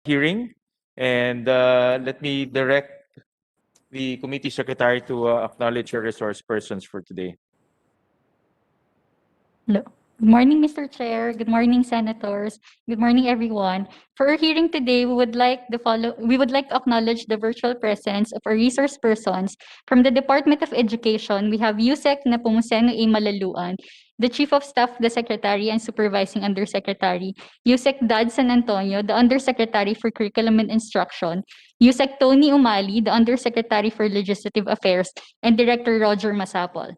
hearing, and let me direct the committee secretary to acknowledge your resource persons for today. Hello. Good morning, Mr. Chair. Good morning, Senators. Good morning, everyone. For our hearing today, we would like to acknowledge the virtual presence of our resource persons. From the Department of Education, we have Yusek Nepomuceno A. Malaluan, the Chief of Staff, the Secretary and Supervising Undersecretary, Yusek Dad San Antonio, the Undersecretary for Curriculum and Instruction, Yusek Tony Umali, the Undersecretary for Legislative Affairs, and Director Roger Masapol.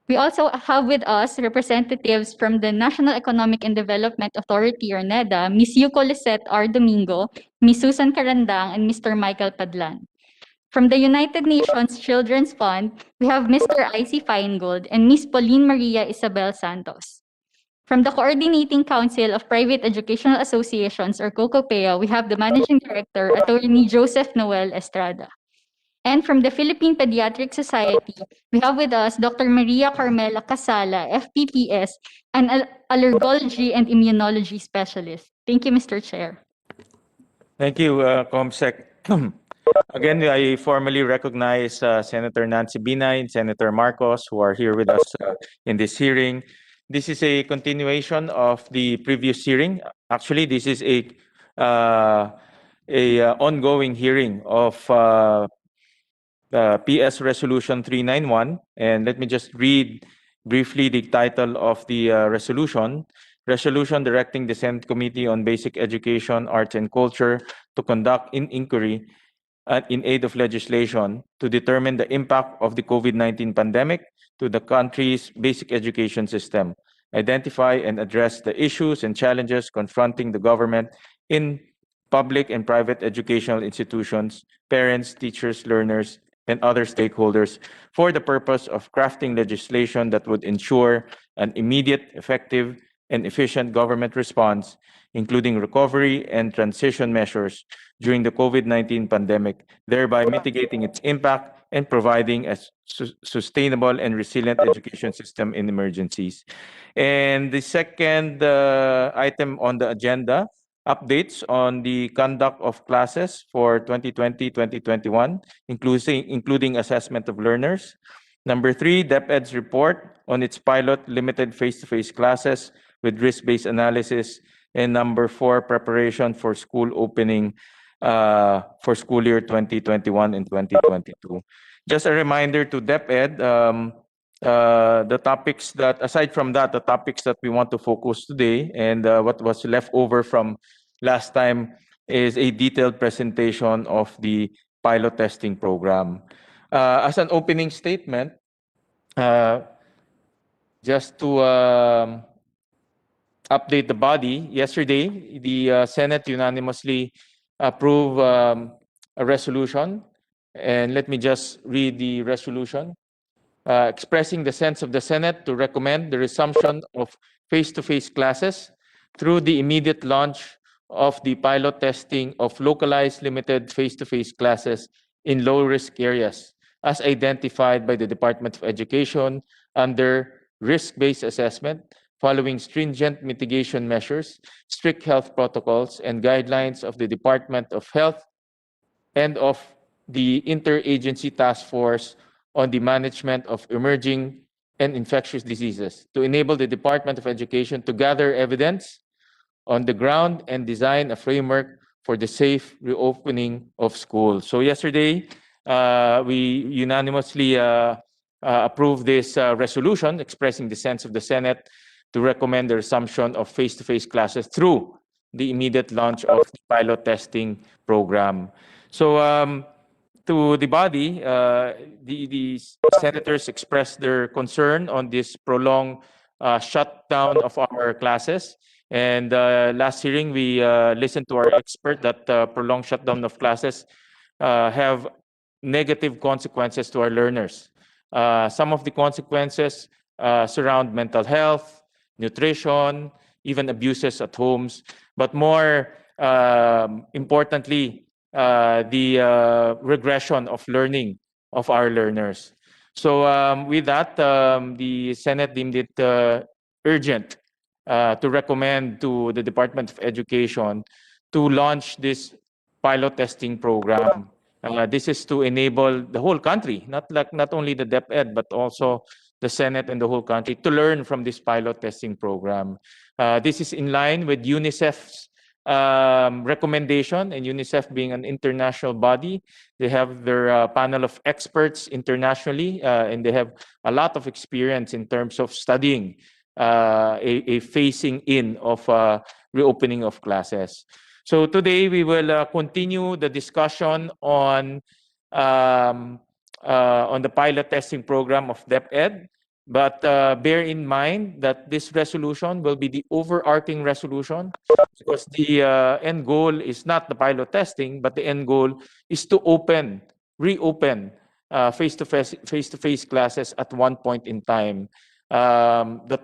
We also have with us representatives from the National Economic and Development Authority, or NEDA, Ms. Yuko Lisette R. Domingo, Ms. Susan Carandang, and Mr. Michael Padlan. From the United Nations Children's Fund, we have Mr. I.C. Feingold and Ms. Pauline Maria Isabel Santos. From the Coordinating Council of Private Educational Associations, or COCOPEA, we have the Managing Director, Attorney Joseph Noel Estrada. And from the Philippine Pediatric Society, we have with us Dr. Maria Carmela Casala, FPPS, an allergology and immunology specialist. Thank you, Mr. Chair. Thank you, Comsec. Again, I formally recognize Senator Nancy Binay and Senator Marcos, who are here with us in this hearing. This is a continuation of the previous hearing. Actually, this is a ongoing hearing of PS Resolution 391. And let me just read briefly the title of the resolution. Resolution directing the Senate Committee on Basic Education, Arts and Culture to conduct an inquiry in aid of legislation to determine the impact of the COVID-19 pandemic to the country's basic education system, identify and address the issues and challenges confronting the government in public and private educational institutions, parents, teachers, learners, and other stakeholders for the purpose of crafting legislation that would ensure an immediate, effective, and efficient government response, including recovery and transition measures during the COVID-19 pandemic, thereby mitigating its impact and providing a sustainable and resilient education system in emergencies. And the second item on the agenda, updates on the conduct of classes for 2020-2021, including assessment of learners. Number 3, DepEd's report on its pilot limited face-to-face classes with risk-based analysis. And number 4, preparation for school opening for school year 2021 and 2022. Just a reminder to DepEd, the topics that, aside from that, the topics that we want to focus today and what was left over from last time is a detailed presentation of the pilot testing program. As an opening statement, just to update the body, yesterday the Senate unanimously approved a resolution, and let me just read the resolution. Expressing the sense of the Senate to recommend the resumption of face-to-face classes through the immediate launch of the pilot testing of localized limited face-to-face classes in low-risk areas, as identified by the Department of Education under risk-based assessment, following stringent mitigation measures, strict health protocols, and guidelines of the Department of Health and of the Interagency Task Force on the Management of Emerging and Infectious Diseases, to enable the Department of Education to gather evidence on the ground and design a framework for the safe reopening of schools. So yesterday, we unanimously approved this resolution expressing the sense of the Senate to recommend the resumption of face-to-face classes through the immediate launch of the pilot testing program. So to the body, the senators expressed their concern on this prolonged shutdown of our classes. And last hearing, we listened to our expert that prolonged shutdown of classes have negative consequences to our learners. Some of the consequences surround mental health, nutrition, even abuses at homes, but more importantly, the regression of learning of our learners. So with that, the Senate deemed it urgent to recommend to the Department of Education to launch this pilot testing program. This is to enable the whole country, not only the DepEd, but also the Senate and the whole country to learn from this pilot testing program. This is in line with UNICEF's recommendation, and UNICEF being an international body, they have their panel of experts internationally, and they have a lot of experience in terms of studying a phasing in of reopening of classes. So today we will continue the discussion on the pilot testing program of DepEd. But bear in mind that this resolution will be the overarching resolution, because the end goal is not the pilot testing, but the end goal is to reopen face-to-face classes at one point in time. The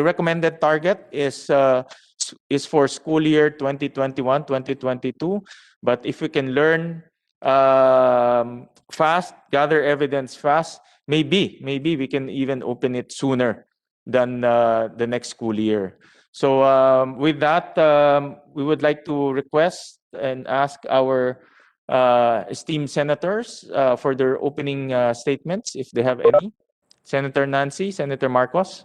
recommended target is for school year 2021-2022. But if we can learn fast, gather evidence fast, maybe we can even open it sooner than the next school year. So with that, we would like to request and ask our esteemed senators for their opening statements, if they have any. Senator Nancy, Senator Marcos.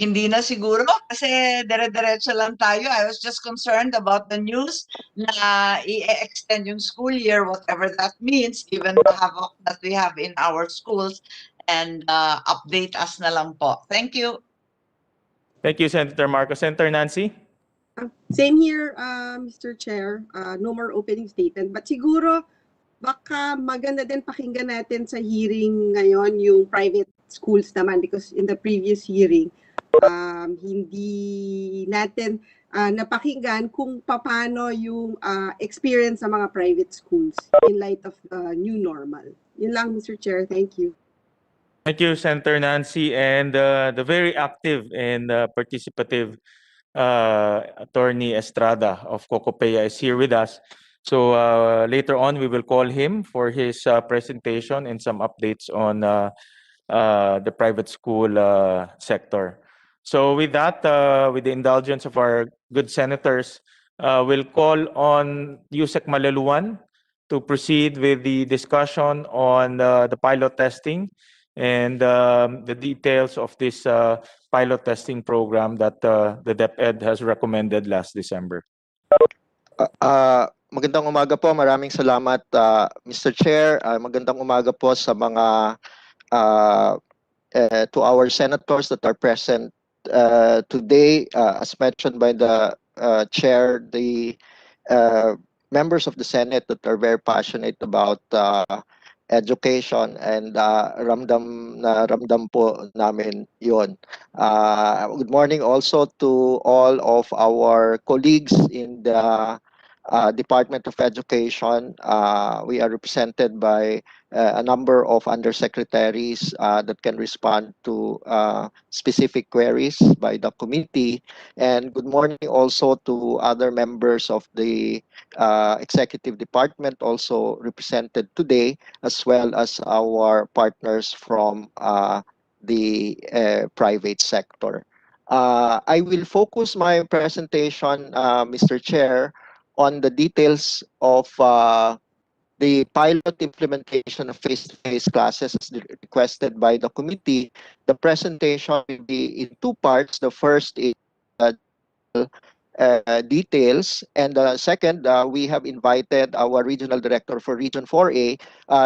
Hindi na siguro kasi dire-diretso lang tayo. I was just concerned about the news na i-extend yung school year, whatever that means, given the havoc that we have in our schools, and update us na lang po. Thank you. Thank you, Senator Marcos. Senator Nancy? Same here, Mr. Chair. No more opening statement. But siguro, baka maganda din pakinggan natin sa hearing ngayon yung private schools naman, because in the previous hearing, hindi natin napakinggan kung paano yung experience sa mga private schools in light of the new normal. Yun lang, Mr. Chair. Thank you. Thank you, Senator Nancy, and the very active and participative Attorney Estrada of Cocopea is here with us. So later on, we will call him for his presentation and some updates on the private school sector. So with that, with the indulgence of our good senators, we'll call on Yusek Malaluan to proceed with the discussion on the pilot testing and the details of this pilot testing program that the DepEd has recommended last December. Magandang umaga po. Maraming salamat, Mr. Chair. Magandang umaga po sa mga to our senators that are present today. As mentioned by the chair, the members of the Senate that are very passionate about education, and ramdam po namin yon. Good morning also to all of our colleagues in the Department of Education. We are represented by a number of undersecretaries that can respond to specific queries by the committee. And good morning also to other members of the executive department also represented today, as well as our partners from the private sector. I will focus my presentation, Mr. Chair, on the details of the pilot implementation of face-to-face classes as requested by the committee. The presentation will be in two parts. The first is details, and the second, we have invited our regional director for Region 4A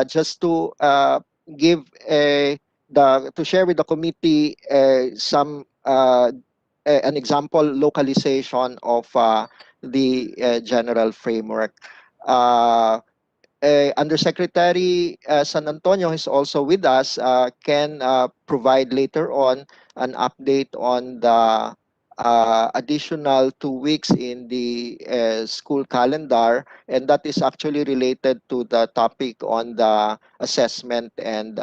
just to give to share with the committee some an example localization of the general framework. Undersecretary San Antonio is also with us, can provide later on an update on the additional 2 weeks in the school calendar, and that is actually related to the topic on the assessment and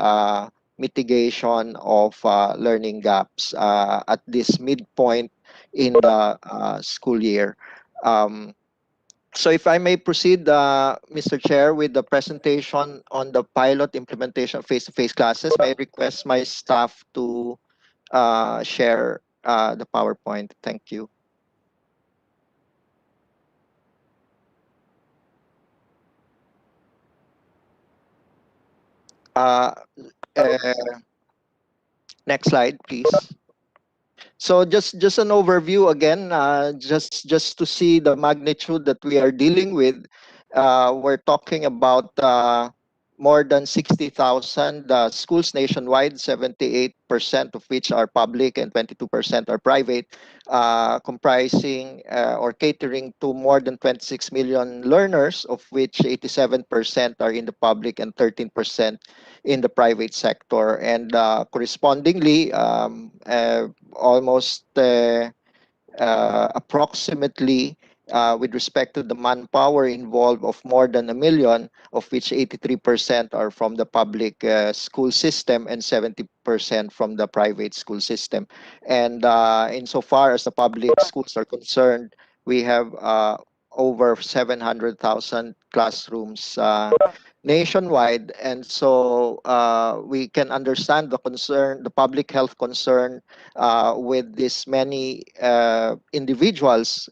mitigation of learning gaps at this midpoint in the school year. So if I may proceed, Mr. Chair, with the presentation on the pilot implementation of face-to-face classes, may I request my staff to share the PowerPoint. Thank you. Uh, uh, Next slide, please. So just an overview again, just to see the magnitude that we are dealing with. We're talking about more than 60,000 schools nationwide, 78% of which are public and 22% are private, comprising or catering to more than 26 million learners, of which 87% are in the public and 13% in the private sector. And correspondingly, almost approximately with respect to the manpower involved of more than a million, of which 83% are from the public school system and 70% from the private school system. And insofar as the public schools are concerned, we have over 700,000 classrooms nationwide. And so we can understand the concern, the public health concern with this many individuals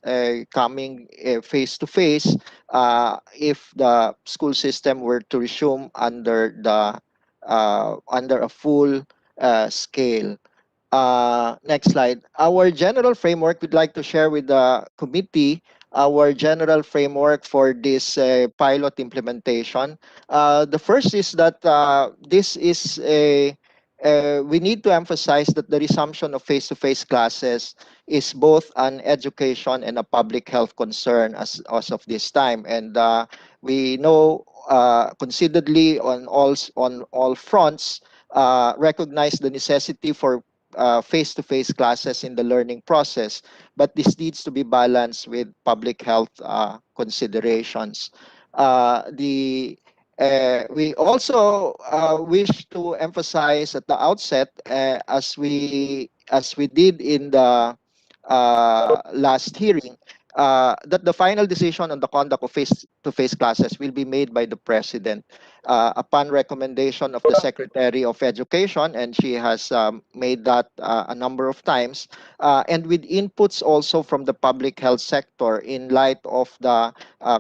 coming face to face if the school system were to resume under a full scale. Next slide. Our general framework, we'd like to share with the committee our general framework for this pilot implementation. The first is that this is we need to emphasize that the resumption of face-to-face classes is both an education and a public health concern as of this time. And we know consideredly on all fronts recognize the necessity for face-to-face classes in the learning process, but this needs to be balanced with public health considerations. We also wish to emphasize at the outset, as we did in the last hearing, that the final decision on the conduct of face-to-face classes will be made by the president upon recommendation of the Secretary of Education, and she has made that a number of times, and with inputs also from the public health sector in light of the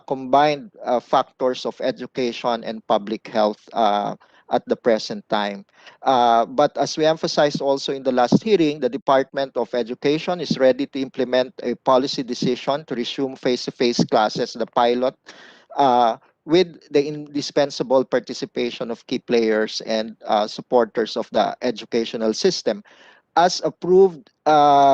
combined factors of education and public health at the present time. But as we emphasized also in the last hearing, the Department of Education is ready to implement a policy decision to resume face-to-face classes, the pilot, with the indispensable participation of key players and supporters of the educational system. As approved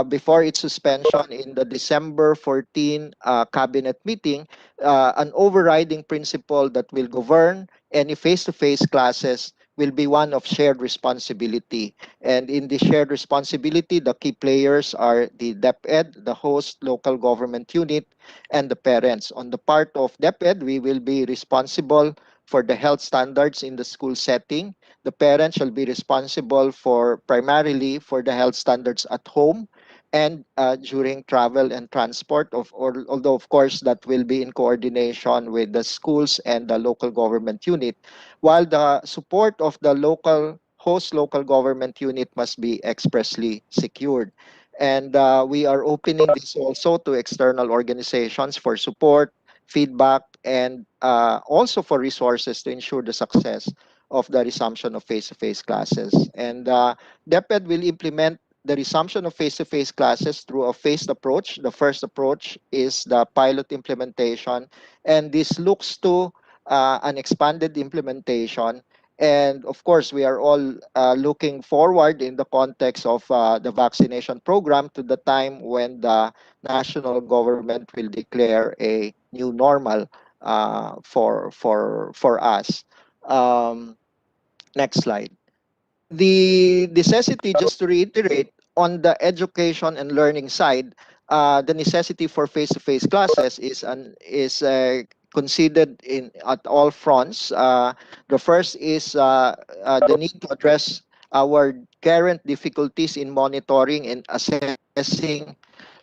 before its suspension in the December 14 cabinet meeting, an overriding principle that will govern any face-to-face classes will be one of shared responsibility. And in the shared responsibility, the key players are the DepEd, the host local government unit, and the parents. On the part of DepEd, we will be responsible for the health standards in the school setting. The parent shall be responsible for primarily for the health standards at home and during travel and transport, although of course that will be in coordination with the schools and the local government unit, while the support of the local government unit must be expressly secured. And we are opening this also to external organizations for support, feedback, and also for resources to ensure the success of the resumption of face-to-face classes. And DepEd will implement the resumption of face-to-face classes through a phased approach. The first approach is the pilot implementation, and this looks to an expanded implementation. And of course, we are all looking forward in the context of the vaccination program to the time when the national government will declare a new normal for us. Next slide. The necessity, just to reiterate, on the education and learning side, the necessity for face-to-face classes is considered in at all fronts. The first is the need to address our current difficulties in monitoring and assessing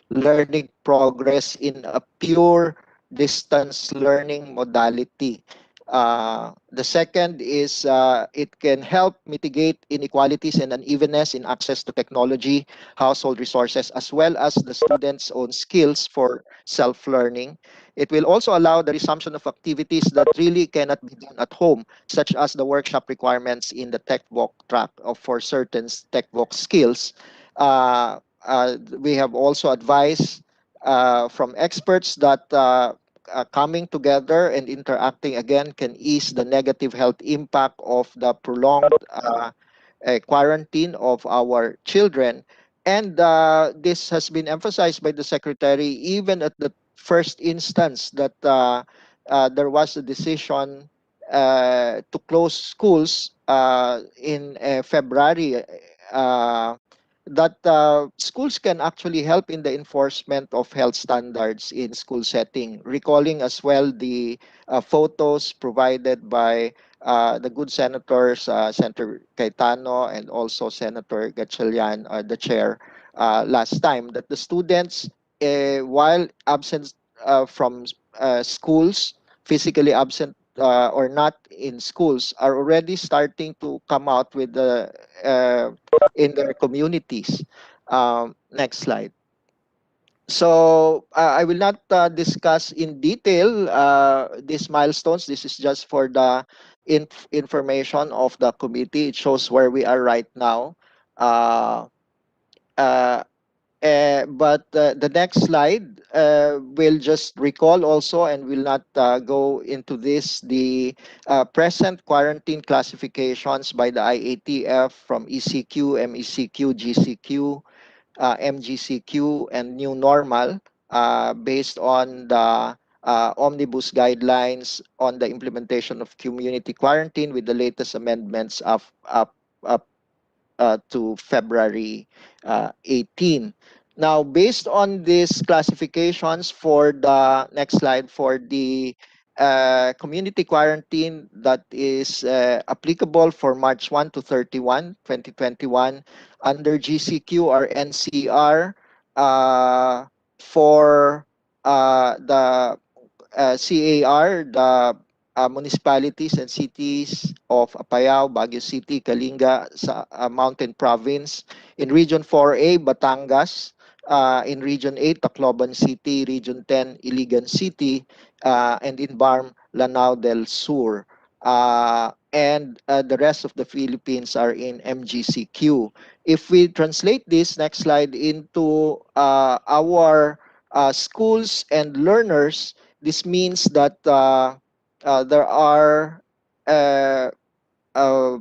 learning progress in a pure distance learning modality. The second is it can help mitigate inequalities and unevenness in access to technology, household resources, as well as the students' own skills for self-learning. It will also allow the resumption of activities that really cannot be done at home, such as the workshop requirements in the TechVoc track for certain TechVoc skills. We have also advised from experts that coming together and interacting again can ease the negative health impact of the prolonged quarantine of our children. And this has been emphasized by the secretary even at the first instance that there was a decision to close schools in February. That schools can actually help in the enforcement of health standards in school setting, recalling as well the photos provided by the good senators, Senator Cayetano and also Senator Gatchalian, the chair, last time, that the students, while absent from schools, physically absent or not in schools, are already starting to come out with the in their communities. Next slide. So I will not discuss in detail these milestones. This is just for the information of the committee. It shows where we are right now. Uh, uh, but the next slide will just recall also, and will not go into this, the present quarantine classifications by the IATF from ECQ, MECQ, GCQ, MGCQ, and new normal based on the omnibus guidelines on the implementation of community quarantine with the latest amendments of up to February 18. Now, based on these classifications, for the next slide, for the community quarantine that is applicable for March 1 to 31, 2021, under GCQ or NCR, for the CAR, the municipalities and cities of Apayao, Baguio City, Kalinga, sa Mountain Province. In Region 4A, Batangas. In Region 8, Tacloban City. Region 10, Iligan City. And in BARM, Lanao del Sur. And the rest of the Philippines are in MGCQ. If we translate this, next slide, into our schools and learners, this means that there are uh, uh,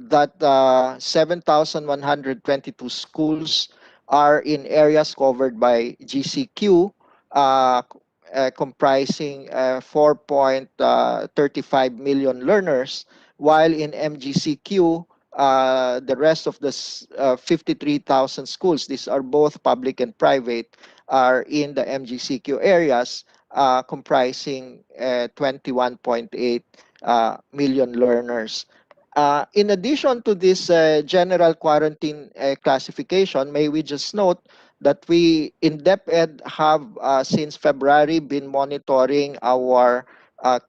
that 7,122 schools are in areas covered by GCQ, comprising 4.35 million learners, while in MGCQ, the rest of the 53,000 schools, these are both public and private, are in the MGCQ areas, comprising 21.8 million learners. In addition to this general quarantine classification, may we just note that we in DepEd have since February been monitoring our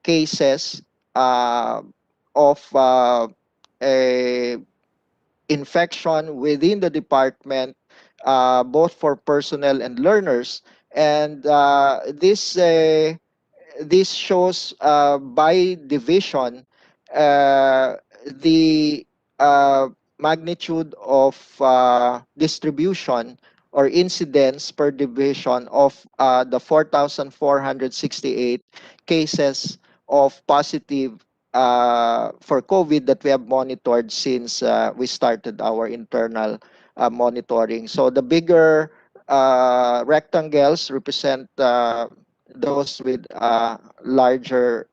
cases of a infection within the department, both for personnel and learners. And this shows by division the magnitude of distribution or incidence per division of the 4,468 cases of positive for COVID that we have monitored since we started our internal monitoring. So the bigger rectangles represent those with larger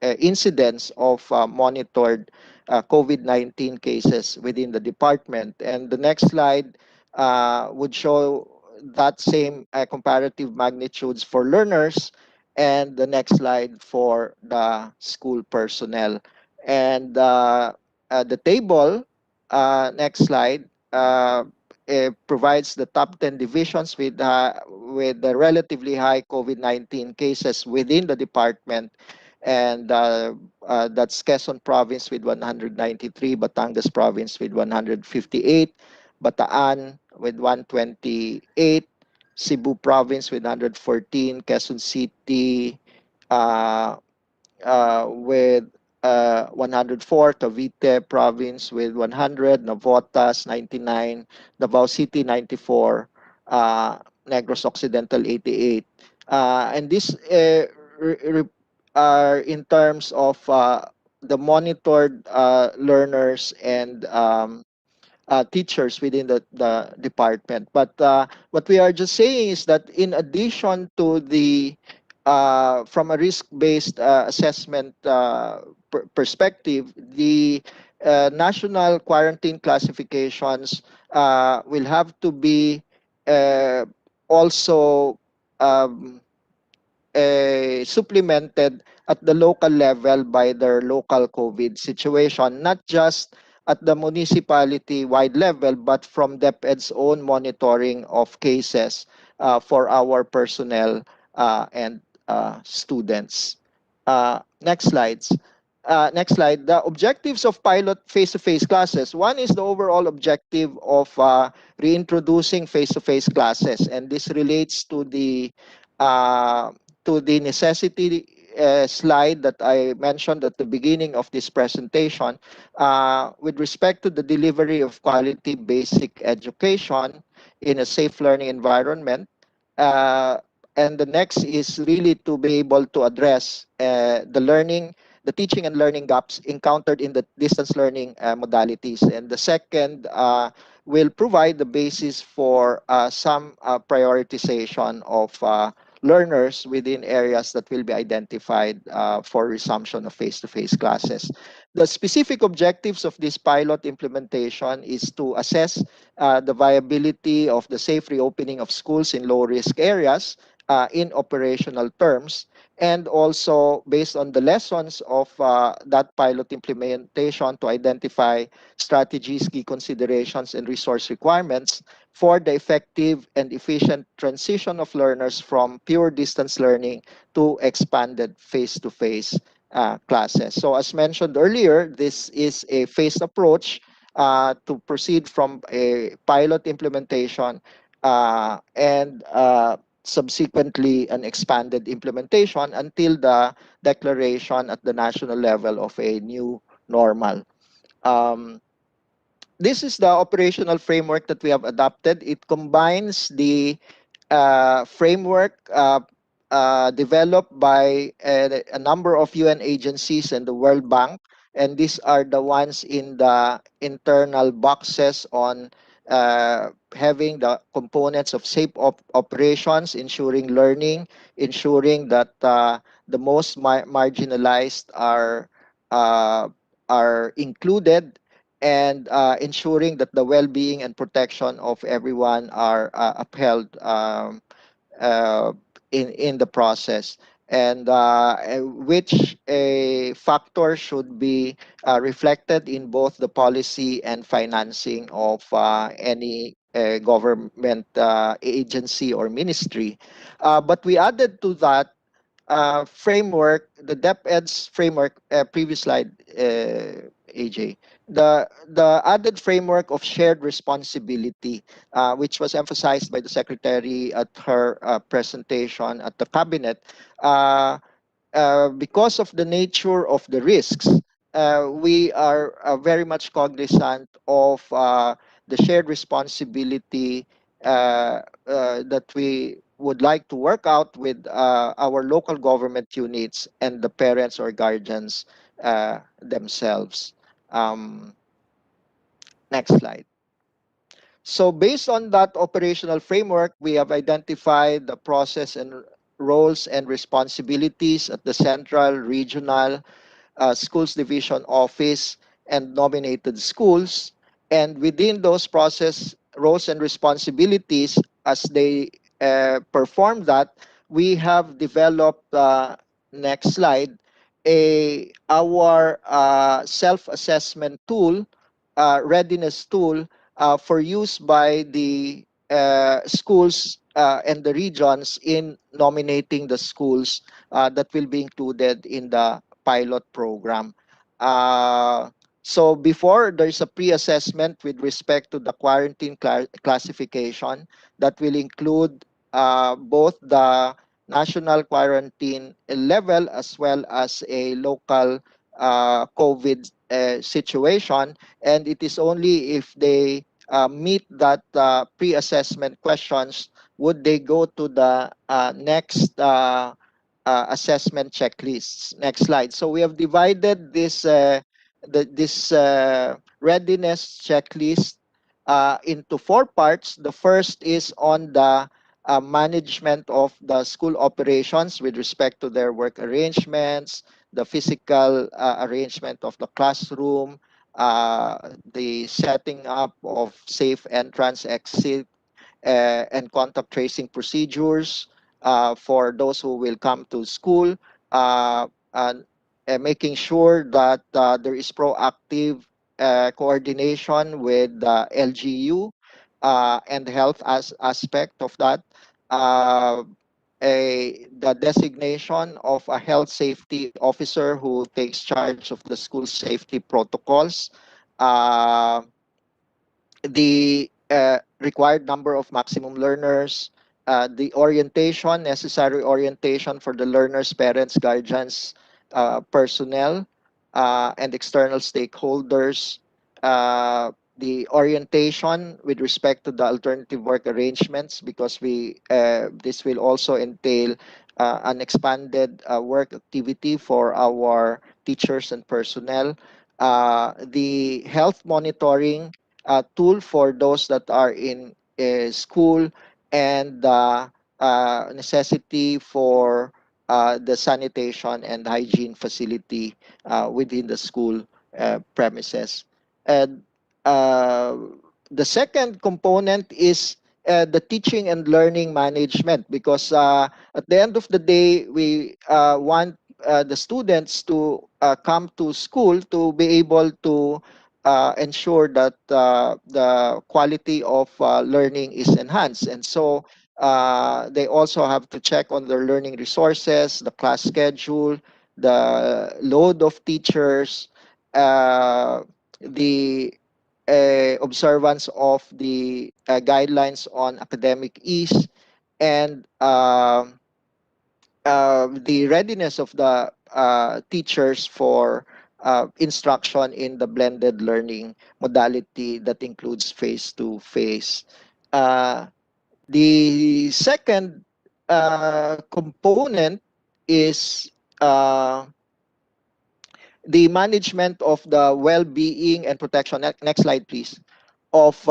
incidence of monitored COVID-19 cases within the department. And the next slide would show that same comparative magnitudes for learners, and the next slide for the school personnel. And the table, next slide, provides the top 10 divisions with the relatively high COVID-19 cases within the department, and that's Quezon Province with 193, Batangas Province with 158, Bataan with 128, Cebu Province with 114, Quezon City uh, with 104, Cavite Province with 100, Navotas 99, Davao City 94, Negros Occidental 88. And this are in terms of the monitored learners and teachers within the department. But what we are just saying is that in addition to the from a risk-based assessment perspective, the national quarantine classifications will have to be uh, also um, supplemented at the local level by their local COVID situation, not just at the municipality-wide level, but from DepEd's own monitoring of cases for our personnel and students. Next slides. Next slide. The objectives of pilot face-to-face classes. One is the overall objective of reintroducing face-to-face classes, and this relates uh, to the necessity slide that I mentioned at the beginning of this presentation with respect to the delivery of quality basic education in a safe learning environment. Uh, and the next is really to be able to address the teaching and learning gaps encountered in the distance learning modalities. And the second will provide the basis for some prioritization of learners within areas that will be identified for resumption of face-to-face classes. The specific objectives of this pilot implementation is to assess the viability of the safe reopening of schools in low-risk areas in operational terms, and also based on the lessons of that pilot implementation to identify strategies, key considerations, and resource requirements for the effective and efficient transition of learners from pure distance learning to expanded face-to-face classes. So as mentioned earlier, this is a phased approach to proceed from a pilot implementation and subsequently an expanded implementation until the declaration at the national level of a new normal. Um, this is the operational framework that we have adopted. It combines the framework developed by a number of UN agencies and the World Bank, and these are the ones in the internal boxes on having the components of safe operations, ensuring learning, ensuring that the most marginalized uh, are included, and ensuring that the well-being and protection of everyone are upheld uh, in the process, and which a factor should be reflected in both the policy and financing of any government agency or ministry. But we added to that framework, the DepEd's framework, previous slide, AJ, the added framework of shared responsibility, which was emphasized by the Secretary at her presentation at the Cabinet. Because of the nature of the risks, we are very much cognizant of the shared responsibility that we would like to work out with our local government units and the parents or guardians themselves. Um, Next slide. So based on that operational framework, we have identified the process and roles and responsibilities at the central, regional, schools division office and nominated schools. And within those process, roles and responsibilities, as they perform that, we have developed, next slide, our self-assessment tool, readiness tool, for use by the schools and the regions in nominating the schools that will be included in the pilot program. So before, there's a pre-assessment with respect to the quarantine classification that will include both the national quarantine level as well as a local COVID situation. And it is only if they meet that pre-assessment questions would they go to the next assessment checklists. Next slide. So we have divided this readiness checklist into four parts. The first is on the management of the school operations with respect to their work arrangements, the physical arrangement of the classroom, the setting up of safe entrance, exit, and contact tracing procedures for those who will come to school, and making sure that there is proactive coordination with the LGU and the health aspect of that. The designation of a health safety officer who takes charge of the school safety protocols, the required number of maximum learners, the orientation, necessary orientation for the learners, parents, guardians, personnel, and external stakeholders, the orientation with respect to the alternative work arrangements, because this will also entail an expanded work activity for our teachers and personnel, the health monitoring tool for those that are in school, and the necessity for the sanitation and hygiene facility within the school premises. And uh, the second component is the teaching and learning management, because at the end of the day, we want the students to come to school to be able to ensure that the quality of learning is enhanced. And so they also have to check on their learning resources, the class schedule, the load of teachers, the observance of the guidelines on academic ease, and the readiness of the teachers for instruction in the blended learning modality that includes face-to-face. The second component is the management of the well-being and protection. Next slide, please. Of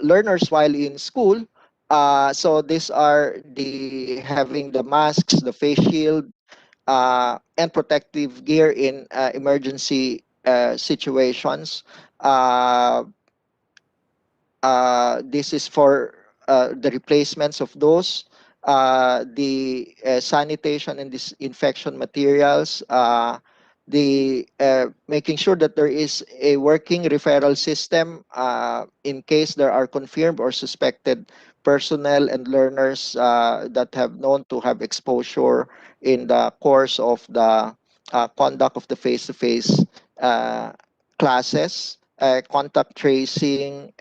learners while in school. So these are the having the masks, the face shield, and protective gear in emergency situations. This is for the replacements of those, the sanitation and disinfection materials, the making sure that there is a working referral system in case there are confirmed or suspected personnel and learners that have known to have exposure in the course of the conduct of the face-to-face classes, contact tracing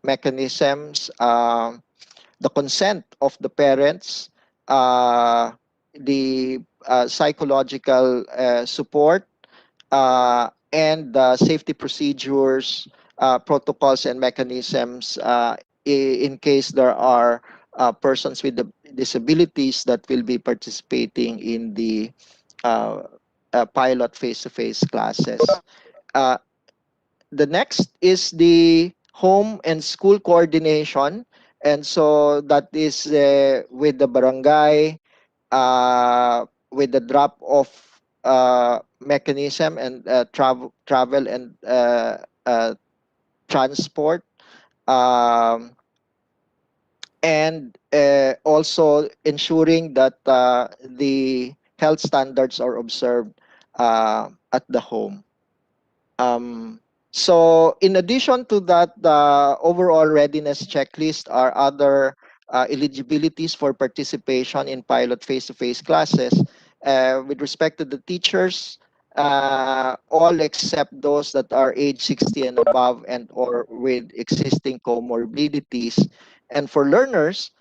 mechanisms, the consent of the parents, the psychological support, and the safety procedures, protocols, and mechanisms in case there are persons with disabilities that will be participating in the pilot face-to-face classes. Uh, the next is the home and school coordination. And so that is with the barangay, with the drop-off mechanism, and travel and transport. Um, and also ensuring that the health standards are observed at the home. Um, So in addition to that, the overall readiness checklist are other eligibilities for participation in pilot face-to-face classes. With respect to the teachers, all except those that are age 60 and above and or with existing comorbidities. And for learners,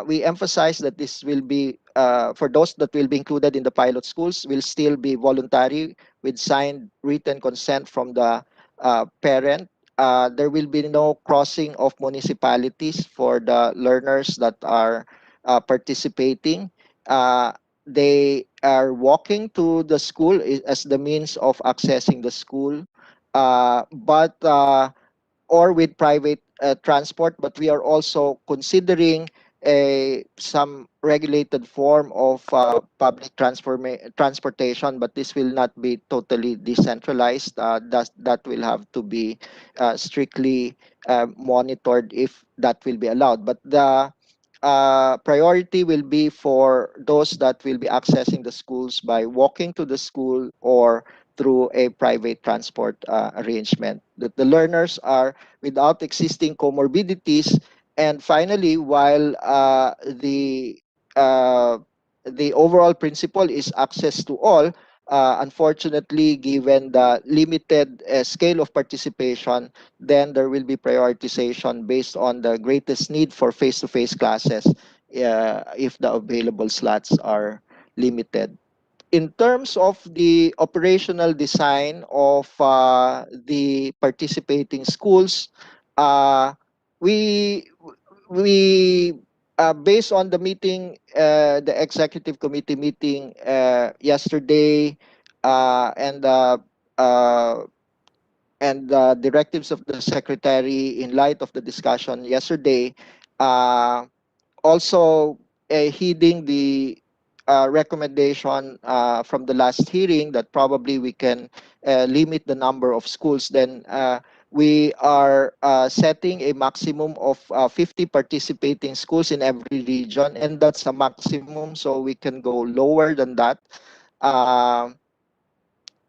we emphasize that this will be, for those that will be included in the pilot schools, will still be voluntary with signed written consent from the parent. There will be no crossing of municipalities for the learners that are participating. They are walking to the school as the means of accessing the school, but or with private transport, but we are also considering some regulated form of public transportation, but this will not be totally decentralized. That will have to be strictly monitored if that will be allowed. But the priority will be for those that will be accessing the schools by walking to the school or through a private transport arrangement. The learners are without existing comorbidities. And finally, while uh, the overall principle is access to all, unfortunately, given the limited scale of participation, then there will be prioritization based on the greatest need for face-to-face classes if the available slots are limited. In terms of the operational design of the participating schools, uh, we we based on the meeting, the executive committee meeting yesterday, and uh, the directives of the secretary in light of the discussion yesterday, uh, also heeding the recommendation from the last hearing that probably we can limit the number of schools, then we are setting a maximum of 50 participating schools in every region, and that's a maximum, so we can go lower than that. Um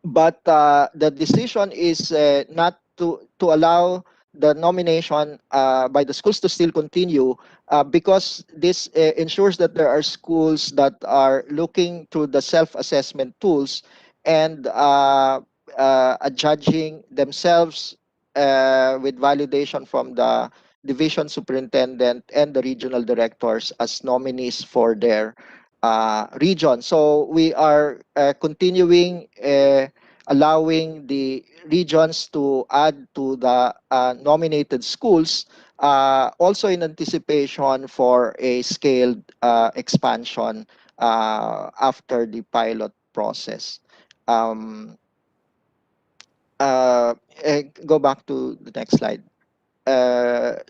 but the decision is not to allow the nomination by the schools to still continue, because this ensures that there are schools that are looking to the self-assessment tools and judging themselves with validation from the division superintendent and the regional directors as nominees for their region. So we are continuing allowing the regions to add to the nominated schools, also in anticipation for a scaled expansion after the pilot process. Um, Go back to the next slide.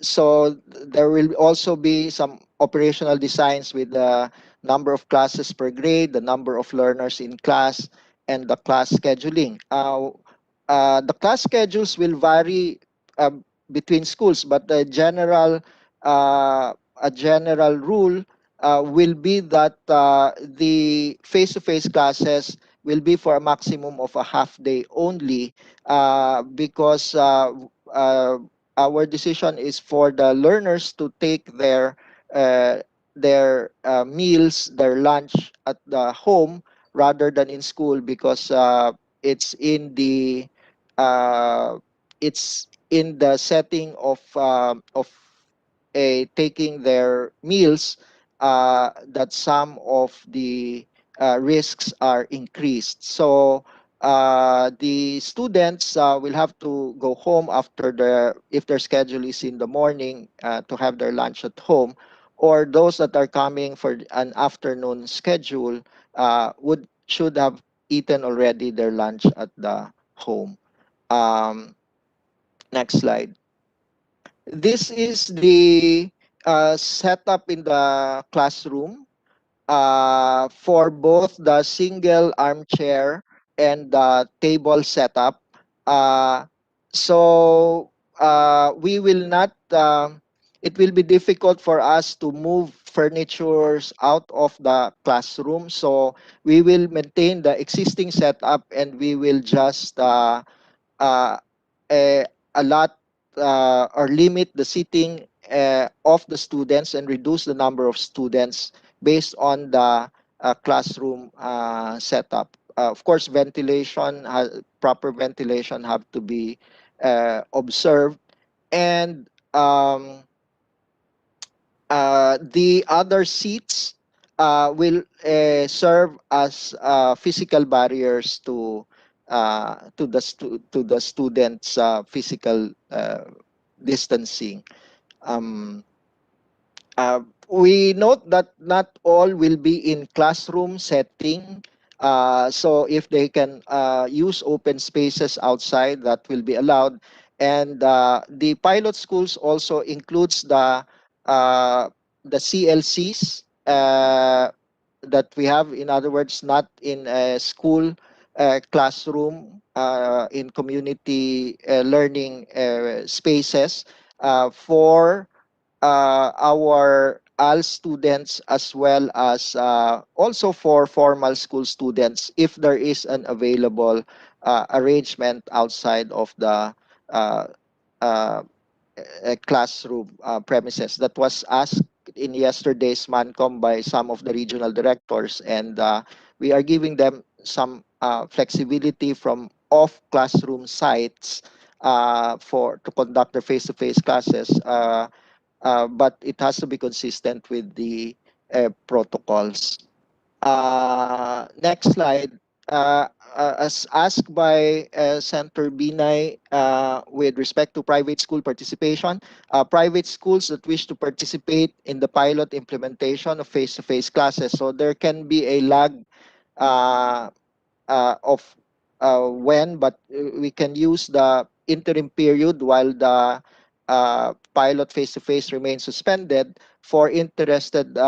So there will also be some operational designs with the number of classes per grade, the number of learners in class, and the class scheduling. The class schedules will vary between schools, but a general rule will be that the face-to-face classes will be for a maximum of a half day only, because uh, our decision is for the learners to take uh, their meals, their lunch at the home rather than in school, because it's in the uh, it's in the setting of a taking their meals that some of the risks are increased. So the students will have to go home after if their schedule is in the morning to have their lunch at home, or those that are coming for an afternoon schedule would should have eaten already their lunch at the home. Um, Next slide. This is the setup in the classroom for both the single armchair and the table setup. Uh, we will not, it will be difficult for us to move furnitures out of the classroom. So we will maintain the existing setup, and we will just uh, allot or limit the seating of the students and reduce the number of students based on the classroom setup. Of course, proper ventilation have to be observed, and the other seats will serve as physical barriers to the students' physical distancing. Um, uh, we note that not all will be in classroom setting. So if they can use open spaces outside, that will be allowed. And the pilot schools also includes uh, the CLCs that we have. In other words, not in a school classroom, in community learning spaces for our AL students, as well as also for formal school students, if there is an available arrangement outside of the uh, uh, classroom premises. That was asked in yesterday's MANCOM by some of the regional directors, and we are giving them some flexibility from off classroom sites for to conduct their face-to-face classes. But it has to be consistent with the protocols. Next slide. As asked by Senator Binay, with respect to private school participation, private schools that wish to participate in the pilot implementation of face-to-face classes, so there can be a lag uh, of when, but we can use the interim period while the pilot face-to-face remains suspended for interested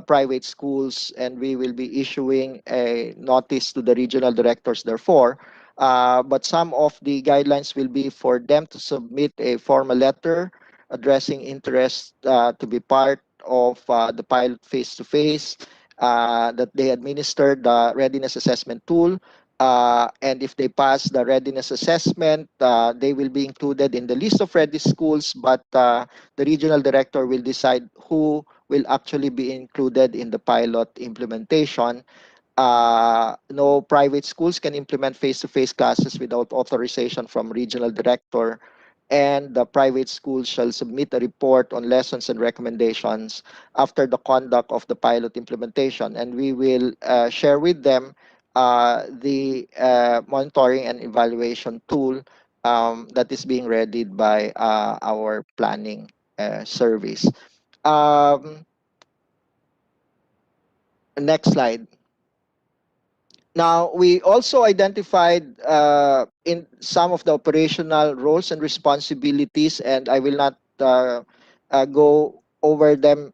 private schools, and we will be issuing a notice to the regional directors therefore. But some of the guidelines will be for them to submit a formal letter addressing interest to be part of the pilot face-to-face, that they administer the readiness assessment tool. And if they pass the readiness assessment, they will be included in the list of ready schools, but the regional director will decide who will actually be included in the pilot implementation. No private schools can implement face-to-face classes without authorization from regional director, and the private schools shall submit a report on lessons and recommendations after the conduct of the pilot implementation, and we will share with them the monitoring and evaluation tool that is being readied by our planning service. Um, Next slide. Now, we also identified in some of the operational roles and responsibilities, and I will not go over them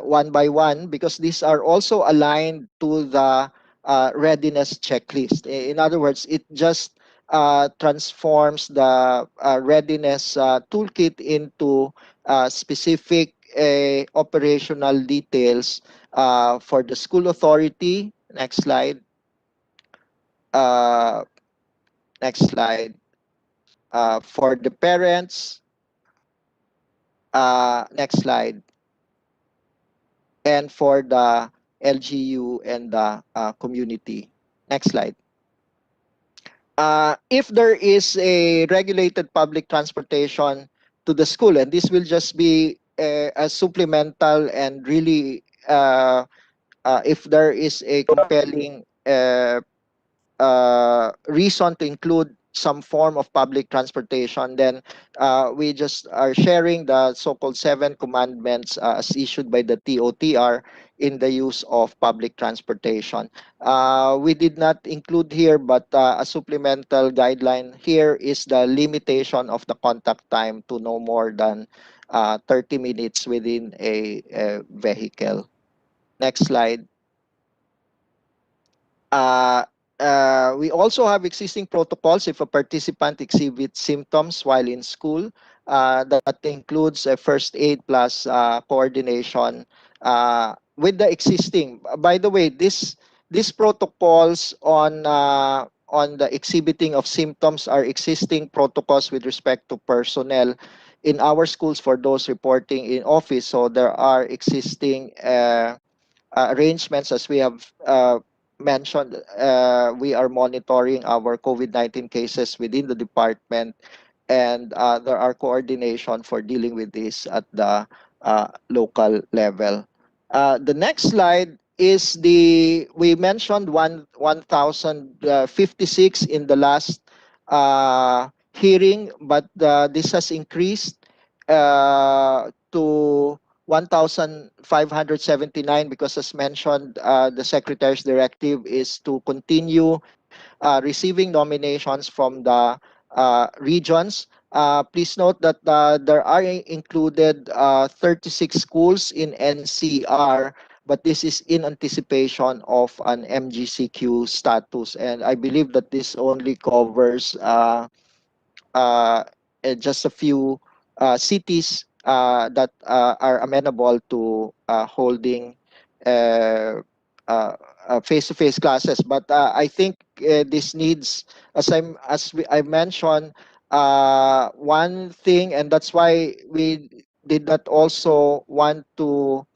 one by one, because these are also aligned to the readiness checklist. In other words, it just transforms the readiness toolkit into specific operational details for the school authority. Next slide. Uh, Next slide. For the parents. Next slide. And for the LGU and the community. Next slide. If there is a regulated public transportation to the school, and this will just be a supplemental, and really if there is a compelling reason to include some form of public transportation, then we just are sharing the so-called 7 commandments as issued by the TOTR in the use of public transportation. We did not include here, but a supplemental guideline here is the limitation of the contact time to no more than 30 minutes within a vehicle. Next slide. Uh, we also have existing protocols if a participant exhibits symptoms while in school. That includes a first aid plus coordination with the existing. By the way, these protocols on the exhibiting of symptoms are existing protocols with respect to personnel in our schools for those reporting in office. So there are existing arrangements, as we have mentioned. We are monitoring our COVID-19 cases within the department, and there are coordination for dealing with this at the local level. The next slide is we mentioned 1,056 in the last hearing, but this has increased to 1,579 because, as mentioned, the Secretary's directive is to continue receiving nominations from the regions. Please note that there are included 36 schools in NCR, but this is in anticipation of an MGCQ status. And I believe that this only covers just a few cities that are amenable to holding uh, face-to-face classes. But I think this needs, I mentioned, one thing, and that's why we did not also want to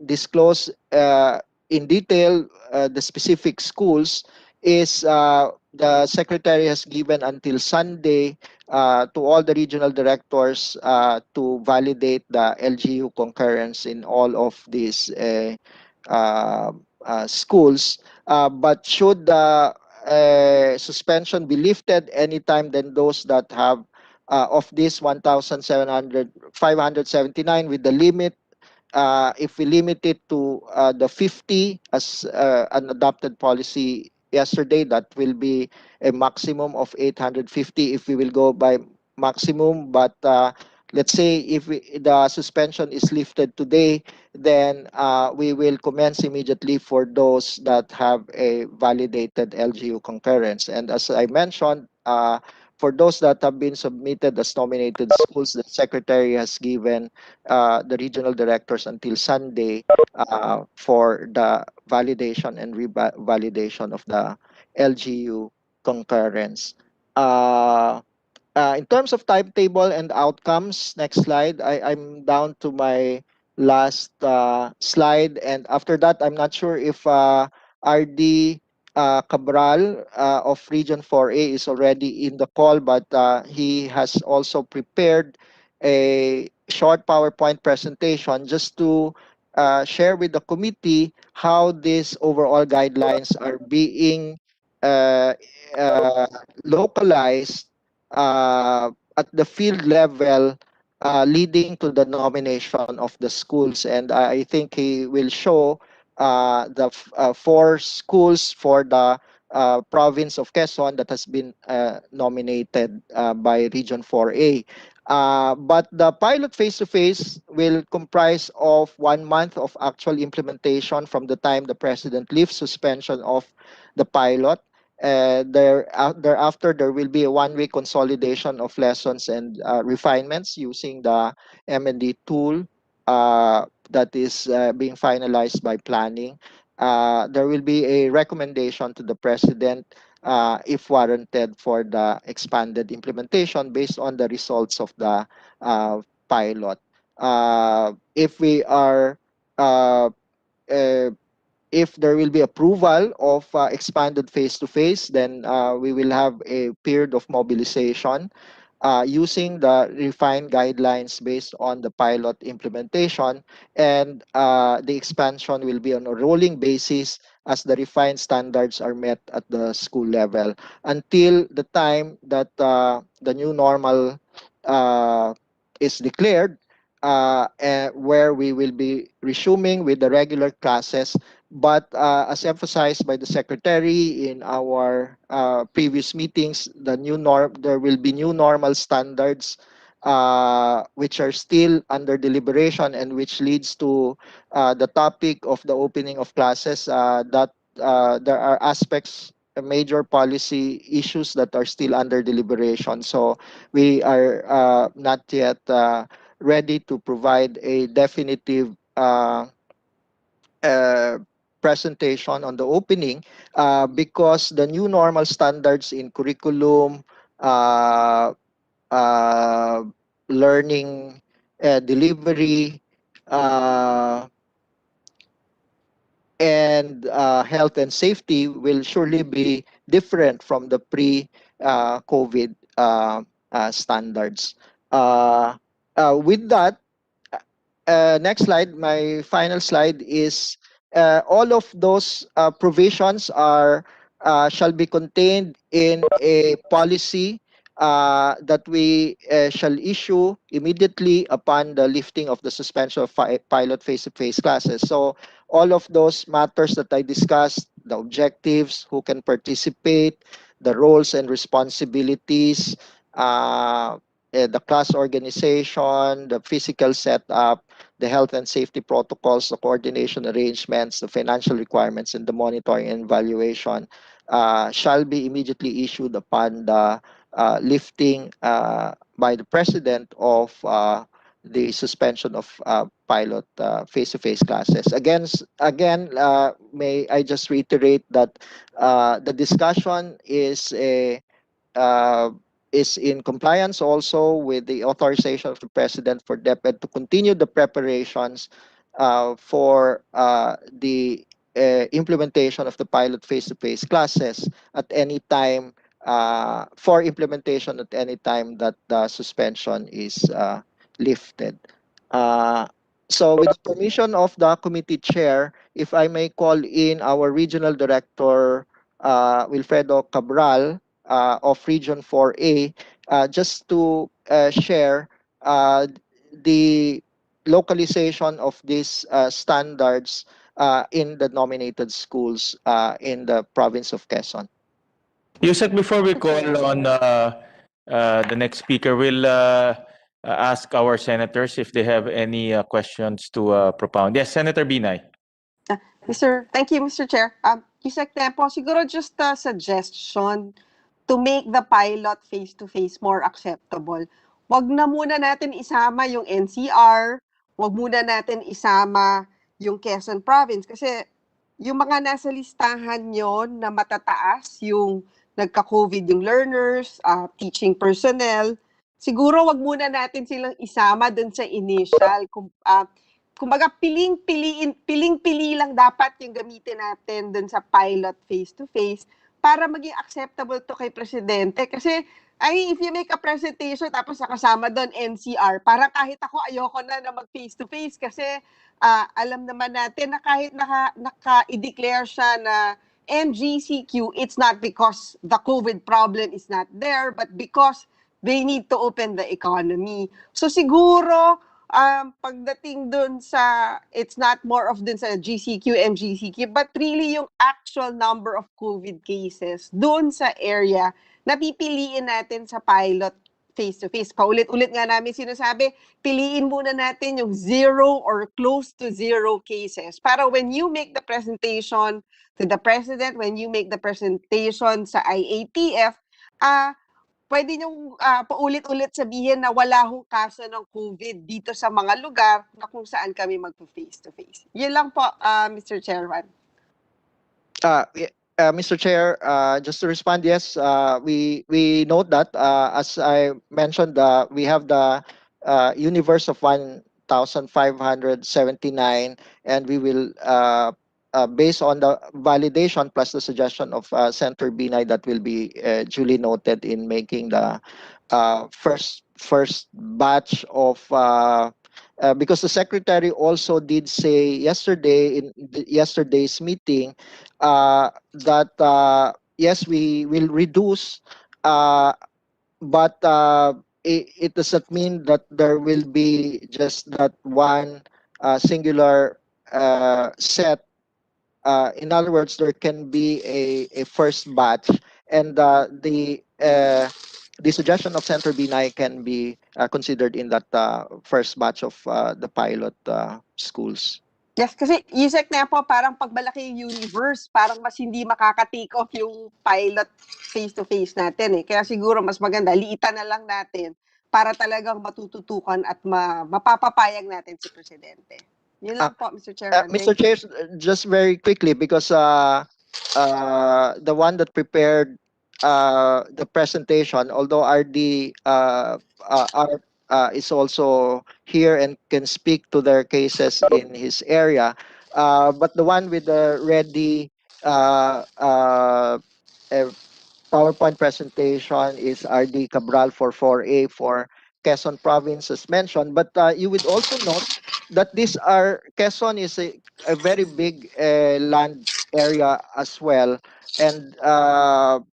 disclose in detail the specific schools is the secretary has given until Sunday to all the regional directors to validate the LGU concurrence in all of these schools. But should the suspension be lifted anytime, then those that have of this 579 with the limit, if we limit it to the 50 as an adopted policy yesterday, that will be a maximum of 850 if we will go by maximum. But let's say if the suspension is lifted today, then we will commence immediately for those that have a validated LGU concurrence. And as I mentioned, for those that have been submitted as nominated schools, the secretary has given the regional directors until Sunday for the validation and revalidation of the LGU concurrence. In terms of timetable and outcomes, next slide. I'm down to my last slide, and after that, I'm not sure if RD Cabral of Region 4A is already in the call, but he has also prepared a short PowerPoint presentation just to share with the committee how these overall guidelines are being uh, uh, localized at the field level, leading to the nomination of the schools. And I think he will show the four schools for the province of Quezon that has been nominated by Region 4A. But the pilot face-to-face will comprise of 1 month of actual implementation from the time the president lifts suspension of the pilot. Thereafter, there will be a 1 week consolidation of lessons and refinements using the M&D tool that is being finalized by planning. There will be a recommendation to the president if warranted for the expanded implementation based on the results of the pilot. If we are uh, if there will be approval of expanded face-to-face, then we will have a period of mobilization using the refined guidelines based on the pilot implementation, and the expansion will be on a rolling basis as the refined standards are met at the school level until the time that the new normal is declared, where we will be resuming with the regular classes. But as emphasized by the secretary in our previous meetings, there will be new normal standards which are still under deliberation, and which leads to the topic of the opening of classes, that there are aspects, major policy issues that are still under deliberation. So we are not yet ready to provide a definitive uh, presentation on the opening, because the new normal standards in curriculum, learning, delivery, and health and safety will surely be different from the pre-COVID standards. With that, next slide, my final slide is all of those provisions are shall be contained in a policy that we shall issue immediately upon the lifting of the suspension of pilot face-to-face classes. So all of those matters that I discussed, the objectives, who can participate, the roles and responsibilities, the class organization, the physical setup, the health and safety protocols, the coordination arrangements, the financial requirements, and the monitoring and evaluation shall be immediately issued upon the lifting by the president of the suspension of pilot face-to-face classes. Again, may I just reiterate that the discussion is in compliance also with the authorization of the president for DepEd to continue the preparations for the implementation of the pilot face-to-face classes at any time, for implementation at any time that the suspension is lifted. So with the permission of the committee chair, if I may call in our regional director, Wilfredo Cabral, of Region 4A, just to share the localization of these standards in the nominated schools in the province of Quezon. Yusek, before we call on the next speaker, we'll ask our senators if they have any questions to propound. Yes, Senator Binay. Thank you, Mr. Chair. Yusek Tempo, siguro just a suggestion to make the pilot face-to-face more acceptable. Wag na muna natin isama yung NCR, wag muna natin isama yung Quezon Province kasi yung mga nasa listahan yon na matataas yung nagka-COVID yung learners, teaching personnel, siguro wag muna natin silang isama dun sa initial. Kumbaga piling-pili lang dapat yung gamitin natin dun sa pilot face-to-face para maging acceptable to kay presidente. Kasi, if you make a presentation tapos nakasama doon NCR, parang kahit ako ayoko na mag-face-to-face kasi alam naman natin na kahit naka-i-declare siya na NGCQ, it's not because the COVID problem is not there, but because they need to open the economy. So siguro, pagdating dun sa, it's not more of dun sa GCQ, MGCQ, but really yung actual number of COVID cases dun sa area na pipiliin natin sa pilot face-to-face. Paulit-ulit nga namin sinasabi, piliin muna natin yung 0 or close to 0 cases. Para when you make the presentation to the president, when you make the presentation sa IATF, pwede niyong paulit-ulit sabihin na wala hong kaso ng COVID dito sa mga lugar na kung saan kami mag-face-to-face. Yun lang po, Mr. Chairman. Mr. Chair, just to respond, yes, we note that, as I mentioned, we have the universe of 1,579, and we will, based on the validation plus the suggestion of Senator Binay, that will be duly noted in making the first batch of, because the secretary also did say yesterday in yesterday's meeting that yes, we will reduce, but it doesn't mean that there will be just that one singular set. In other words, there can be a first batch, and the suggestion of Senator Binay can be considered in that first batch of the pilot schools. Yes, kasi Yusek na po, parang pagmalaki yung universe, parang mas hindi makaka-take off yung pilot face-to-face natin. Kaya siguro mas maganda, liitan na lang natin para talagang matututukan at mapapapayag natin si Presidente. Yun lang po, Mr. Chairman. Mr. Thank you. Chair, just very quickly, because the one that prepared the presentation, although RD is also here and can speak to their cases in his area, but the one with the ready uh, uh, PowerPoint presentation is RD Cabral for 4A for Quezon Province, as mentioned. But you would also note that Quezon is a very big land area as well. And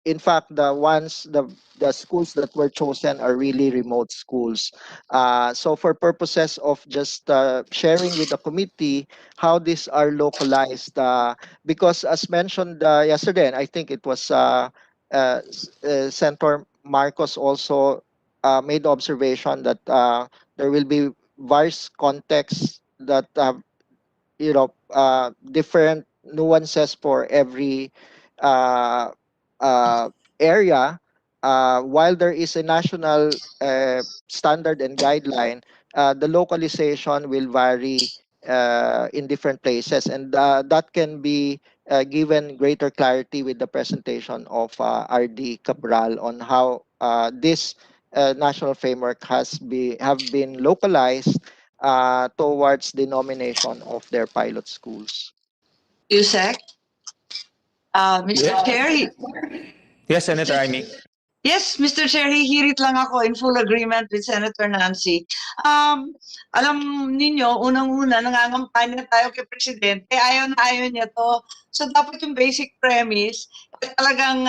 in fact, the schools that were chosen are really remote schools. So for purposes of just sharing with the committee how these are localized, because as mentioned yesterday, and I think it was Senator Marcos also made the observation that there will be various contexts that different nuances for every uh, uh, area. While there is a national standard and guideline, the localization will vary in different places, and that can be given greater clarity with the presentation of RD Cabral on how this national framework have been localized towards the nomination of their pilot schools. Yusek? Mr. Yeah. Chair? Yes, Senator Amy. Yes, Mr. Chair, hihirit lang ako in full agreement with Senator Nancy. Alam ninyo, unang-una, nangangampanya tayo kay Presidente, ayaw na ayaw niya to. So dapat yung basic premise, talagang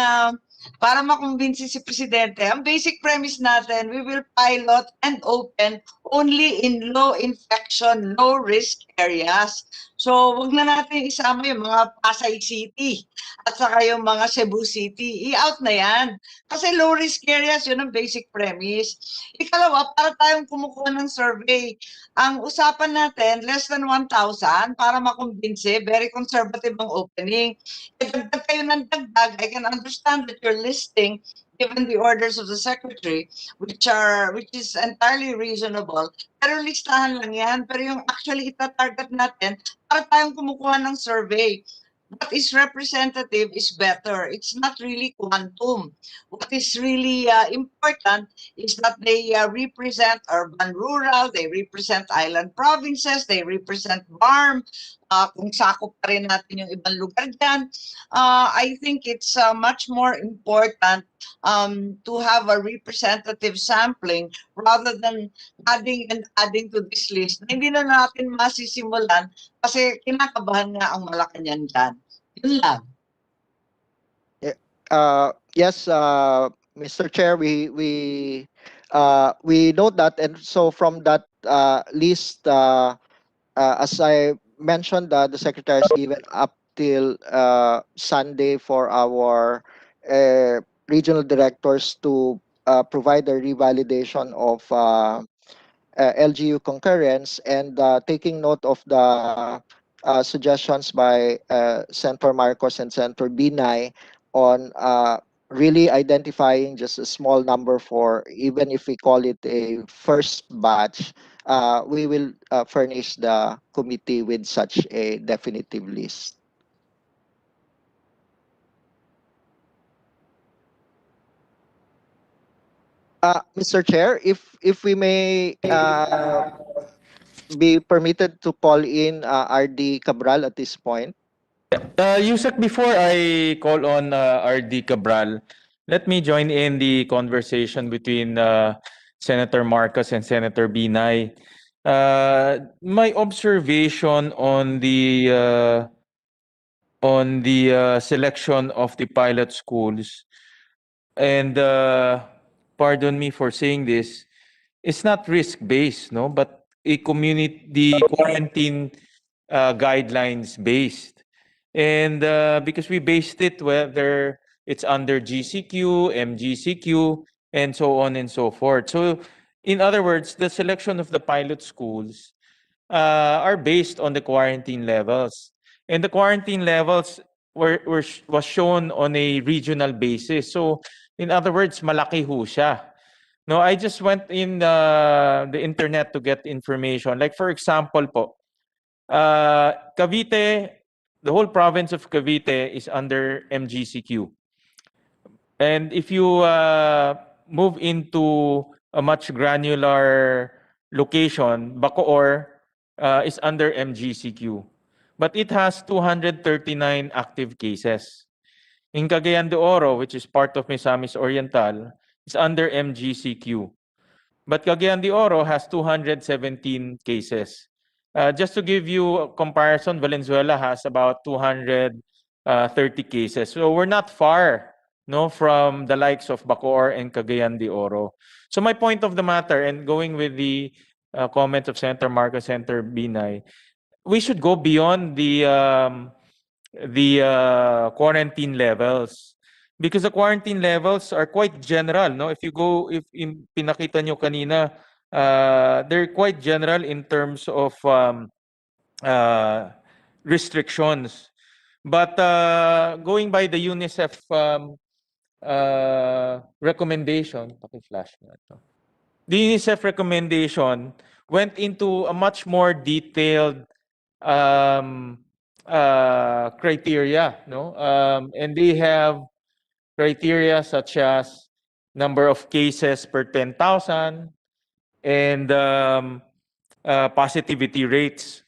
para makumbinsi si Presidente, ang basic premise natin, we will pilot and open only in low infection, low risk areas. So wag na natin isama yung mga Pasay City at saka yung mga Cebu City. I-out na yan. Kasi low risk areas, yun ang basic premise. Ikalawa, para tayong kumukuha ng survey. Ang usapan natin, less than 1,000 para makumbinsi, very conservative ang opening. E dagdag kayo ng dagdag, I can understand that you're listing given the orders of the secretary, which is entirely reasonable. Pero listahan lang yan. Pero yung actually itatarget natin, para tayong kumukuha ng survey. What is representative is better. It's not really quantum. What is really important is that they represent urban rural, they represent island provinces, they represent farm, kung sakop pa rin natin yung ibang lugar dyan. I think it's much more important to have a representative sampling rather than adding and adding to this list na hindi na natin masisimulan kasi kinakabahan nga ang Malacanang dyan. Yun lang. Yes, Mr. Chair, we note that, and so from that list, as I mentioned, the secretary has given up till Sunday for our regional directors to provide a revalidation of LGU concurrence, and taking note of the suggestions by Senator Marcos and Senator Binay on really identifying just a small number for, even if we call it a first batch, we will furnish the committee with such a definitive list. Mr. Chair, if we may be permitted to call in RD Cabral at this point. Yusek, before I call on RD Cabral, let me join in the conversation between Senator Marcos and Senator Binay. My observation on the selection of the pilot schools, and pardon me for saying this, it's not risk-based, no, but a the quarantine guidelines based. And because we based it whether it's under GCQ, MGCQ, and so on and so forth. So in other words, the selection of the pilot schools are based on the quarantine levels. And the quarantine levels was shown on a regional basis. So in other words, malaki ho siya. No, I just went in the internet to get information. Like for example po, Cavite, the whole province of Cavite is under MGCQ. And if you move into a much granular location, Bacoor is under MGCQ. But it has 239 active cases. In Cagayan de Oro, which is part of Misamis Oriental, is under MGCQ. But Cagayan de Oro has 217 cases. Just to give you a comparison, Valenzuela has about 230 cases. So we're not far from the likes of Bacoor and Cagayan de Oro. So my point of the matter, and going with the comment of Senator Marcos, Senator Binay, we should go beyond the quarantine levels. Because the quarantine levels are quite general, no? If pinakita nyo kanina, they're quite general in terms of restrictions. But going by the UNICEF recommendation, paki-flash mo ito. The UNICEF recommendation went into a much more detailed criteria, no? And they have criteria such as number of cases per 10,000 and positivity rates.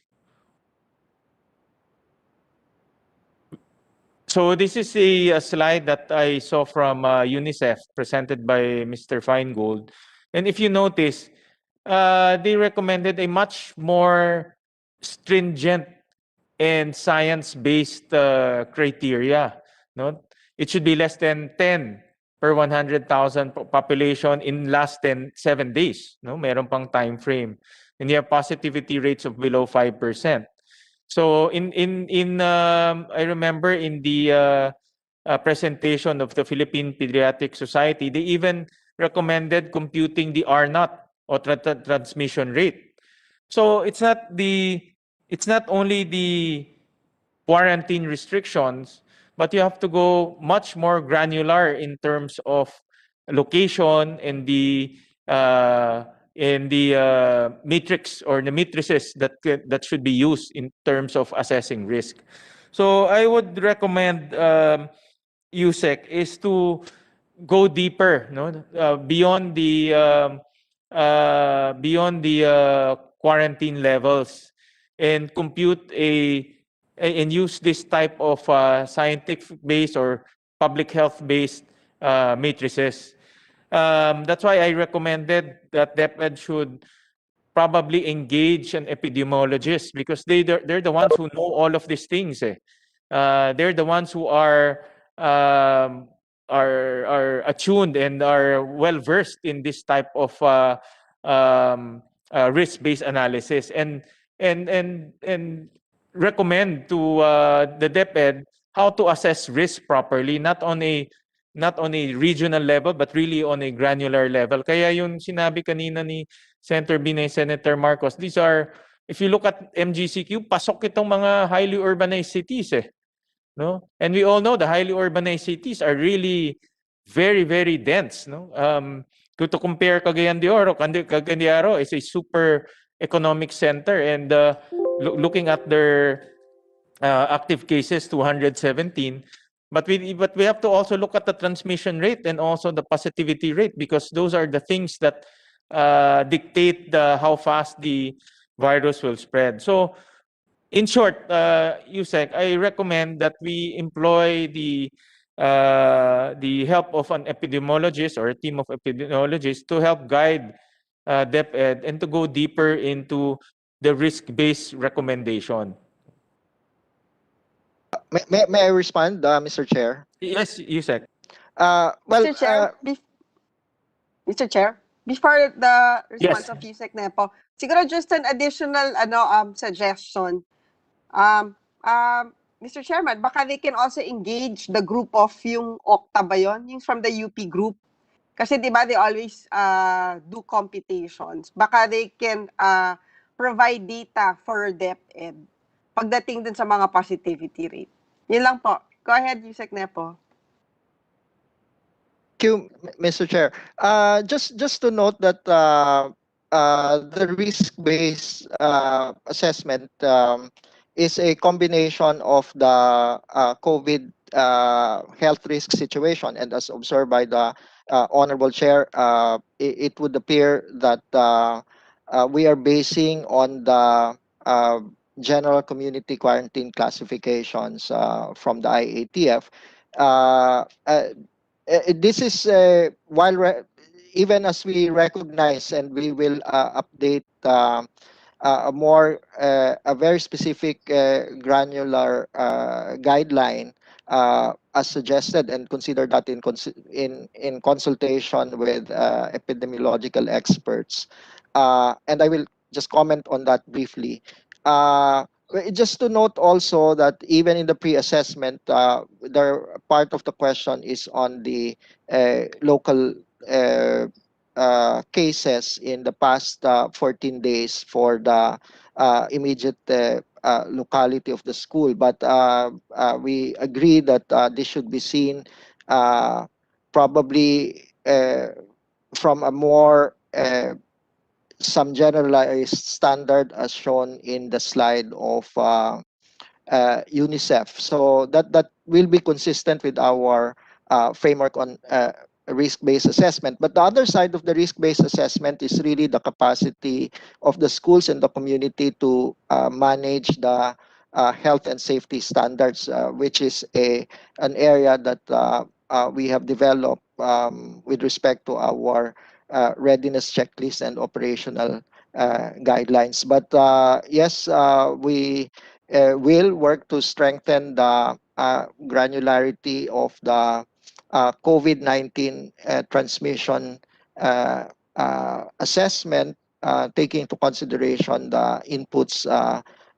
So this is a slide that I saw from UNICEF presented by Mr. Feingold. And if you notice, they recommended a much more stringent and science-based criteria. No? It should be less than 10 per 100,000 population in less than 7 days. No? Meron pang time frame. And you have positivity rates of below 5%. So I remember in the presentation of the Philippine Pediatric Society, they even recommended computing the R0 or transmission rate. So it's not only the quarantine restrictions, but you have to go much more granular in terms of location and the matrix or the matrices that should be used in terms of assessing risk. So I would recommend USEC is to go deeper, beyond the quarantine levels and compute and use this type of scientific-based or public health-based matrices. That's why I recommended that DepEd should probably engage an epidemiologist because they're the ones who know all of these things. They're the ones who are attuned and are well versed in this type of risk-based analysis and recommend to the DepEd how to assess risk properly, not on a regional level but really on a granular level. Kaya yung sinabi kanina ni Senator Binay, Senator Marcos, these are, if you look at MGCQ, pasok itong mga highly urbanized cities no? And we all know the highly urbanized cities are really very, very dense, no? To compare Cagayan de Oro, Cagayan de Oro is a super economic center, and looking at their active cases, 217. But we have to also look at the transmission rate and also the positivity rate because those are the things that dictate how fast the virus will spread. So, in short, USEC, I recommend that we employ the help of an epidemiologist or a team of epidemiologists to help guide DepEd and to go deeper into the risk-based recommendation. May I respond, Mr. Chair? Yes, USEC. Well, Mr. Chair, Mr. Chair, before the response Yes. of Yusek Nepo, siguro just an additional suggestion. Mr. Chairman, baka they can also engage the group of yung Okta ba yun? Yung from the UP group. Kasi di ba they always do computations. Baka they can provide data for DepEd pagdating dun sa mga positivity rate. Yun lang po. Go ahead, Yusek Nepo. Thank you, Mr. Chair. Just to note that the risk-based assessment is a combination of the COVID health risk situation, and as observed by the Honorable Chair, it would appear that we are basing on the general community quarantine classifications from the IATF. This is even as we recognize, and we will update a very specific granular guideline as suggested, and consider that in consultation with epidemiological experts. And I will just comment on that briefly. Just to note also that even in the pre-assessment, part of the question is on the local cases in the past 14 days for the immediate locality of the school. But we agree that this should be seen probably from a more some generalized standard as shown in the slide of UNICEF. So that will be consistent with our framework on risk-based assessment. But the other side of the risk-based assessment is really the capacity of the schools and the community to manage the health and safety standards, which is an area that we have developed with respect to our readiness checklist and operational guidelines. But yes, we will work to strengthen the granularity of the COVID-19 transmission assessment, taking into consideration the inputs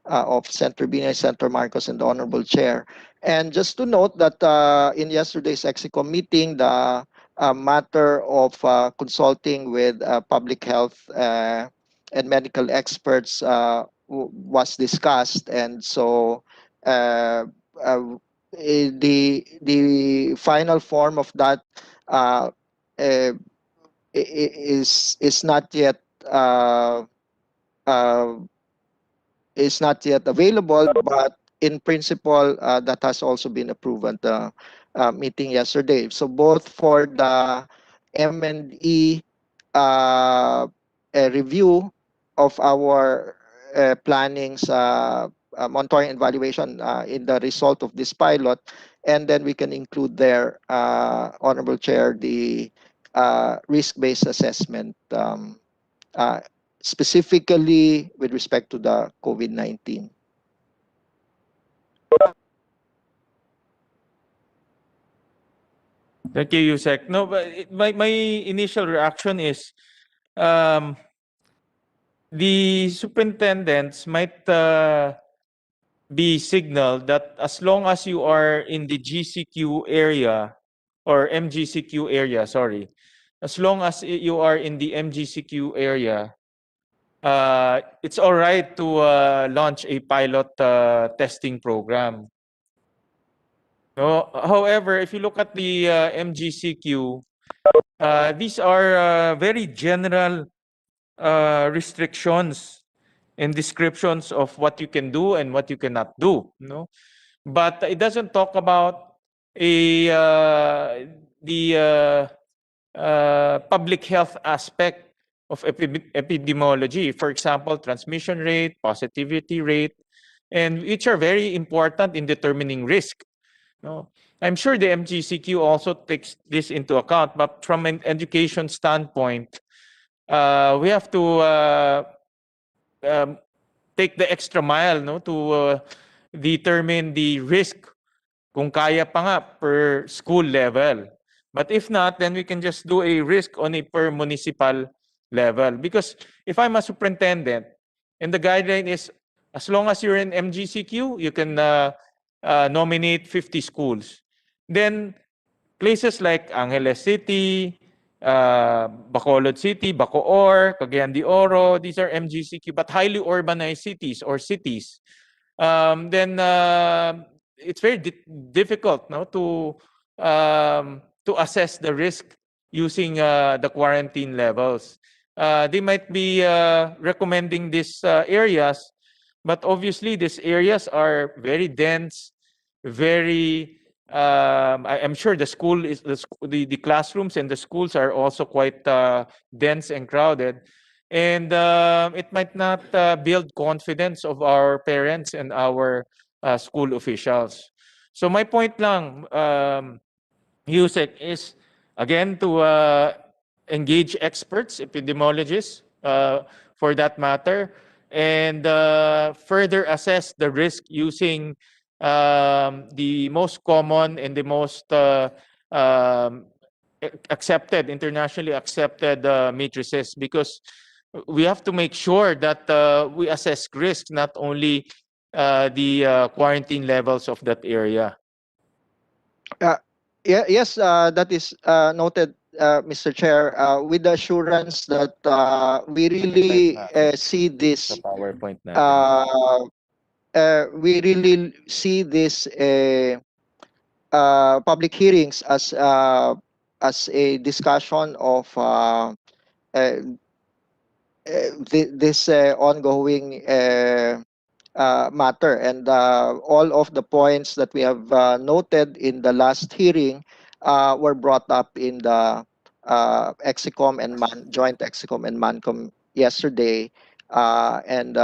of Senator Binay, Senator Marcos, and the Honorable Chair. And just to note that in yesterday's EXICOM meeting, the matter of consulting with public health and medical experts was discussed, and so the final form of that uh, uh, is not yet uh, available, but in principle, that has also been approved at the meeting yesterday. So both for the M&E review of our plannings, monitoring and evaluation in the result of this pilot, and then we can include there, Honorable Chair, the risk-based assessment, specifically with respect to the COVID-19. Thank you, Yusek. No, but my initial reaction is the superintendents might be signaled that as long as you are in the GCQ area or MGCQ area, sorry, as long as you are in the MGCQ area, it's all right to launch a pilot testing program. No, however, if you look at the MGCQ, these are very general restrictions and descriptions of what you can do and what you cannot do. No, but it doesn't talk about the public health aspect of epidemiology. For example, transmission rate, positivity rate, and which are very important in determining risk. No, I'm sure the MGCQ also takes this into account, but from an education standpoint, we have to take the extra mile, no, to determine the risk kung kaya pa nga per school level. But if not, then we can just do a risk on a per municipal level. Because if I'm a superintendent and the guideline is as long as you're in MGCQ, you can nominate 50 schools. Then places like Angeles City, Bacolod City, Bacoor, Cagayan de Oro, these are MGCQ, but highly urbanized cities or cities. Then it's very difficult, no, to assess the risk using the quarantine levels. they might be recommending these areas, but obviously these areas are very dense, very. I'm sure the school is the classrooms and the schools are also quite dense and crowded, and it might not build confidence of our parents and our school officials. So my point lang, Yusek, is again to engage experts, epidemiologists, for that matter, and further assess the risk using the most common and the most accepted, internationally accepted matrices, because we have to make sure that we assess risk, not only the quarantine levels of that area. Yes, that is noted, Mr. Chair, with the assurance that we really see Sa this PowerPoint natin. we really see this public hearings as a discussion of this ongoing matter, and all of the points that we have noted in the last hearing were brought up in the EXICOM and joint EXICOM and MANCOM yesterday, and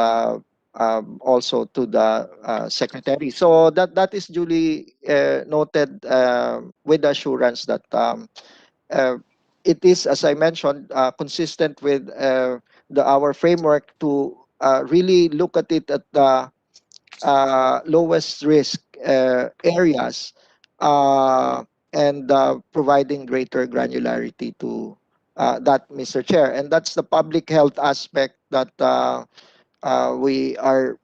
also to the secretary. So that is duly noted, with the assurance that uh, it is, as I mentioned, consistent with our framework to really look at it at the lowest risk areas, and providing greater granularity to that, Mr. Chair. And that's the public health aspect that we are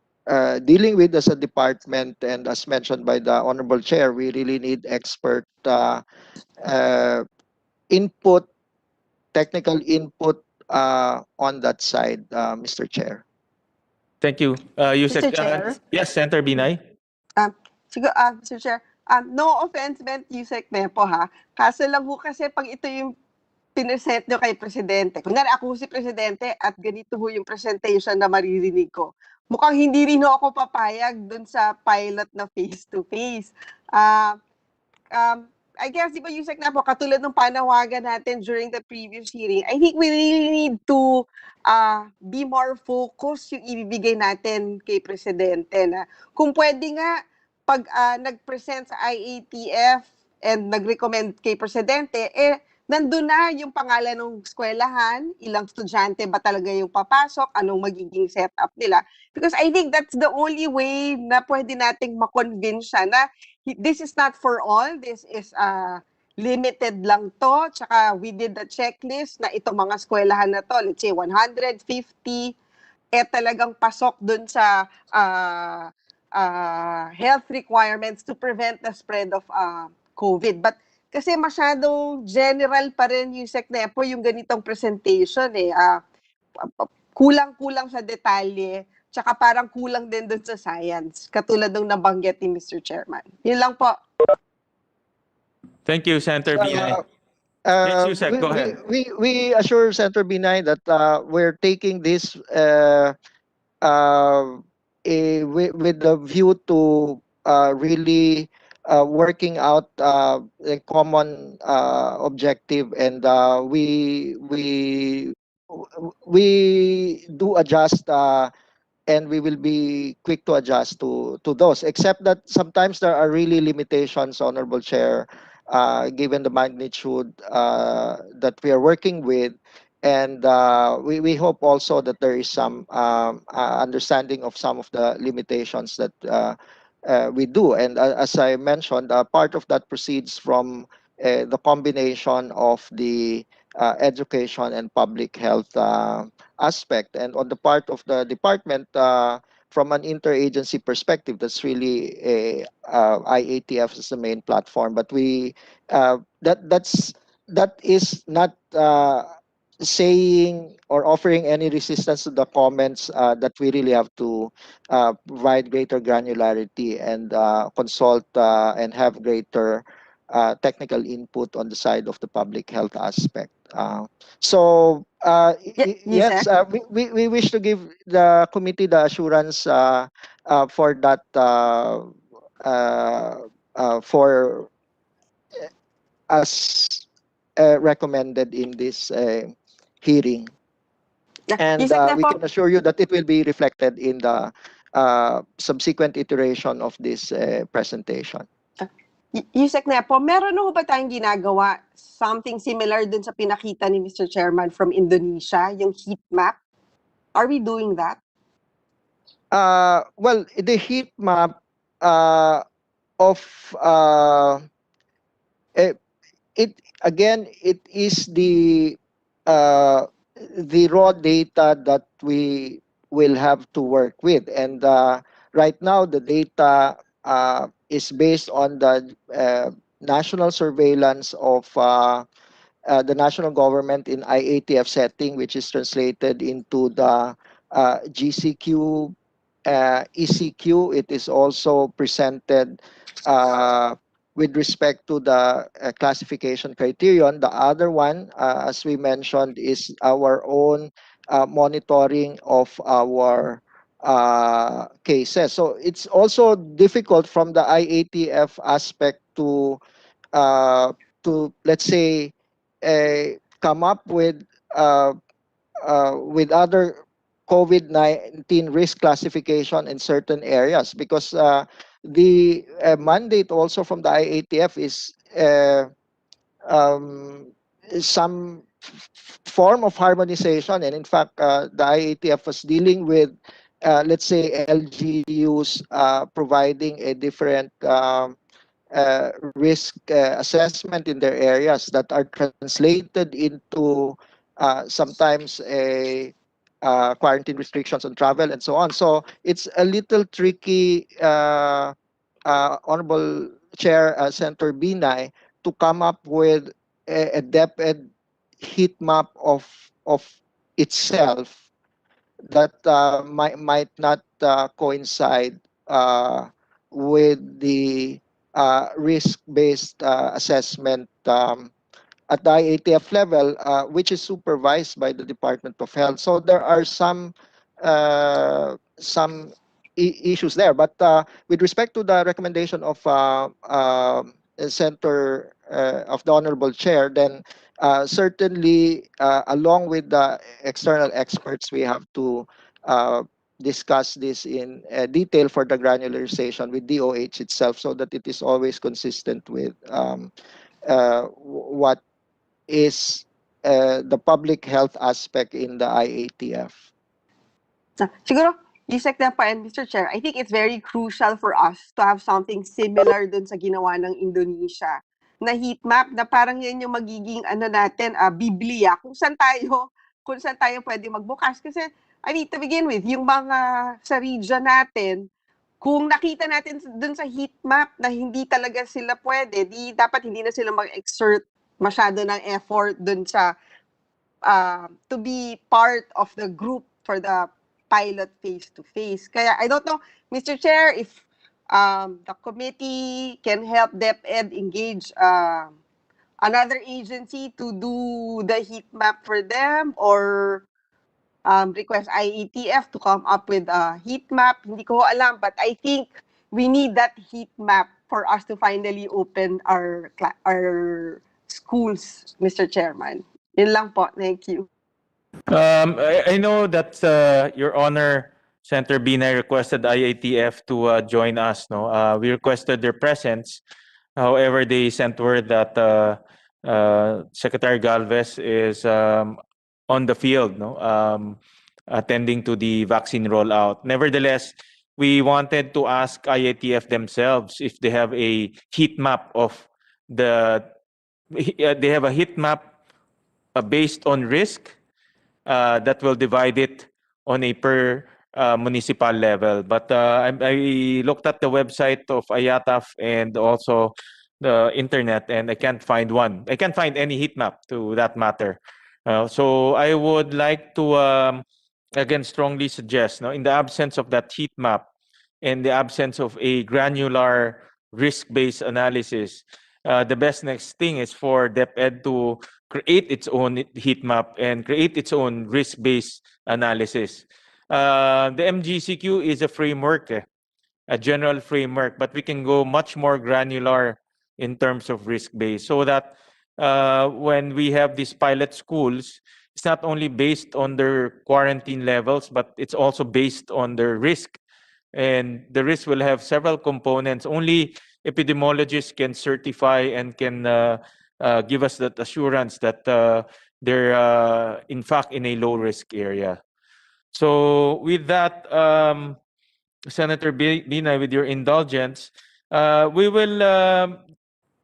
dealing with as a department. And as mentioned by the Honorable Chair, we really need expert uh, input, technical input on that side, Mr. Chair. Thank you. Yusek, Mr. Chair? yes, Senator Binay. Siguro, Mr. Chair, no offense meant Yusek Mepo ha. Kaso lang ho kasi pag ito yung pinesent nyo kay Presidente, kunyari ako si Presidente at ganito ho yung presentation na maririnig ko, mukhang hindi rin ho ako papayag dun sa pilot na face-to-face. I guess, di ba, Yusek na po, katulad ng panawagan natin during the previous hearing, I think we really need to be more focused yung ibibigay natin kay Presidente na kung pwede nga, pag nag-present sa IATF and nag-recommend kay Presidente, nandun na yung pangalan ng eskwelahan, ilang estudyante ba talaga yung papasok, anong magiging setup nila. Because I think that's the only way na pwede nating makonvince siya na this is not for all, this is limited lang to. Tsaka we did the checklist na itong mga eskwelahan na to, let's say 150, talagang pasok dun sa health requirements to prevent the spread of COVID. But kasi masyadong general pa rin yung SECNEPO, yung ganitong presentation kulang-kulang sa detalye, tsaka parang kulang din dun sa science, katulad ng nabanggit ni Mr. Chairman. Yun lang po. Thank you, Senator Binay. Yes, Yusek, go ahead. We assure Senator Binay that we're taking this with the view to really working out a common objective, and we do adjust, and we will be quick to adjust to those, except that sometimes there are really limitations, Honorable Chair, given the magnitude that we are working with. And we hope also that there is some understanding of some of the limitations that we do. And as I mentioned, part of that proceeds from the combination of the education and public health aspect. And on the part of the department, from an interagency perspective, that's really IATF is the main platform. But we that is not saying or offering any resistance to the comments that we really have to provide greater granularity and consult and have greater technical input on the side of the public health aspect. So yes, we wish to give the committee the assurance for that for as recommended in this hearing. And we can assure you that it will be reflected in the subsequent iteration of this presentation. Yusek Nepo, meron na ho ba tayong ginagawa something similar dun sa pinakita ni Mr. Chairman from Indonesia, yung heat map? Are we doing that? Well, the heat map of it is the raw data that we will have to work with, and right now the data is based on the national surveillance of the national government in IATF setting, which is translated into the GCQ, ECQ. It is also presented with respect to the classification criterion. The other one, as we mentioned, is our own monitoring of our cases. So it's also difficult from the IATF aspect to let's say come up with other COVID-19 risk classification in certain areas, because the mandate also from the IATF is some form of harmonization, and in fact the IATF was dealing with let's say LGUs providing a different risk assessment in their areas that are translated into sometimes a quarantine restrictions on travel and so on. So it's a little tricky, Honorable Chair, Senator Binay, to come up with a DepEd heat map of itself that might not coincide with the risk-based assessment at the IATF level, which is supervised by the Department of Health. So there are some issues there. But with respect to the recommendation of Senator of the Honorable Chair, then certainly along with the external experts, we have to discuss this in detail for the granularization with DOH itself, so that it is always consistent with what is the public health aspect in the IATF. Siguro, Yusek Nepo and Mr. Chair, I think it's very crucial for us to have something similar dun sa ginawa ng Indonesia na heat map, na parang yan yung magiging natin, Biblia, kung saan tayo pwede magbukas. Kasi, I mean, to begin with, yung mga sa region natin, kung nakita natin dun sa heat map na hindi talaga sila pwede, dapat hindi na sila mag-exert masyado ng effort dun sa to be part of the group for the pilot face-to-face. Kaya I don't know, Mr. Chair, if the committee can help DepEd engage another agency to do the heat map for them, or request IATF to come up with a heat map. Hindi ko alam, but I think we need that heat map for us to finally open our schools, Mr. Chairman. Yun lang po. Thank you. I know that Your Honor, Senator Binay requested IATF to join us. No, we requested their presence. However, they sent word that Secretary Galvez is on the field, no, attending to the vaccine rollout. Nevertheless, we wanted to ask IATF themselves if they have a heat map of they have a heat map based on risk that will divide it on a per municipal level. But I looked at the website of IATF and also the internet, and I can't find one. I can't find any heat map to that matter. So I would like to again strongly suggest, no, in the absence of that heat map, in the absence of a granular risk-based analysis, the best next thing is for DepEd to create its own heat map and create its own risk-based analysis. The MGCQ is a framework, a general framework, but we can go much more granular in terms of risk-based so that when we have these pilot schools, it's not only based on their quarantine levels, but it's also based on their risk. And the risk will have several components. Only epidemiologists can certify and can give us that assurance that they're in fact in a low-risk area. So with that, Senator Bina, with your indulgence, we will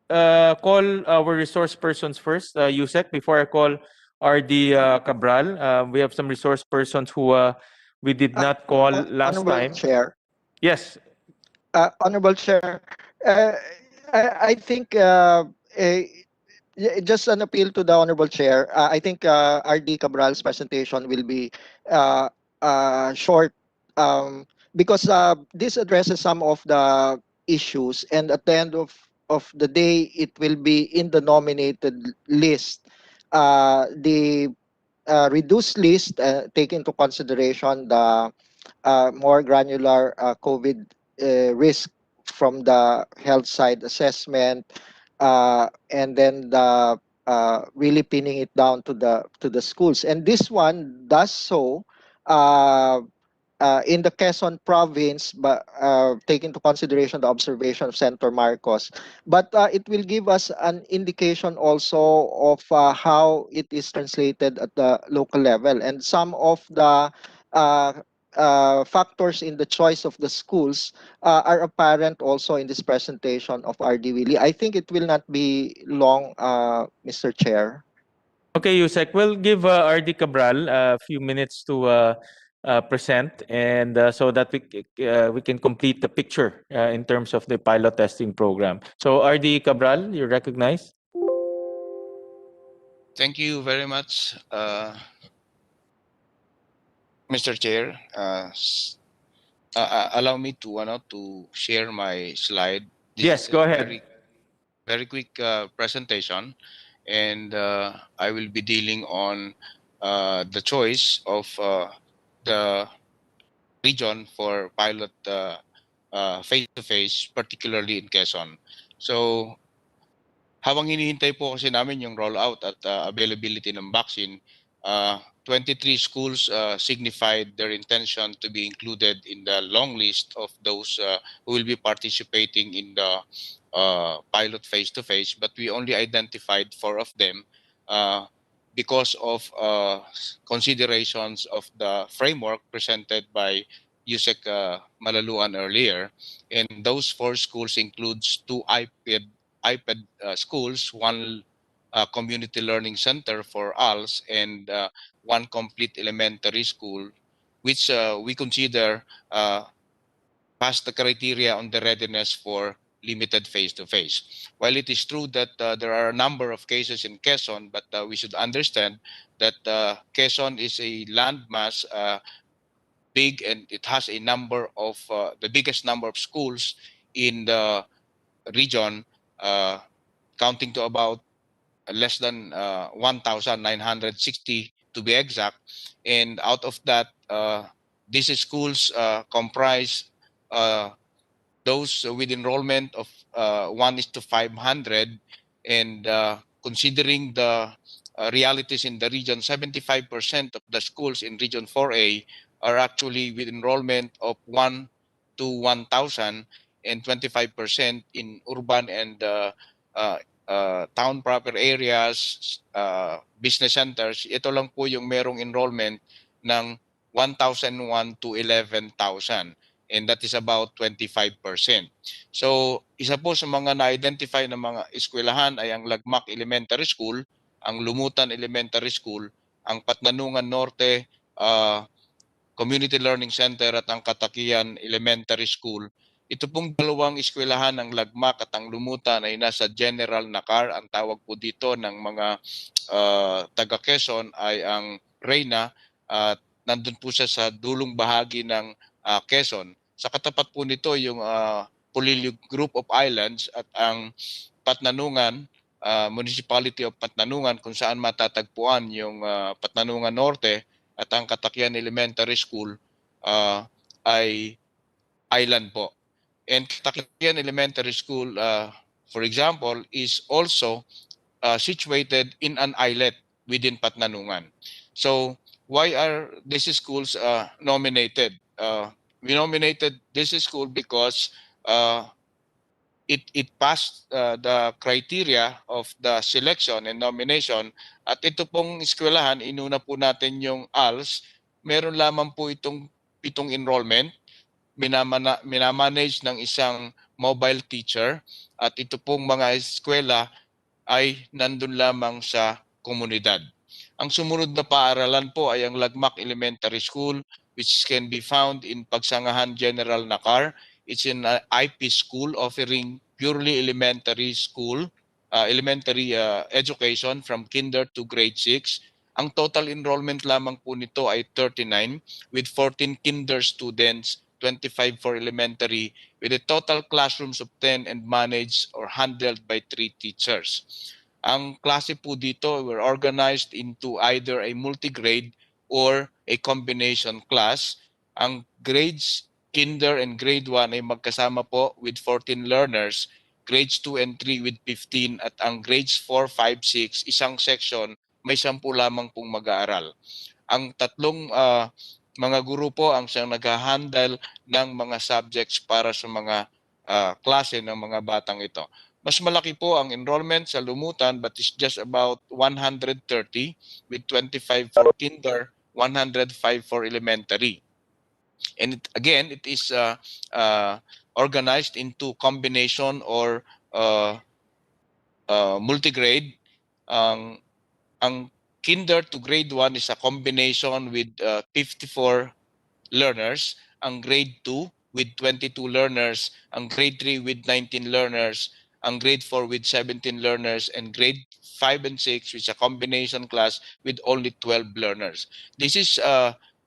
call our resource persons first. Yusek, before I call RD Cabral, we have some resource persons who we did not call last Honorable time. Chair. Yes. Honorable Chair, uh, I think just an appeal to the Honorable Chair. I think RD Cabral's presentation will be uh, short because this addresses some of the issues, and at the end of the day, it will be in the nominated list. The reduced list take into consideration the more granular COVID risk from the health side assessment, and then the really pinning it down to the schools. And this one does so uh, in the Quezon province, but take into consideration the observation of Senator Marcos. But it will give us an indication also of how it is translated at the local level. And some of the uh, factors in the choice of the schools are apparent also in this presentation of RD Willie. I think it will not be long, Mr. Chair. Okay, Yusek, we'll give RD Cabral a few minutes to present, and so that we can complete the picture in terms of the pilot testing program. So RD Cabral, you're recognized. Thank you very much, Mr. Chair. Allow me to share my slide. This Yes, is go a ahead. very quick presentation, and I will be dealing on the choice of the region for pilot face-to-face, particularly in Quezon. So habang hinihintay po kasi namin yung rollout at availability ng vaccine, 23 schools signified their intention to be included in the long list of those who will be participating in the pilot face-to-face, but we only identified 4 of them because of considerations of the framework presented by Yusek Malaluan earlier. And those 4 schools includes 2 iPad schools, 1 community learning center for ALS, and 1 complete elementary school, which we consider pass the criteria on the readiness for limited face-to-face. While it is true that there are a number of cases in Quezon, but we should understand that Quezon is a landmass big, and it has a number of the biggest number of schools in the region, counting to about less than 1,960 to be exact. And out of that, these schools comprise those with enrollment of 1:500, and considering the realities in the region, 75% of the schools in Region 4A are actually with enrollment of 1 to 1,000, and 25% in urban and town proper areas, business centers. Ito lang po yung merong enrollment ng 1,001 to 11,000. And that is about 25%. So, isa po sa mga na-identify na mga eskwelahan ay ang Lagmak Elementary School, ang Lumutan Elementary School, ang Patnanungan Norte Community Learning Center at ang Katakian Elementary School. Ito pong dalawang eskwelahan ng Lagmak at ang Lumutan ay nasa general na CAR. Ang tawag po dito ng mga taga Quezon ay ang Reyna, at nandun po siya sa dulong bahagi ng Quezon. Sa katapat po nito yung Pulilio Group of Islands, at ang Patnanungan, Municipality of Patnanungan, kung saan matatagpuan yung Patnanungan Norte, at ang Katakyan Elementary School ay island po. And Katakyan Elementary School, for example, is also situated in an islet within Patnanungan. So why are these schools nominated? We nominated this school because it passed the criteria of the selection and nomination. At ito pong eskwelahan, inuna po natin yung ALS, meron lamang po itong 7 enrollment, minamanage ng isang mobile teacher, at ito pong mga eskwela ay nandun lamang sa komunidad. Ang sumunod na paaralan po ay ang Lagmak Elementary School, which can be found in Pagsangahan General Nakar. It's an IP school offering purely elementary school, elementary education from kinder to grade 6. Ang total enrollment lamang po nito ay 39 with 14 kinder students, 25 for elementary, with a total classrooms of 10 and managed or handled by 3 teachers. Ang klase po dito were organized into either a multi-grade or a combination class. Ang grades kinder and grade 1 ay magkasama po with 14 learners, grades 2 and 3 with 15, at ang grades 4, 5, 6, isang section, may 10 lamang pong mag-aaral. Ang tatlong mga guro po ang siyang nag-handle ng mga subjects para sa mga klase ng mga batang ito. Mas malaki po ang enrollment sa Lumutan, but it's just about 130 with 25 for kinder, 105 for elementary. And again, it is organized into combination or multi-grade. Ang kinder to grade 1 is a combination with 54 learners, ang grade 2 with 22 learners, ang grade 3 with 19 learners, ang grade 4 with 17 learners, and grade 5 and 6, which is a combination class with only 12 learners. This is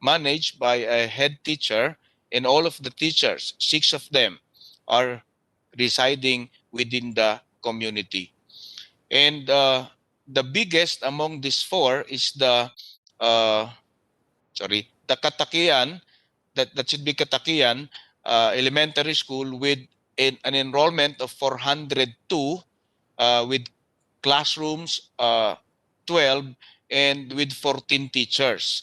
managed by a head teacher, and all of the teachers, 6 of them, are residing within the community. And the biggest among these 4 is the Katakian, that should be Katakian Elementary School, with an enrollment of 402 with classrooms 12 and with 14 teachers.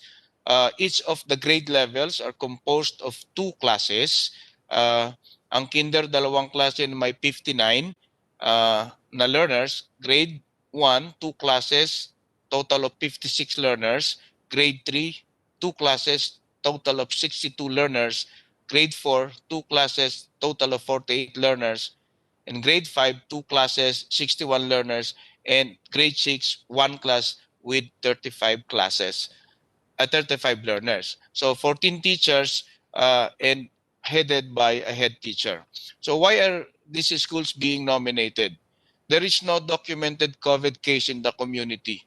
Each of the grade levels are composed of 2 classes. Ang kinder, 2 klase na may 59 na learners. Grade 1, 2 classes, total of 56 learners. Grade 3, 2 classes, total of 62 learners. Grade 4, 2 classes, total of 48 learners. In grade 5, 2 classes, 61 learners. And grade 6, 1 class with 35 learners. So 14 teachers and headed by a head teacher. So why are these schools being nominated? There is no documented COVID case in the community,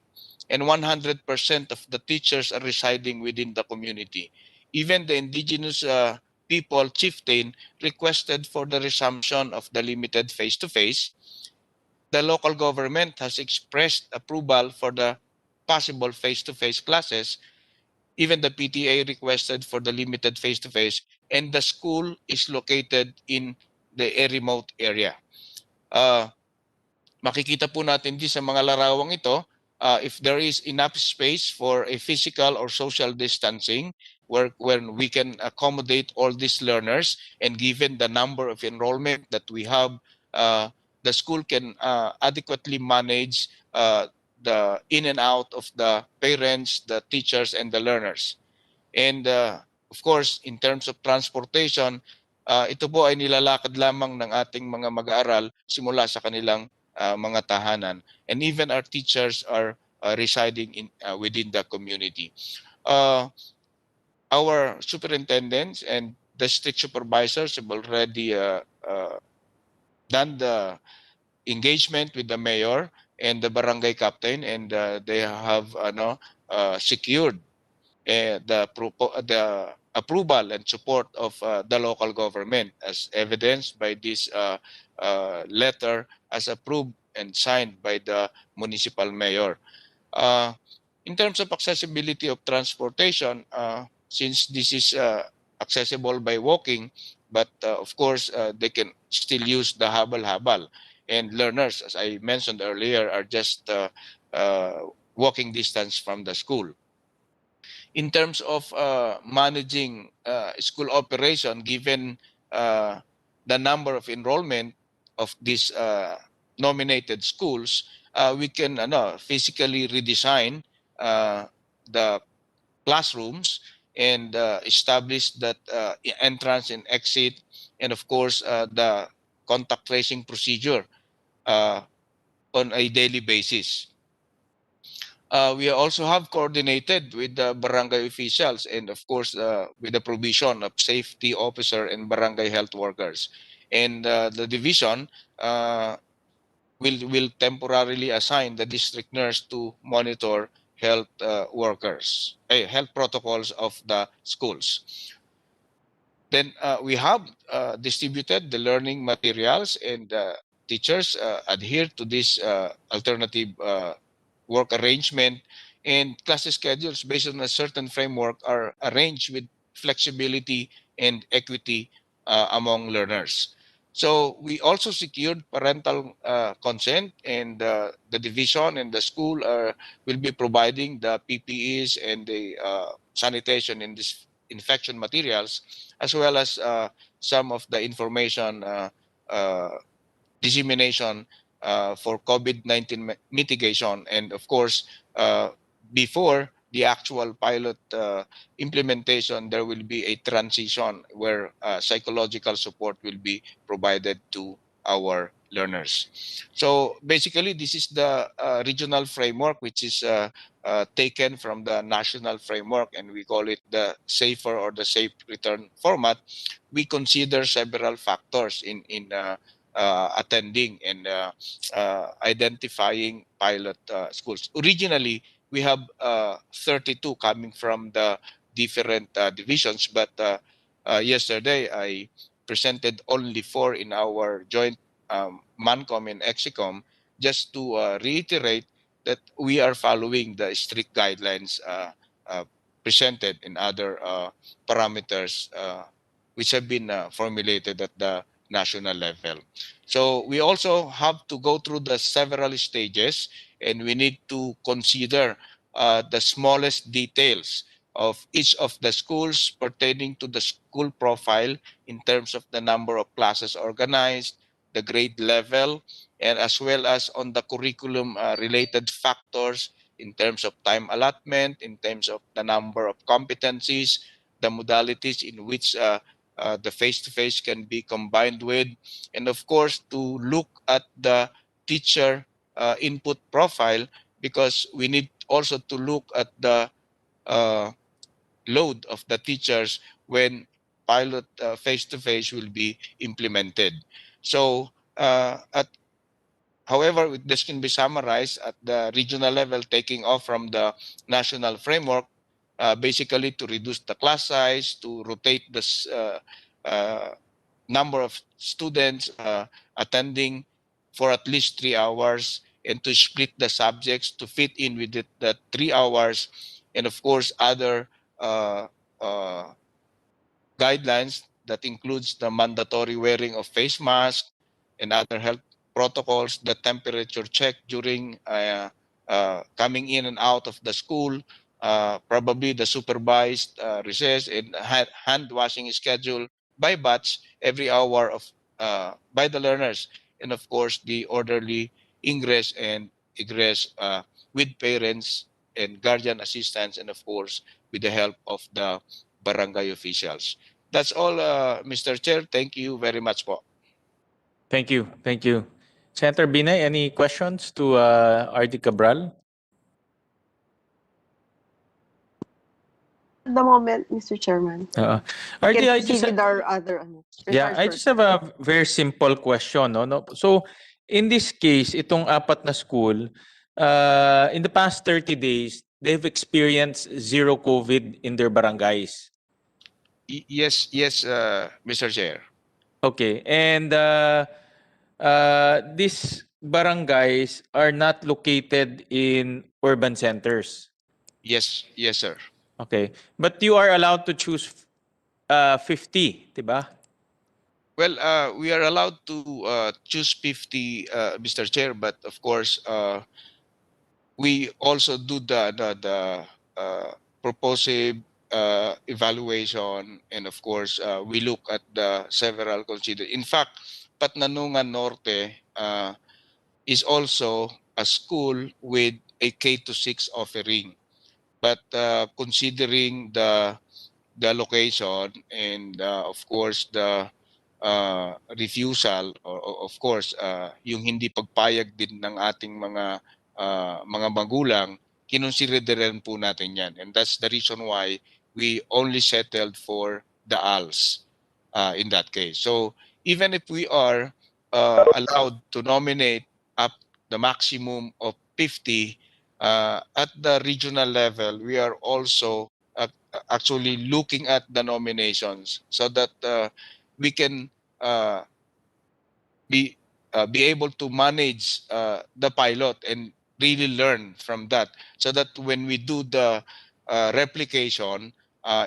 and 100% of the teachers are residing within the community. Even the indigenous people, chieftain, requested for the resumption of the limited face-to-face. The local government has expressed approval for the possible face-to-face classes. Even the PTA requested for the limited face-to-face, and the school is located in a remote area. Makikita po natin din sa mga larawang ito, if there is enough space for a physical or social distancing, where we can accommodate all these learners, and given the number of enrollment that we have, the school can adequately manage the in and out of the parents, the teachers, and the learners. And of course, in terms of transportation, ito po ay nilalakad lamang ng ating mga mag-aaral simula sa kanilang mga tahanan. And even our teachers are residing within the community. Our superintendents and district supervisors have already done the engagement with the mayor and the barangay captain, and they have secured the approval and support of the local government, as evidenced by this letter as approved and signed by the municipal mayor. In terms of accessibility of transportation, since this is accessible by walking, but of course they can still use the habal-habal, and learners, as I mentioned earlier, are just walking distance from the school. In terms of managing school operation, given the number of enrollment of these nominated schools, we can physically redesign the classrooms and establish that entrance and exit, and of course the contact tracing procedure on a daily basis. We also have coordinated with the barangay officials and of course with the provision of safety officer and barangay health workers. And the division will temporarily assign the district nurse to monitor health health protocols of the schools. Then we have distributed the learning materials, and teachers adhere to this alternative work arrangement, and class schedules based on a certain framework are arranged with flexibility and equity among learners. So we also secured parental consent, and the division and the school will be providing the PPEs and the sanitation and disinfection materials, as well as some of the information dissemination for COVID-19 mitigation. And of course, before the actual pilot implementation, there will be a transition where psychological support will be provided to our learners. So basically, this is the regional framework, which is taken from the national framework, and we call it the SAFER or the Safe Return format. We consider several factors in attending and identifying pilot schools. Originally, we have 32 coming from the different divisions, but yesterday I presented only 4 in our joint MANCOM and EXICOM, just to reiterate that we are following the strict guidelines presented in other parameters which have been formulated at the national level. So we also have to go through the several stages, and we need to consider the smallest details of each of the schools pertaining to the school profile in terms of the number of classes organized, the grade level, and as well as on the curriculum related factors in terms of time allotment, in terms of the number of competencies, the modalities in which the face-to-face can be combined with, and of course to look at the teacher input profile, because we need also to look at the load of the teachers when pilot face-to-face will be implemented. So however, this can be summarized at the regional level, taking off from the national framework, basically to reduce the class size, to rotate the number of students attending for at least 3 hours, and to split the subjects to fit in with the 3 hours, and of course other guidelines that includes the mandatory wearing of face mask and other health protocols, the temperature check during coming in and out of the school, probably the supervised recess, and hand washing schedule by batch every hour of by the learners, and of course the orderly ingress and egress with parents and guardian assistance, and of course with the help of the barangay officials. That's all, Mr. Chair. Thank you very much po. Thank you. Thank you. Senator Binay, any questions to RD Cabral? At the moment, Mr. Chairman. RD, Can I proceed just, with our other yeah, I just have a very simple question. No? So, in this case, itong apat na school, in the past 30 days, they've experienced zero COVID in their barangays. Yes, Mr. Chair. Okay. And these barangays are not located in urban centers. Yes, yes, sir. Okay. But you are allowed to choose 50, diba? Well, we are allowed to choose 50, Mr. Chair, but of course, we also do the purposive evaluation, and of course, we look at the several consider. In fact, Patnanungan Norte is also a school with a K to 6 offering, but considering the location and of course the refusal or of course yung hindi pagpayag din ng ating mga magulang, kinonsideran po natin yan, and that's the reason why we only settled for the ALS in that case. So even if we are allowed to nominate up the maximum of 50 at the regional level, we are also actually looking at the nominations so that we can uh, be able to manage the pilot and really learn from that, so that when we do the replication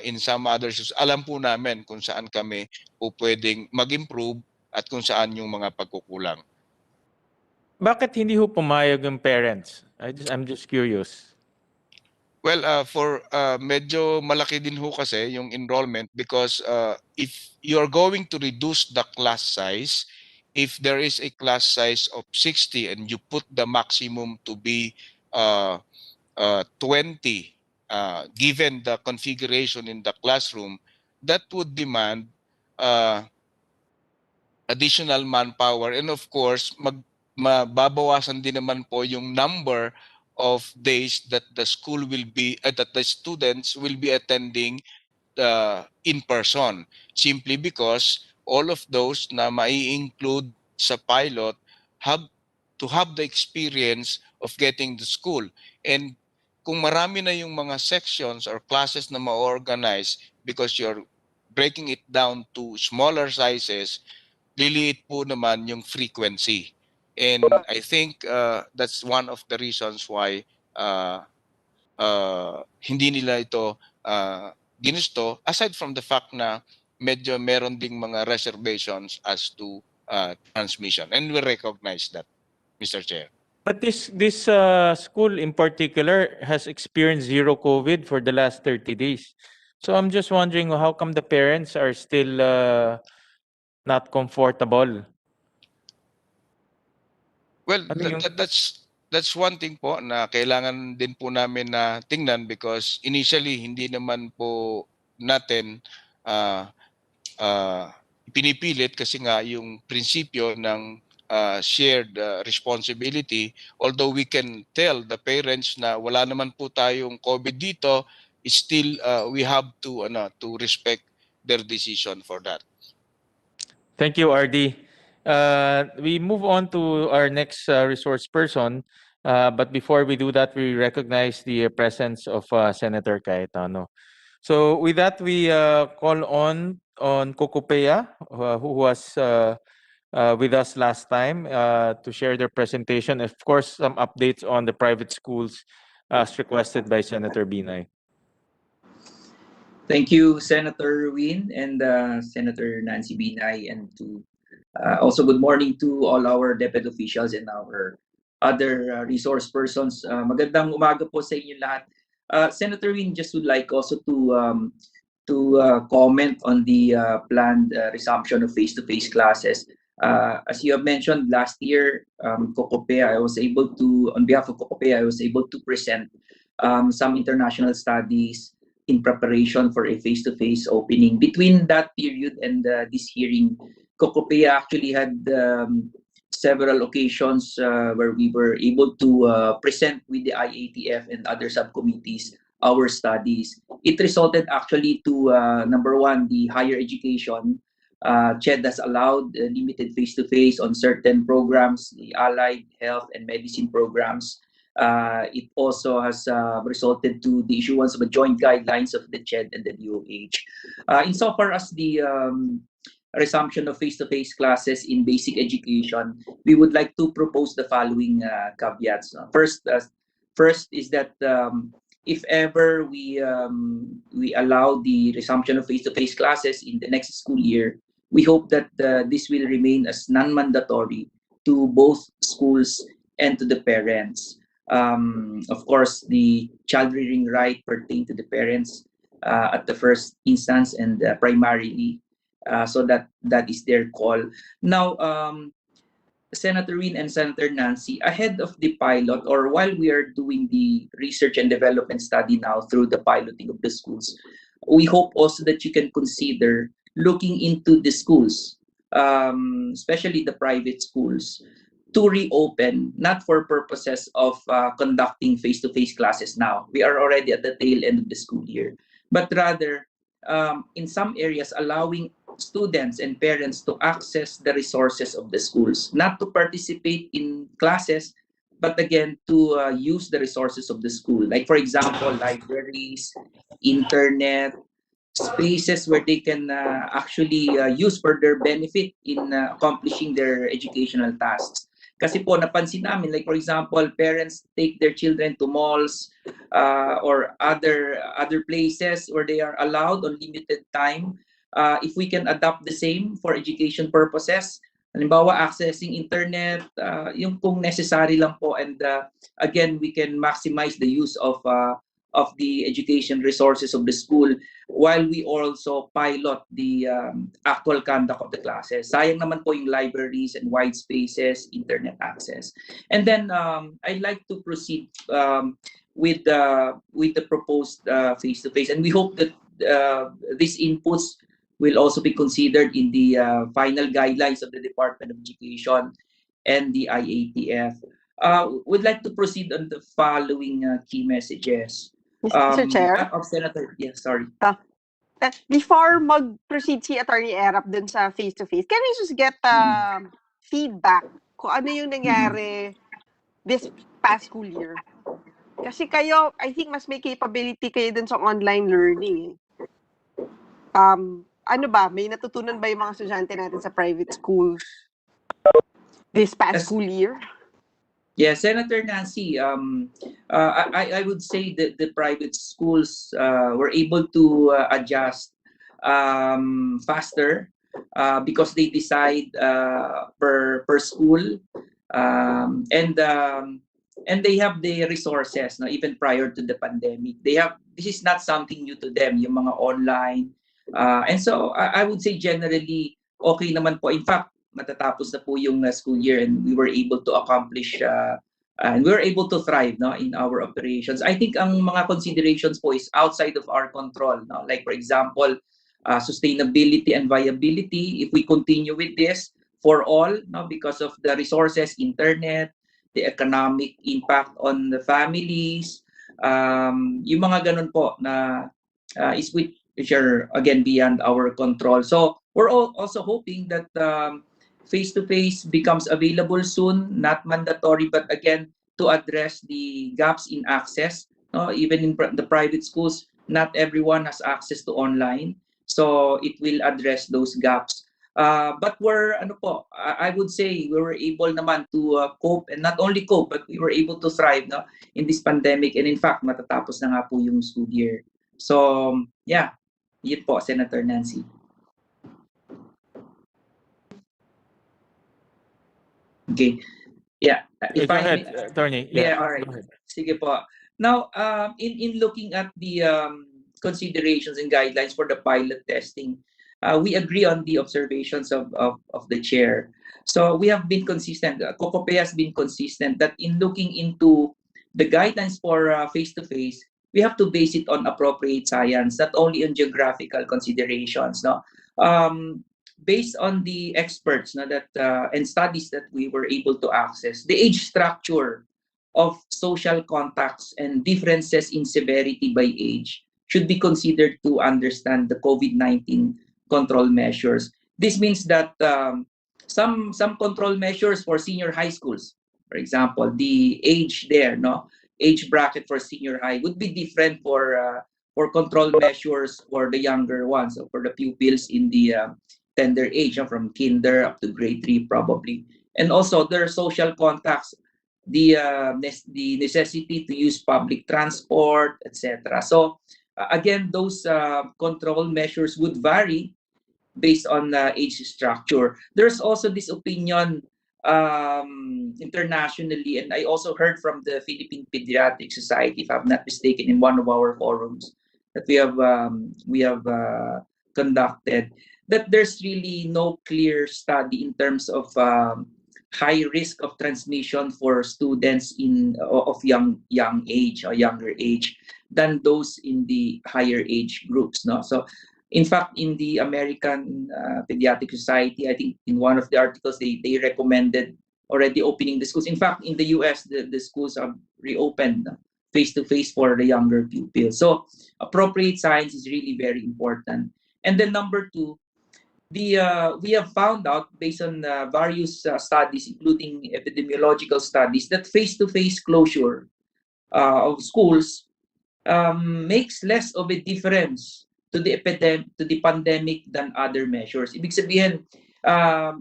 in some other schools, alam po namin kung saan kami po pwedeng mag-improve at kung saan yung mga pagkukulang. Bakit hindi ho pumayag yung parents? I'm just curious. Well, for medyo malaki din ho kasi yung enrollment, because if you're going to reduce the class size, if there is a class size of 60 and you put the maximum to be 20, given the configuration in the classroom, that would demand additional manpower, and of course mababawasan din naman po yung number of days that the school will be that the students will be attending in person, simply because all of those na mai-include sa pilot have to have the experience of getting to school. And kung marami na yung mga sections or classes na ma-organize, because you're breaking it down to smaller sizes, liliit po naman yung frequency. And I think that's one of the reasons why hindi nila ito ginusto, aside from the fact na medyo meron ding mga reservations as to transmission. And we recognize that, Mr. Chair. But this school in particular has experienced zero COVID for the last 30 days. So I'm just wondering how come the parents are still not comfortable. Well, Ano yung- that's one thing po na kailangan din po namin na tingnan, because initially hindi naman po natin pinipilit, kasi nga yung prinsipyo ng shared responsibility, although we can tell the parents na wala naman po tayong COVID dito, still we have to respect their decision for that. Thank you, RD. We move on to our next resource person. But before we do that, we recognize the presence of Senator Cayetano. So with that, we call on Kokopea, who was with us last time to share their presentation. Of course, some updates on the private schools as requested by Senator Binay. Thank you, Senator Win and Senator Nancy Binay, and to also good morning to all our deputy officials and our other resource persons. Magandang umaga po sa inyo lahat. Senator Win just would like also to comment on the planned resumption of face-to-face classes. As you have mentioned, last year, Kokopea, I was able to, on behalf of Kokopea, I was able to present some international studies in preparation for a face-to-face opening. Between that period and this hearing, Kokopea actually had several occasions where we were able to present with the IATF and other subcommittees our studies. It resulted actually to, number one, the higher education. CHED has allowed limited face-to-face on certain programs, the allied health and medicine programs. It also has resulted to the issuance of a joint guidelines of the CHED and the DOH. Insofar as the resumption of face-to-face classes in basic education, we would like to propose the following caveats. First is that if ever we allow the resumption of face-to-face classes in the next school year, we hope that this will remain as non-mandatory to both schools and to the parents. Of course, the child rearing right pertain to the parents at the first instance and primarily, so that is their call. Now, Senator Win and Senator Nancy, ahead of the pilot or while we are doing the research and development study now through the piloting of the schools, we hope also that you can consider looking into the schools, especially the private schools, to reopen, not for purposes of conducting face-to-face classes now. We are already at the tail end of the school year, but rather in some areas allowing students and parents to access the resources of the schools, not to participate in classes, but again to use the resources of the school. Like for example, libraries, internet, spaces where they can actually use for their benefit in accomplishing their educational tasks. Kasi po napansin namin, like for example, parents take their children to malls or other places where they are allowed on limited time. If we can adopt the same for education purposes, halimbawa accessing internet, yung kung necessary lang po, and again we can maximize the use of the education resources of the school while we also pilot the actual conduct of the classes. Sayang naman po yung libraries and wide spaces, internet access. And then I'd like to proceed with the proposed face-to-face, and we hope that these inputs will also be considered in the final guidelines of the Department of Education and the IATF. Would like to proceed on the following key messages. Mr. Chair? Of Senator, yeah, sorry. Before mag-proceed si Attorney Erap dun sa face-to-face, can we just get feedback kung ano yung nangyari this past school year? Kasi kayo, I think mas may capability kayo dun sa online learning. Ano ba? May natutunan ba yung mga estudyante natin sa private schools this past school year? Yeah, Senator Nancy, I would say that the private schools were able to adjust faster because they decide per school, and they have the resources. No, even prior to the pandemic, this is not something new to them. Yung mga online, and so I would say generally okay naman po. In fact, matatapos na po yung school year and we were able to accomplish and we were able to thrive, no, in our operations. I think ang mga considerations po is outside of our control, no? Like for example, sustainability and viability. If we continue with this for all, no, because of the resources, internet, the economic impact on the families, yung mga ganun po na is which are again beyond our control. So we're also hoping that face-to-face becomes available soon, not mandatory, but again, to address the gaps in access. No? Even in the private schools, not everyone has access to online. So it will address those gaps. But I would say we were able naman to cope, and not only cope, but we were able to thrive, no, in this pandemic. And in fact, matatapos na nga po yung school year. So yeah, yun po, Senator Nancy. Okay. Yeah. If Go I ahead, may, Attorney. yeah, all right. Go ahead. Sige po. Now, in looking at the considerations and guidelines for the pilot testing, we agree on the observations of the chair. So we have been consistent. COCOPE has been consistent that in looking into the guidelines for face-to-face, we have to base it on appropriate science, not only on geographical considerations. No. Based on the experts that and studies that we were able to access, the age structure of social contacts and differences in severity by age should be considered to understand the COVID-19 control measures. This means that some control measures for senior high schools, for example, the age there, no, age bracket for senior high would be different for control measures for the younger ones, or for the pupils in the tender age, from kinder up to grade 3 probably. And also their social contacts, the necessity to use public transport, etc. So again, those control measures would vary based on age structure. There's also this opinion internationally, and I also heard from the Philippine Pediatric Society, if I'm not mistaken, in one of our forums that we have conducted, that there's really no clear study in terms of high risk of transmission for students of young age or younger age than those in the higher age groups. No, so in fact, in the American Pediatric Society, I think in one of the articles, they recommended already opening the schools. In fact, in the US, the schools are reopened face-to-face for the younger pupils. So appropriate science is really very important. And then number two, we have found out based on various studies, including epidemiological studies, that face-to-face closure of schools makes less of a difference to the pandemic than other measures. Ibig sabihin,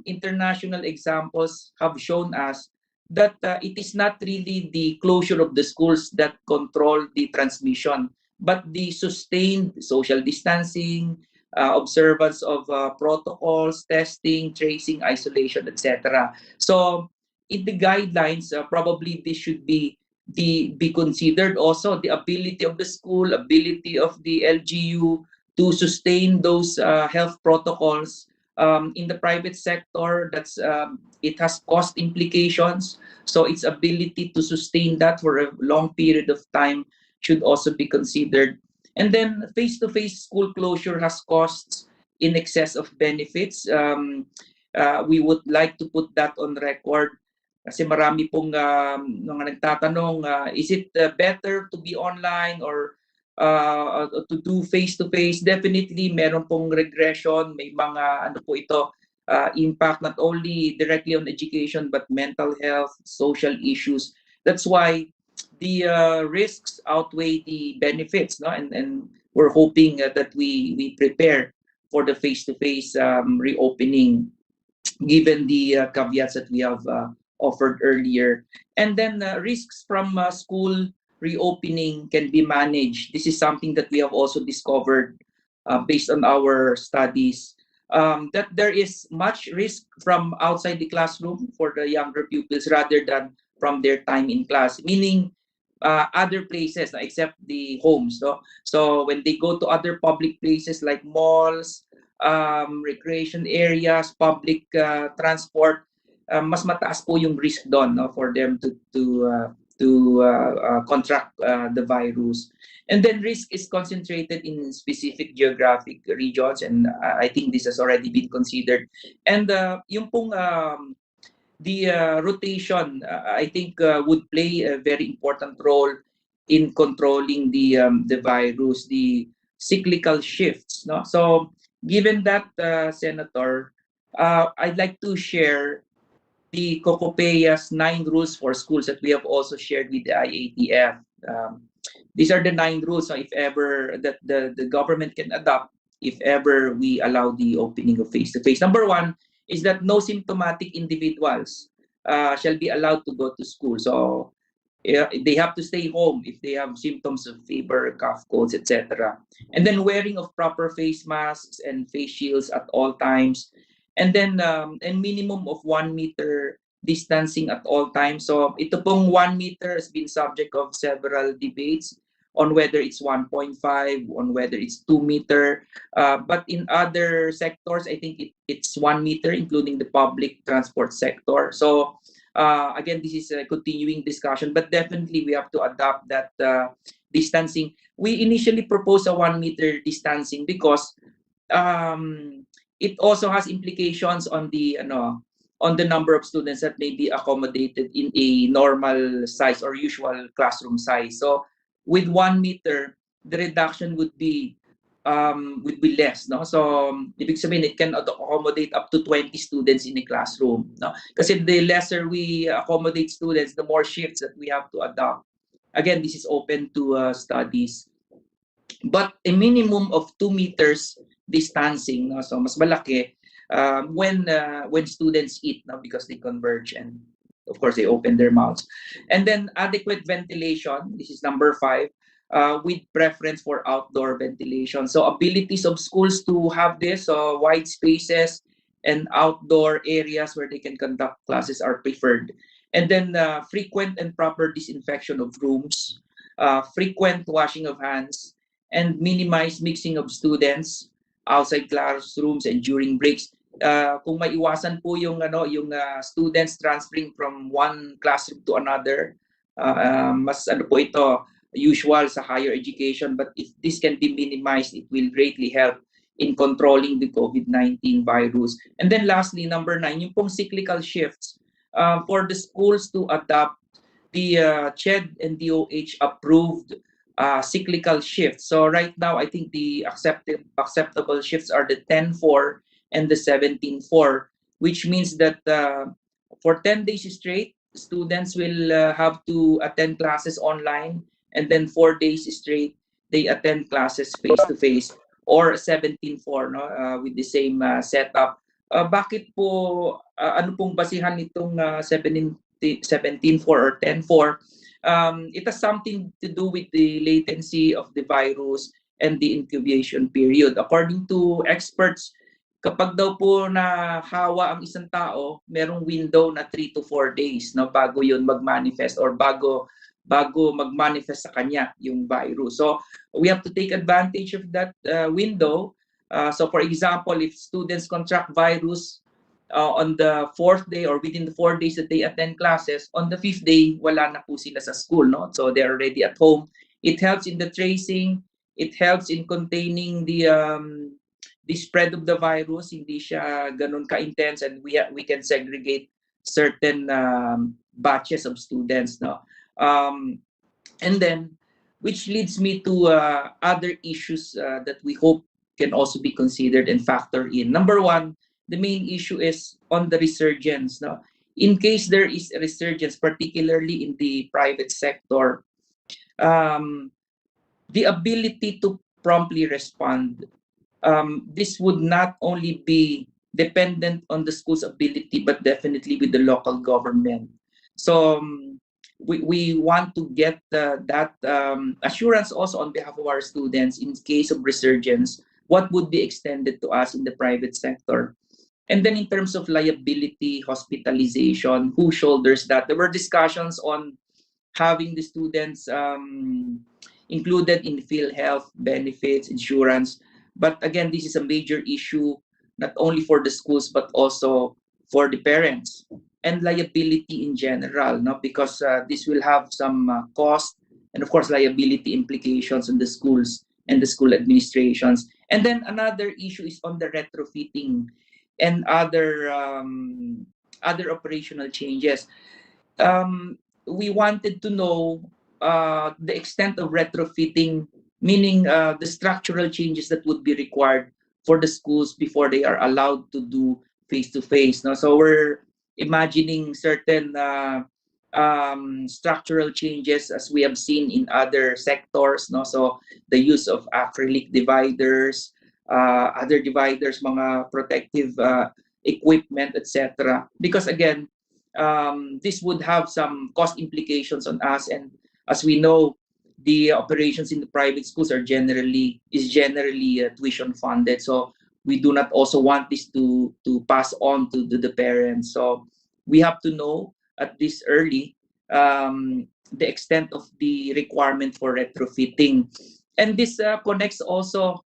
international examples have shown us that it is not really the closure of the schools that control the transmission, but the sustained social distancing, observance of protocols, testing, tracing, isolation, etc. So in the guidelines, probably this should be considered also the ability of the school, ability of the LGU to sustain those health protocols. In the private sector, that's it has cost implications, so its ability to sustain that for a long period of time should also be considered. And then face-to-face school closure has costs in excess of benefits. We would like to put that on record kasi marami pong mga nagtatanong, is it better to be online or to do face-to-face? Definitely, meron pong regression, may mga ano po ito, impact not only directly on education but mental health, social issues. That's why the risks outweigh the benefits, no? And we're hoping that we prepare for the face-to-face reopening, given the caveats that we have offered earlier. And then risks from school reopening can be managed. This is something that we have also discovered based on our studies, that there is much risk from outside the classroom for the younger pupils rather than from their time in class, meaning other places except the homes. No? So when they go to other public places like malls, recreation areas, public transport, mas mataas po yung risk doon, no, for them to contract the virus. And then risk is concentrated in specific geographic regions, and I think this has already been considered. And yung pong the rotation, I think would play a very important role in controlling the virus, the cyclical shifts. No? So given that, Senator, I'd like to share the COCOPEA's 9 rules for schools that we have also shared with the IATF. These are the 9 rules, if ever that the government can adopt if ever we allow the opening of face-to-face. Number 1 is that no symptomatic individuals shall be allowed to go to school. So they have to stay home if they have symptoms of fever, cough, colds, etc. And then wearing of proper face masks and face shields at all times. And then a minimum of 1 meter distancing at all times. So ito pong 1 meter has been subject of several debates on whether it's 1.5, on whether it's 2 meter. But in other sectors, I think it's 1 meter, including the public transport sector. So again, this is a continuing discussion, but definitely we have to adopt that distancing. We initially proposed a 1 meter distancing because it also has implications on the number of students that may be accommodated in a normal size or usual classroom size. So with 1 meter, the reduction would be less, no? So ibig sabihin, it can accommodate up to 20 students in a classroom, no? Kasi the lesser we accommodate students, the more shifts that we have to adopt. Again, this is open to studies. But a minimum of 2 meters distancing, no? So mas malaki, when students eat, now because they converge and of course they open their mouths. And then adequate ventilation, this is number 5, with preference for outdoor ventilation. So abilities of schools to have this wide spaces and outdoor areas where they can conduct classes are preferred. And then frequent and proper disinfection of rooms, frequent washing of hands, and minimize mixing of students outside classrooms and during breaks. Kung maiwasan po yung students transferring from one classroom to another, mas po ito usual sa higher education, but if this can be minimized, it will greatly help in controlling the COVID-19 virus. And then lastly, number 9, yung pong cyclical shifts, for the schools to adopt the CHED and DOH approved cyclical shifts. So right now, I think the acceptable shifts are the 10-4 and the 17-4, which means that for 10 days straight, students will have to attend classes online, and then 4 days straight, they attend classes face-to-face, or 17-4, no, with the same setup. Bakit po, ano pong basihan nitong 17-4 or 10-4? It has something to do with the latency of the virus and the incubation period. According to experts, kapag daw po nahawa ang isang tao, merong window na 3 to 4 days, no, bago yun mag-manifest or bago mag-manifest sa kanya yung virus. So we have to take advantage of that window. So for example, if students contract virus on the 4th day or within the 4 days that they attend classes, on the 5th day, wala na po sila sa school, no? So they're already at home. It helps in the tracing. It helps in containing the spread of the virus. Hindi siya ganun ka-intense, and we can segregate certain batches of students, no? And then, which leads me to other issues that we hope can also be considered and factored in. Number 1, the main issue is on the resurgence, no? In case there is a resurgence, particularly in the private sector, the ability to promptly respond, this would not only be dependent on the school's ability, but definitely with the local government. So we want to get that assurance also on behalf of our students in case of resurgence, what would be extended to us in the private sector. And then in terms of liability, hospitalization, who shoulders that? There were discussions on having the students included in PhilHealth benefits, insurance. But again, this is a major issue, not only for the schools, but also for the parents and liability in general, no? Because this will have some cost and of course liability implications on the schools and the school administrations. And then another issue is on the retrofitting and other operational changes. We wanted to know the extent of retrofitting, meaning the structural changes that would be required for the schools before they are allowed to do face-to-face. No? So we're imagining certain structural changes as we have seen in other sectors. No? So the use of acrylic dividers, other dividers, mga protective equipment, etc. Because again, this would have some cost implications on us, and as we know, the operations in the private schools are generally tuition funded. So we do not also want this to pass on to the parents. So we have to know at this early the extent of the requirement for retrofitting. And this connects also,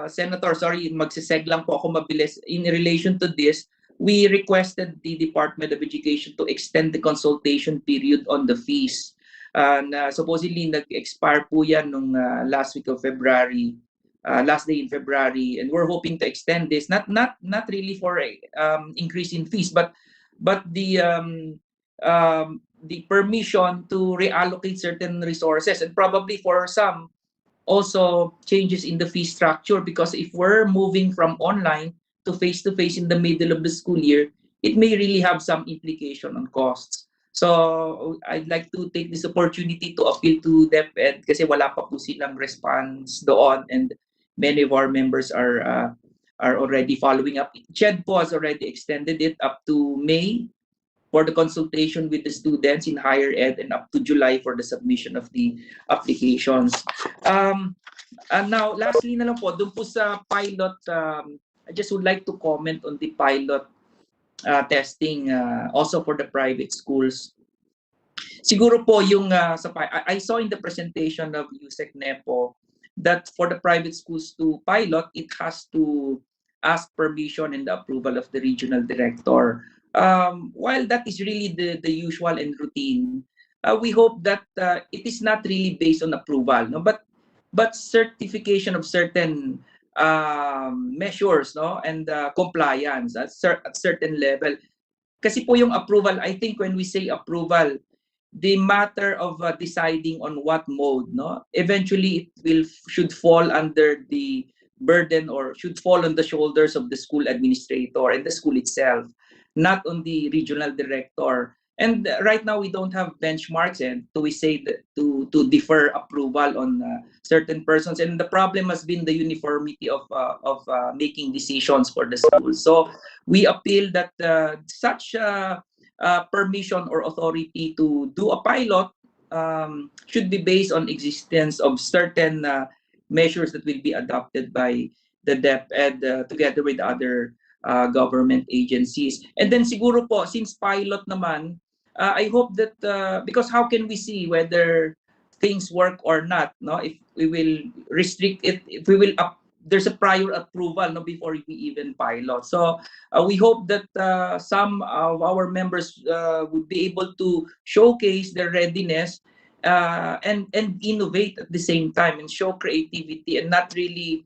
Senator, sorry, magsiseg lang po ako mabilis. In relation to this, we requested the Department of Education to extend the consultation period on the fees. And supposedly nag-expire po yan nung last week of February, last day in February, and we're hoping to extend this, not really for increase in fees, but the permission to reallocate certain resources, and probably for some also changes in the fee structure, because if we're moving from online to face-to-face in the middle of the school year, it may really have some implication on costs. So I'd like to take this opportunity to appeal to DepEd kasi wala pa po silang response doon, and many of our members are are already following up. CHED po has already extended it up to May for the consultation with the students in higher ed and up to July for the submission of the applications. And now, lastly na lang po, dun po sa pilot, I just would like to comment on the pilot testing also for the private schools. Siguro po yung I saw in the presentation of USEC Nepo that for the private schools to pilot, it has to ask permission and the approval of the regional director. While that is really the usual and routine, we hope that it is not really based on approval, no, but certification of certain measures, no, and compliance at certain level. Kasi po yung approval, I think when we say approval, the matter of deciding on what mode, no, eventually it should fall under the burden or should fall on the shoulders of the school administrator and the school itself, not on the regional director. And right now we don't have benchmarks, and so we say that to defer approval on certain persons. And the problem has been the uniformity of making decisions for the school. So we appeal that such permission or authority to do a pilot should be based on existence of certain measures that will be adopted by the DepEd together with other government agencies. And then siguro po, since pilot naman, I hope that because how can we see whether things work or not, no, if we will restrict it, if we will there's a prior approval, no, before we even pilot. So we hope that some of our members would be able to showcase their readiness and innovate at the same time and show creativity and not really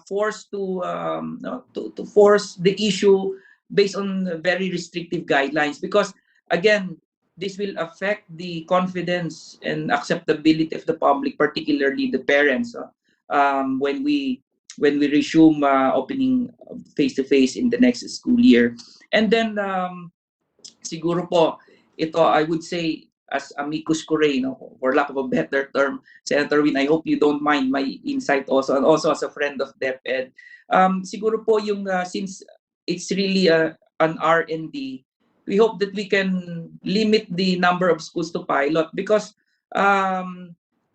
forced to force the issue based on very restrictive guidelines, because again, this will affect the confidence and acceptability of the public, particularly the parents, when we resume opening face-to-face in the next school year. And then siguro po, ito I would say as amicus curiae, no, for lack of a better term, Senator Win, I hope you don't mind my insight also, and also as a friend of DepEd. Siguro po yung since it's really an R&D, we hope that we can limit the number of schools to pilot, because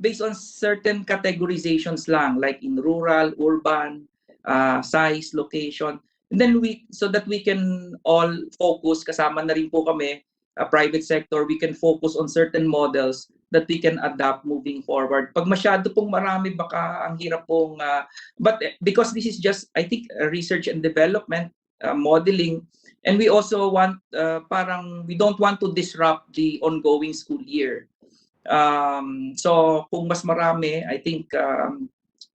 based on certain categorizations lang, like in rural, urban, size, location, and then so that we can all focus, kasama na rin po kami, private sector, we can focus on certain models that we can adapt moving forward. Pag masyado pong marami, baka ang hirap pong, but because this is just, I think, research and development, modeling, and we also want, parang, we don't want to disrupt the ongoing school year. So kung mas marami, I think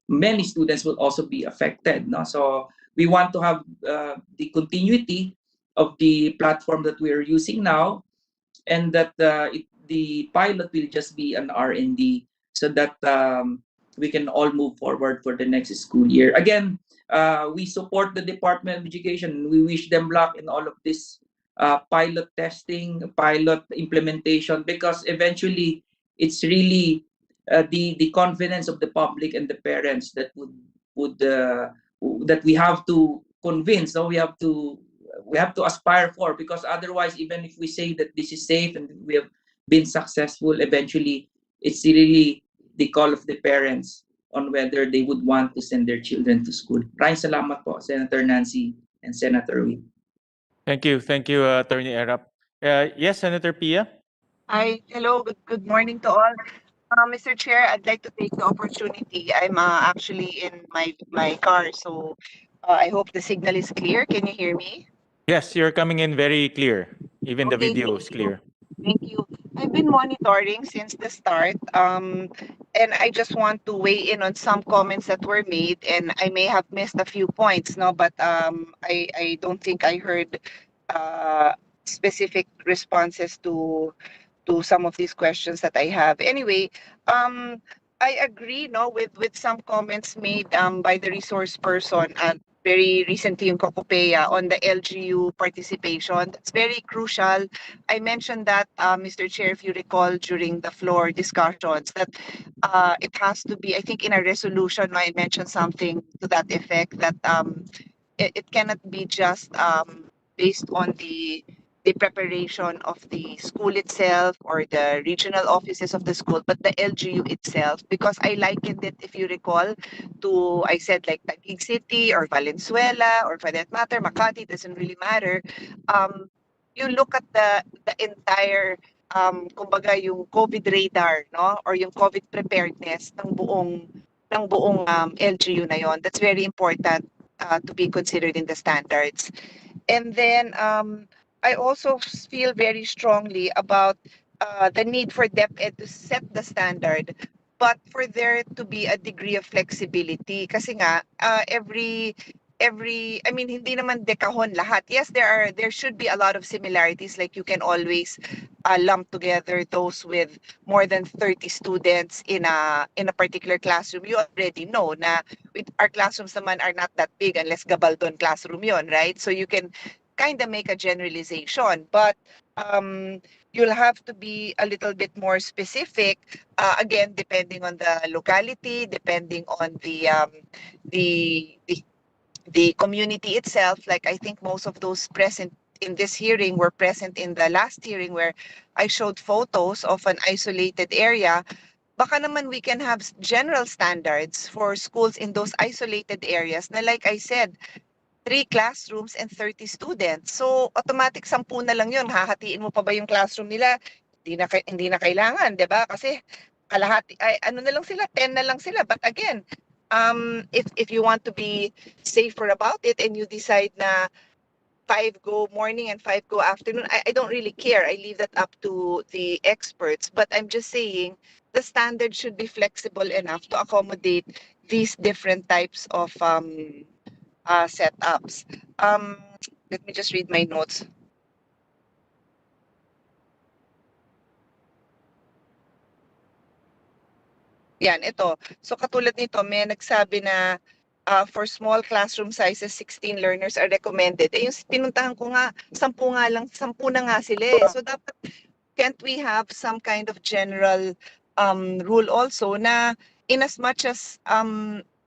many students will also be affected, no? So we want to have the continuity of the platform that we are using now, and that the pilot will just be an R&D, so that we can all move forward for the next school year. Again, we support the Department of Education. We wish them luck in all of this pilot testing, pilot implementation, because eventually it's really the confidence of the public and the parents that that we have to convince. So we have to aspire for, because otherwise, even if we say that this is safe and we have been successful, eventually it's really the call of the parents on whether they would want to send their children to school. Maraming salamat po, Senator Nancy and Senator Win. Thank you, Attorney Erap. Yes, Senator Pia. Hi, hello, good morning to all. Mr. Chair, I'd like to take the opportunity. I'm actually in my car, so I hope the signal is clear. Can you hear me? Yes, you're coming in very clear. Even the Okay, video thank is you. clear. Thank you. I've been monitoring since the start, and I just want to weigh in on some comments that were made, and I may have missed a few points, no, but I don't think I heard specific responses to some of these questions that I have. Anyway, I agree, no, with some comments made by the resource person very recently in Cocopea on the LGU participation. That's very crucial. I mentioned that, Mr. Chair, if you recall, during the floor discussions, that it has to be, I think in a resolution, I mentioned something to that effect, that it cannot be just based on the preparation of the school itself or the regional offices of the school, but the LGU itself, because I likened it, if you recall, to, I said, like Taguig City or Valenzuela, or for that matter, Makati, doesn't really matter. You look at the entire, kumbaga, yung COVID radar, no? Or yung COVID preparedness ng buong LGU na yon. That's very important to be considered in the standards. And then I also feel very strongly about the need for DepEd to set the standard, but for there to be a degree of flexibility. Kasi nga, I mean, hindi naman dekahon lahat. Yes, there should be a lot of similarities. Like you can always lump together those with more than 30 students in a particular classroom. You already know na our classrooms naman are not that big unless Gabaldon classroom yon, right? So you can kind of make a generalization, but you'll have to be a little bit more specific, again, depending on the locality, depending on the community itself. Like, I think most of those present in this hearing were present in the last hearing where I showed photos of an isolated area. Baka naman we can have general standards for schools in those isolated areas na, like I said, 3 classrooms and 30 students. So automatic 10 na lang 'yun. Hahatiin mo pa ba yung classroom nila? Hindi na kailangan, 'di ba? Kasi kalahati ay ano na lang sila, 10 na lang sila. But again, if you want to be safer about it and you decide na 5 go morning and 5 go afternoon, I don't really care. I leave that up to the experts. But I'm just saying the standard should be flexible enough to accommodate these different types of setups. Let me just read my notes. Yan, ito. So katulad nito, may nagsabi na for small classroom sizes, 16 learners are recommended. Eh, yung pinuntahan ko nga, 10 nga lang, 10 na nga sila eh. So dapat, can't we have some kind of general rule also na in as much as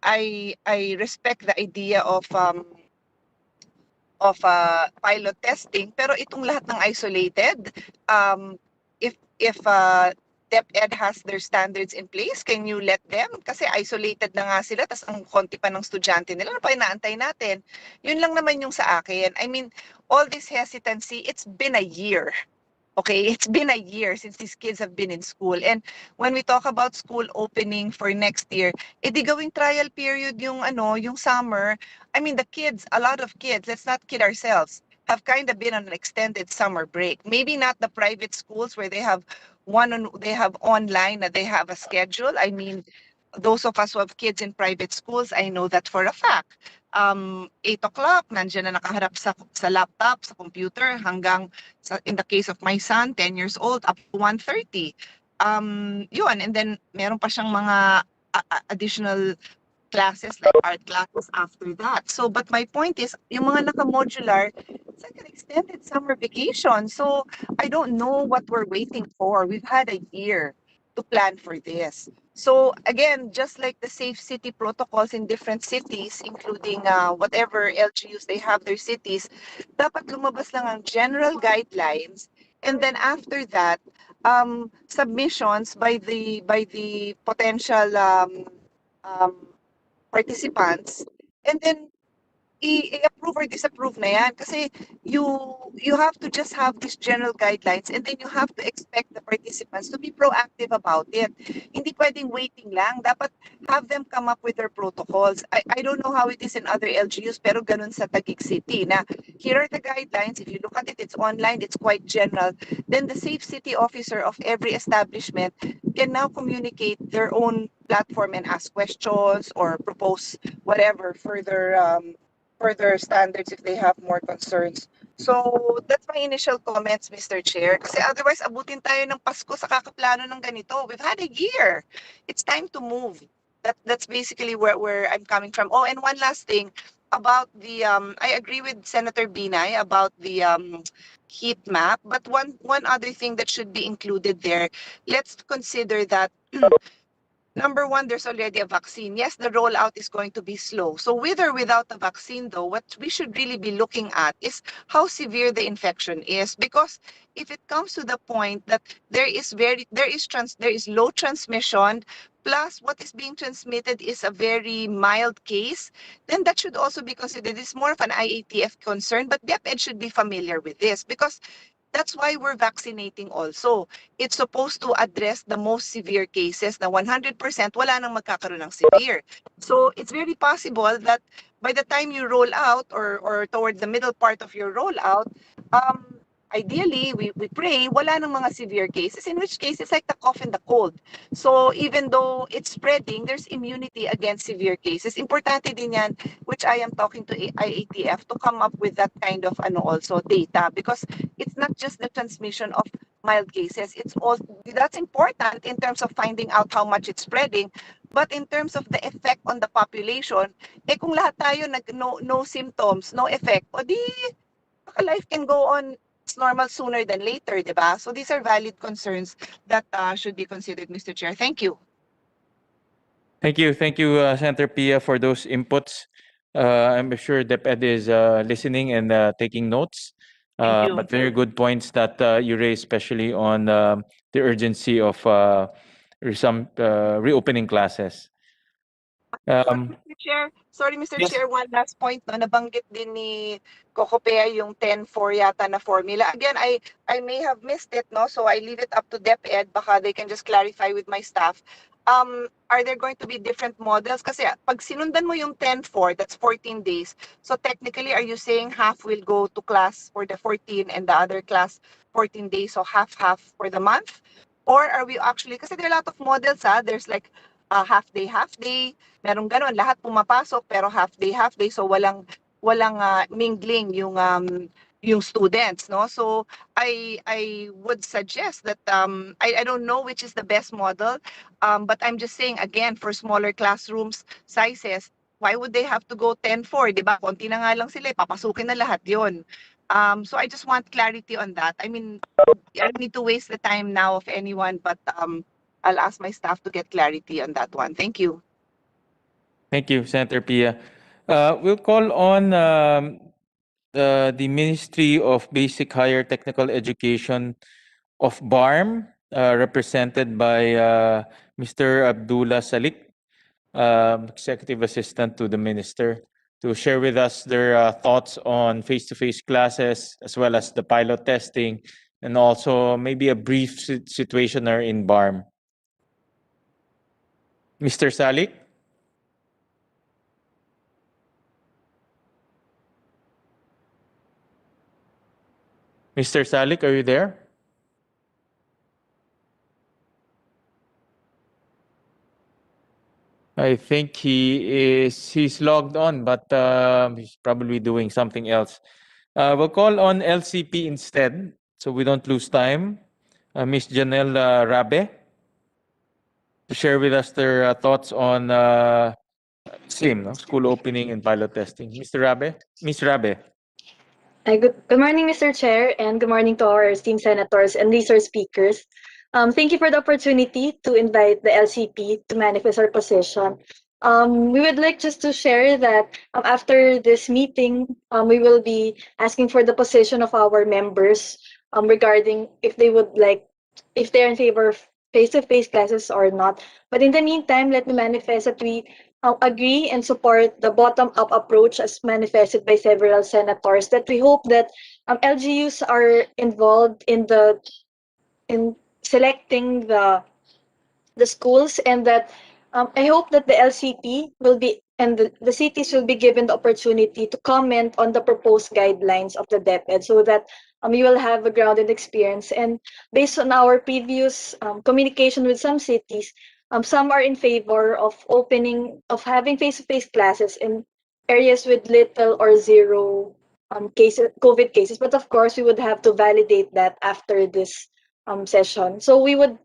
I respect the idea of pilot testing, pero itong lahat ng isolated, if DepEd has their standards in place, can you let them? Kasi isolated na nga sila, tas ang konti pa ng estudyante nila, ano pa inaantay natin? Yun lang naman yung sa akin. I mean, all this hesitancy, it's been a year. Okay, it's been a year since these kids have been in school. And when we talk about school opening for next year, edi gawing trial period yung yung summer. I mean, the kids, a lot of kids, let's not kid ourselves, have kind of been on an extended summer break. Maybe not the private schools where they have online, that they have a schedule. I mean, those of us who have kids in private schools, I know that for a fact. 8 o'clock, nandiyan na nakaharap sa laptop, sa computer, hanggang, in the case of my son, 10 years old, up to 1:30. Yun, and then meron pa siyang mga additional classes like art classes after that. So, but my point is, yung mga naka-modular, it's like an extended summer vacation. So, I don't know what we're waiting for. We've had a year to plan for this. So again, just like the safe city protocols in different cities, including whatever LGUs they have their cities, dapat lumabas lang ang general guidelines, and then after that, submissions by the potential participants, and then i-approve or disapprove na yan. Kasi you have to just have these general guidelines, and then you have to expect the participants to be proactive about it. Hindi pwedeng waiting lang. Dapat have them come up with their protocols. I don't know how it is in other LGUs, pero ganun sa Taguig City na here are the guidelines. If you look at it, it's online, it's quite general. Then the safe city officer of every establishment can now communicate their own platform and ask questions or propose whatever further standards if they have more concerns. So that's my initial comments, Mr. Chair. Kasi otherwise, abutin tayo ng Pasko sa kakaplano ng ganito. We've had a year. It's time to move. That's basically where I'm coming from. Oh, and one last thing about the I agree with Senator Binay about the heat map, but one other thing that should be included there. Let's consider that Number one, there's already a vaccine. Yes, the rollout is going to be slow. So with or without the vaccine, though, what we should really be looking at is how severe the infection is. Because if it comes to the point that there is low transmission, plus what is being transmitted is a very mild case, then that should also be considered. It's more of an IATF concern, but DepEd should be familiar with this because that's why we're vaccinating also. It's supposed to address the most severe cases na 100% wala nang magkakaroon ng severe. So it's very possible that by the time you roll out or toward the middle part of your rollout, ideally, we pray wala nang mga severe cases, in which case it's like the cough and the cold. So even though it's spreading, there's immunity against severe cases. Importante din yan, which I am talking to IATF to come up with that kind of also data, because it's not just the transmission of mild cases. It's also, that's important in terms of finding out how much it's spreading. But in terms of the effect on the population, kung lahat tayo no symptoms, no effect, o di life can go on as normal sooner than later, di ba? So these are valid concerns that should be considered, Mr. Chair. Thank you. Thank you, Senator Pia, for those inputs. I'm sure DepEd is listening and taking notes. Thank you. But very good points that you raised, especially on the urgency of reopening classes. Mr. Chair, sorry Mr. Yes. Chair, one last point, no, nabanggit din ni Kokopea yung 10-4 yata na formula. Again, I may have missed it, no? So I leave it up to DepEd, baka they can just clarify with my staff. Are there going to be different models? Kasi pag sinundan mo yung 10-4, that's 14 days. So technically, are you saying half will go to class for the 14 and the other class 14 days, so half-half for the month? Or are we actually, kasi there are a lot of models, there's like half-day, merong ganon, lahat pumapasok pero half-day, so walang mingling yung students, no? So I would suggest that I don't know which is the best model, but I'm just saying again, for smaller classrooms sizes, why would they have to go 10-4, di ba? Konti na nga lang sila, papasukin na lahat yon. So I just want clarity on that. I mean, I don't need to waste the time now of anyone, but I'll ask my staff to get clarity on that one. Thank you. Thank you, Senator Pia. We'll call on the Ministry of Basic Higher Technical Education of BARM, represented by Mr. Abdullah Salik, Executive Assistant to the Minister, to share with us their thoughts on face-to-face classes, as well as the pilot testing, and also maybe a brief situationer in BARM. Mr. Salik? Mr. Salik, are you there? I think he's logged on, but he's probably doing something else. We'll call on LCP instead, so we don't lose time. Ms. Janelle Rabe, to share with us their thoughts on SIM, no? School opening and pilot testing. Mr. Rabe? Ms. Rabe. Good morning, Mr. Chair, and good morning to our esteemed senators and resource speakers. Thank you for the opportunity to invite the LCP to manifest our position. We would like just to share that after this meeting, we will be asking for the position of our members regarding if they would like, if they're in favor of face-to-face classes or not. But in the meantime, let me manifest that we agree and support the bottom-up approach as manifested by several senators, that we hope that LGUs are involved in selecting the schools, and that I hope that the LCP will be and the cities will be given the opportunity to comment on the proposed guidelines of the DepEd, so that we will have a grounded experience. And based on our previous communication with some cities, some are in favor of having face-to-face classes in areas with little or zero COVID cases. But of course, we would have to validate that after this session. So we will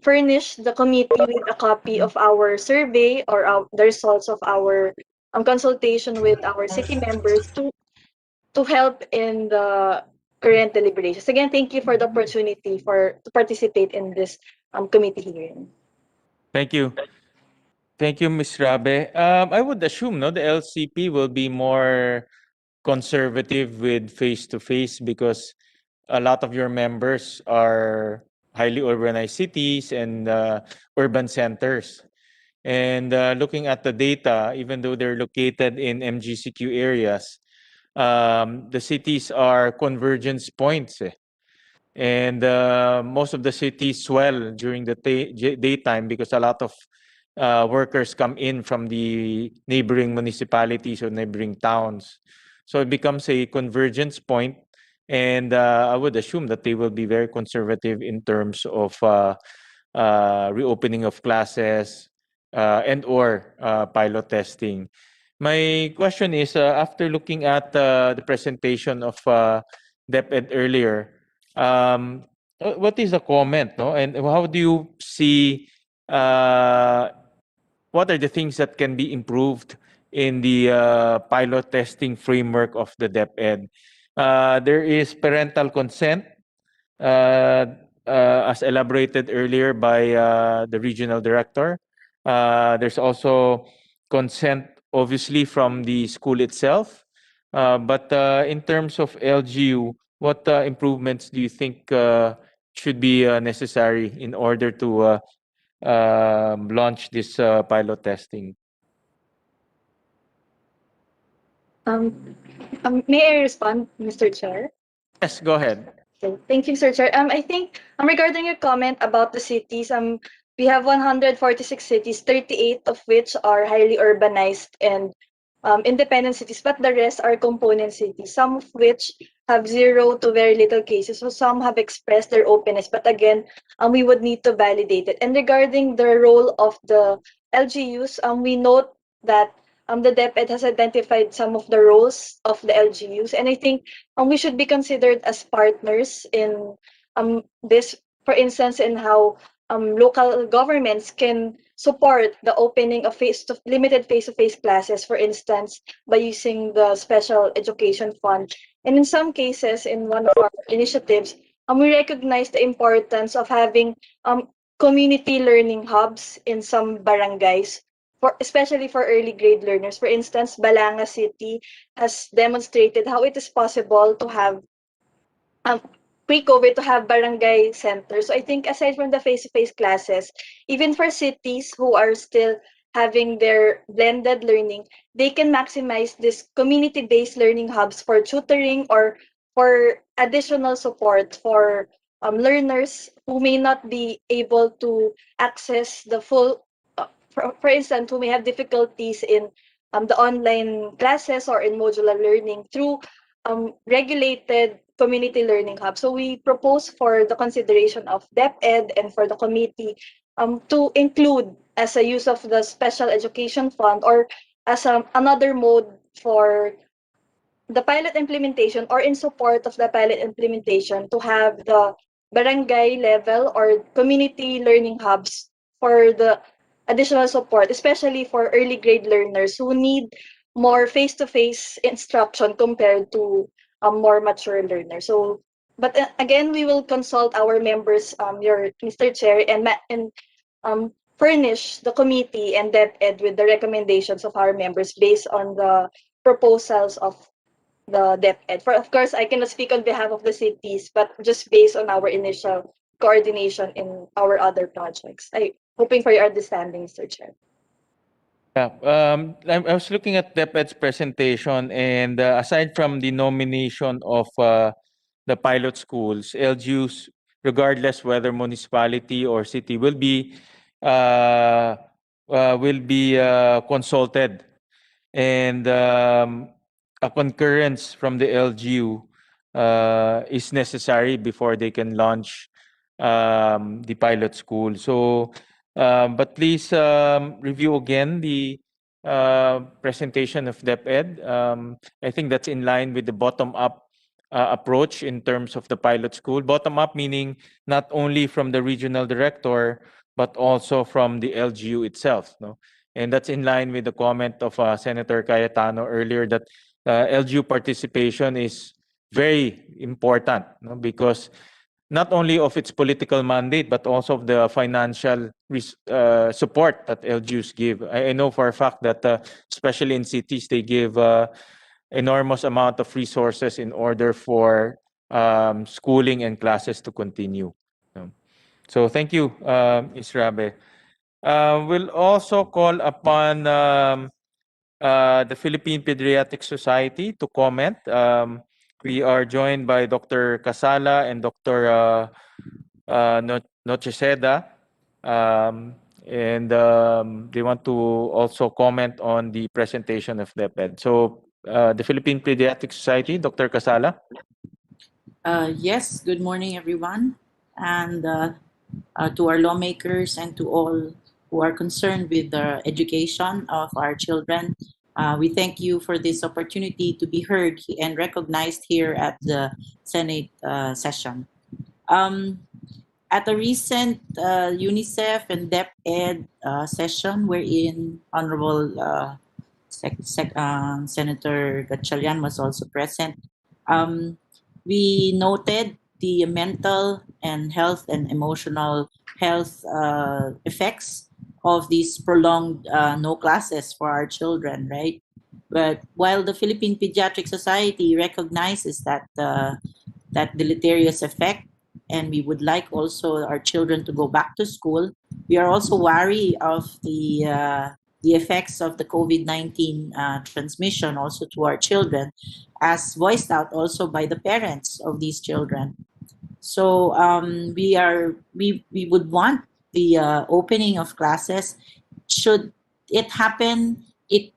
furnish the committee with a copy of our survey or the results of our consultation with our city members to help in the current deliberations. Again, thank you for the opportunity to participate in this committee hearing. Thank you. Thank you, Ms. Rabe. I would assume the LCP will be more conservative with face-to-face because a lot of your members are highly urbanized cities and urban centers. And looking at the data, even though they're located in MGCQ areas, the cities are convergence points. And most of the cities swell during the daytime because a lot of workers come in from the neighboring municipalities or neighboring towns. So it becomes a convergence point, and I would assume that they will be very conservative in terms of reopening of classes and or pilot testing. My question is, after looking at the presentation of DepEd earlier, what is the comment, and how do you see what are the things that can be improved in the pilot testing framework of the DepEd? There is parental consent, uh, as elaborated earlier by the regional director. There's also consent, obviously, from the school itself. But in terms of LGU, what improvements do you think should be necessary in order to launch this pilot testing? May I respond, Mr. Chair? Yes, go ahead. Okay, thank you, Sir Chair. I think regarding your comment about the cities, we have 146 cities, 38 of which are highly urbanized and independent cities, but the rest are component cities, some of which have zero to very little cases. So some have expressed their openness, but again, we would need to validate it. And regarding the role of the LGUs, we note that the DepEd has identified some of the roles of the LGUs, and I think we should be considered as partners in this, for instance, in how local governments can support the opening of limited face-to-face classes, for instance, by using the special education fund. And in some cases, in one of our initiatives, we recognize the importance of having community learning hubs in some barangays, especially for early grade learners. For instance, Balanga City has demonstrated how it is possible to have pre-COVID to have barangay centers. So I think aside from the face-to-face classes, even for cities who are still having their blended learning, they can maximize this community-based learning hubs for tutoring or for additional support for learners who may not be able to access the full, for instance, who may have difficulties in the online classes or in modular learning through regulated community learning hub. So we propose for the consideration of DepEd and for the committee to include as a use of the special education fund or as another mode for the pilot implementation or in support of the pilot implementation to have the barangay level or community learning hubs for the additional support, especially for early grade learners who need more face-to-face instruction compared to more mature learners. So, but again, we will consult our members, your Mr. Chair, and furnish the committee and DepEd with the recommendations of our members based on the proposals of the DepEd. For of course, I cannot speak on behalf of the cities, but just based on our initial coordination in our other projects. I hoping for your understanding, Mr. Chair. Yeah, I was looking at DepEd's presentation, and aside from the nomination of the pilot schools, LGUs, regardless whether municipality or city, will be consulted, and a concurrence from the LGU is necessary before they can launch the pilot school. So, but please review again the presentation of DepEd. I think that's in line with the bottom-up approach in terms of the pilot school. Bottom-up meaning not only from the regional director, but also from the LGU itself. No? And that's in line with the comment of Senator Cayetano earlier that LGU participation is very important, no? Because not only of its political mandate, but also of the financial support that LGUs give. I know for a fact that, especially in cities, they give enormous amount of resources in order for schooling and classes to continue. So thank you, Israbe. We'll also call upon the Philippine Pediatric Society to comment. We are joined by Dr. Casala and Dr. Nocheseda, and they want to also comment on the presentation of DepEd. So the Philippine Pediatric Society, Dr. Casala. Yes, good morning, everyone. And to our lawmakers and to all who are concerned with the education of our children, we thank you for this opportunity to be heard and recognized here at the Senate session. At a recent UNICEF and DepEd session wherein Honorable Senator Gatchalian was also present, we noted the mental and health and emotional health effects of these prolonged no classes for our children, right? But while the Philippine Pediatric Society recognizes that that deleterious effect, and we would like also our children to go back to school, we are also wary of the effects of the COVID-19 transmission also to our children, as voiced out also by the parents of these children. So we would want the opening of classes. Should it happen, it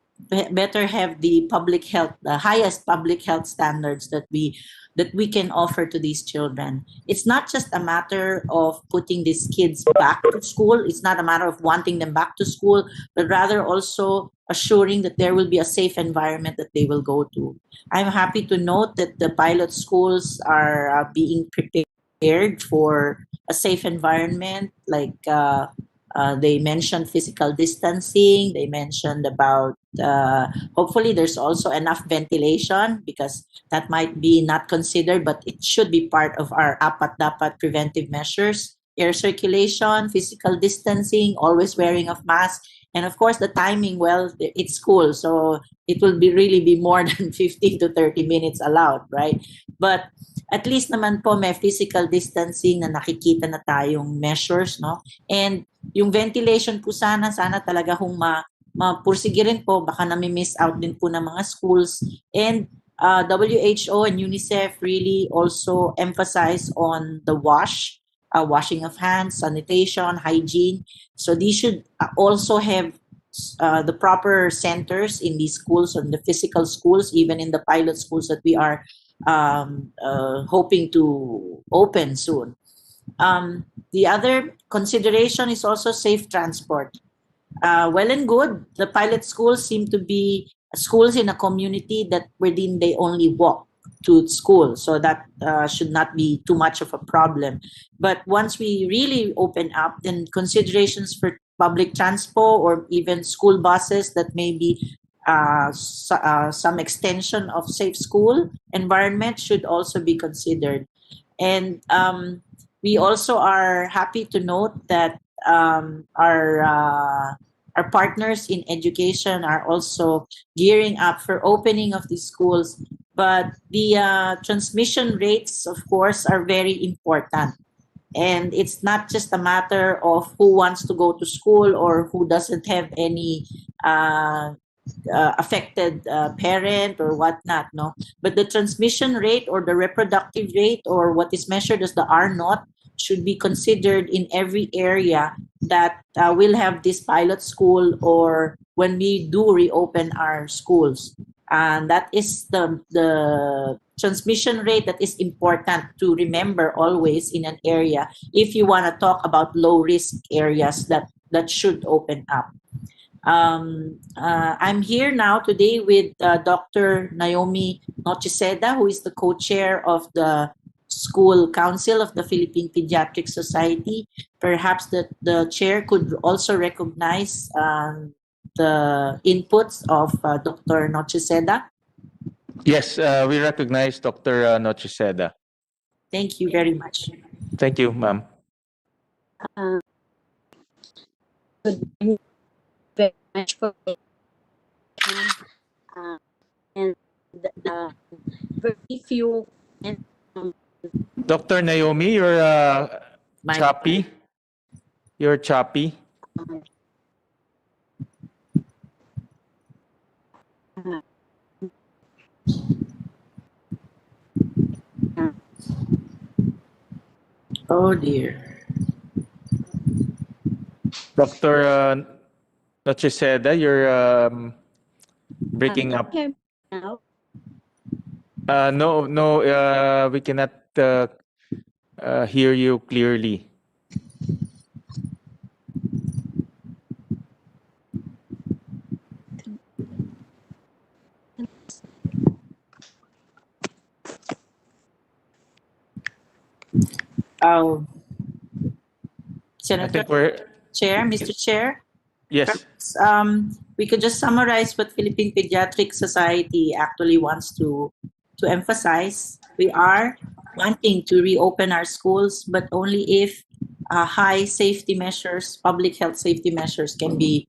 better have the public health, the highest public health standards that we can offer to these children. It's not just a matter of putting these kids back to school. It's not a matter of wanting them back to school, but rather also assuring that there will be a safe environment that they will go to. I'm happy to note that the pilot schools are being prepared for a safe environment, like they mentioned physical distancing. They mentioned about hopefully there's also enough ventilation, because that might be not considered, but it should be part of our apat dapat preventive measures: air circulation, physical distancing, always wearing of mask, and of course the timing. Well, it's school, so it will really be more than 15 to 30 minutes allowed, right? But at least naman po may physical distancing na nakikita na tayong measures, no? And yung ventilation po sana talaga kung mapursige rin po, baka nami-miss out din po ng mga schools. And WHO and UNICEF really also emphasize on the washing of hands, sanitation, hygiene. So these should also have the proper centers in these schools, in the physical schools, even in the pilot schools that we are hoping to open soon. The other consideration is also safe transport. Well and good, the pilot schools seem to be schools in a community that within they only walk to school, so that should not be too much of a problem. But once we really open up, then considerations for public transport or even school buses that may be some extension of safe school environment should also be considered. And we also are happy to note that our partners in education are also gearing up for opening of these schools. But the transmission rates, of course, are very important. And it's not just a matter of who wants to go to school or who doesn't have any affected parent or whatnot, no? But the transmission rate or the reproductive rate, or what is measured as the R0, should be considered in every area that will have this pilot school or when we do reopen our schools. And that is the transmission rate that is important to remember always in an area if you want to talk about low risk areas that should open up. I'm here now today with Dr. Naomi Nocheseda, who is the co-chair of the School Council of the Philippine Pediatric Society. Perhaps the chair could also recognize the inputs of Dr. Nocheseda. Yes, we recognize Dr. Nocheseda. Thank you very much. Thank you, ma'am. Good morning very much for and very few and Dr. Naomi, you're My choppy. You're choppy. Oh dear. Dr. Nocheseda, you're breaking up. now. No, we cannot hear you clearly. Oh, I Senator think we're, Chair, Mr. Chair. yes. Perhaps, we could just summarize what Philippine Pediatric Society actually wants to emphasize. We are wanting to reopen our schools, but only if high safety measures, public health safety measures can be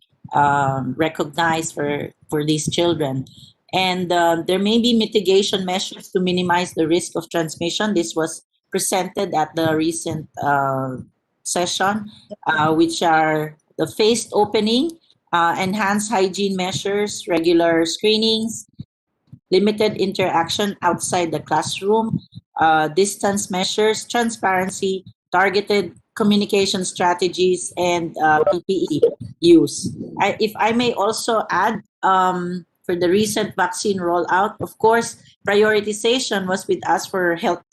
recognized for these children. And there may be mitigation measures to minimize the risk of transmission. This was presented at the recent session, which are the phased opening, enhanced hygiene measures, regular screenings, limited interaction outside the classroom, distance measures, transparency, targeted communication strategies, and PPE use. If I may also add, for the recent vaccine rollout, of course, prioritization was with us for health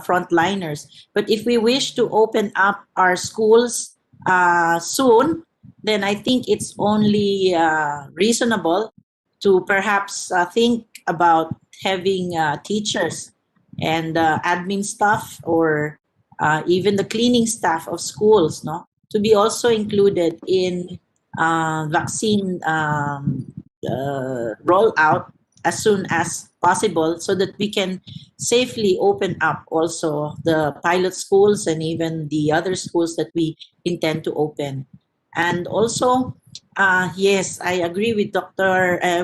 frontliners. But if we wish to open up our schools soon, then I think it's only reasonable to perhaps think about having teachers and admin staff, or even the cleaning staff of schools, no, to be also included in vaccine rollout as soon as possible, so that we can safely open up also the pilot schools and even the other schools that we intend to open. And also, yes, I agree with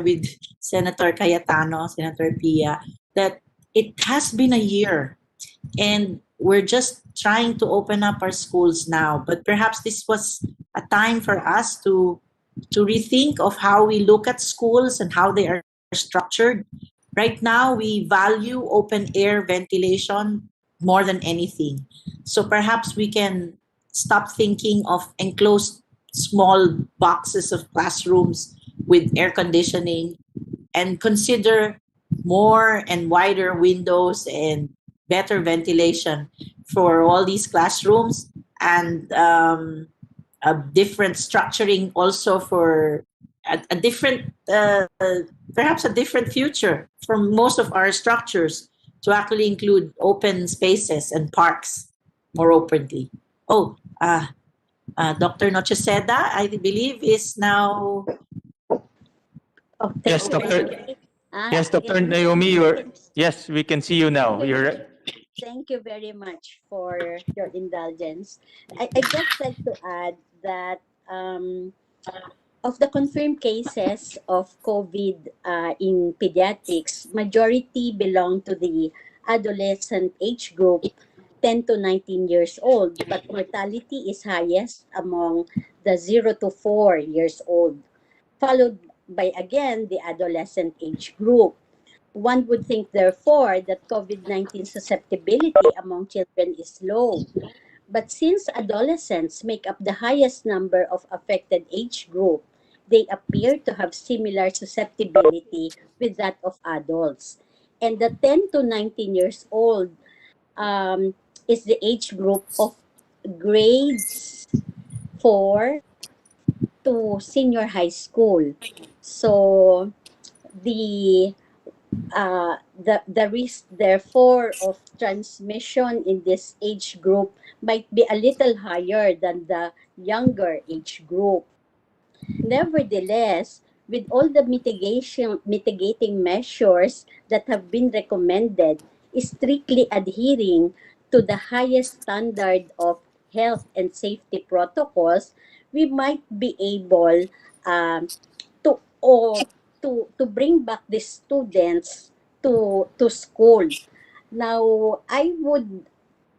with Senator Cayetano, Senator Pia, that it has been a year and we're just trying to open up our schools now. But perhaps this was a time for us to rethink of how we look at schools and how they are structured. Right now, we value open air ventilation more than anything. So perhaps we can stop thinking of enclosed small boxes of classrooms with air conditioning and consider more and wider windows and better ventilation for all these classrooms, and a different structuring also for a different, perhaps a different future for most of our structures, to actually include open spaces and parks more openly. Oh, Dr. Nocheseda, I believe, is now. Oh, Yes, thank you. Dr. Yes, Dr. Naomi, yes, we can see you now. Thank you very much for your indulgence. I'd just like to add that of the confirmed cases of COVID in pediatrics, majority belong to the adolescent age group, 10 to 19 years old, but mortality is highest among the 0 to 4 years old, followed by again the adolescent age group. One would think, therefore, that COVID-19 susceptibility among children is low. But since adolescents make up the highest number of affected age group, they appear to have similar susceptibility with that of adults. And the 10 to 19 years old is the age group of grades 4 to senior high school. So the the risk, therefore, of transmission in this age group might be a little higher than the younger age group. Nevertheless, with all the mitigating measures that have been recommended, strictly adhering to the highest standard of health and safety protocols, we might be able to or to bring back the students to school. Now,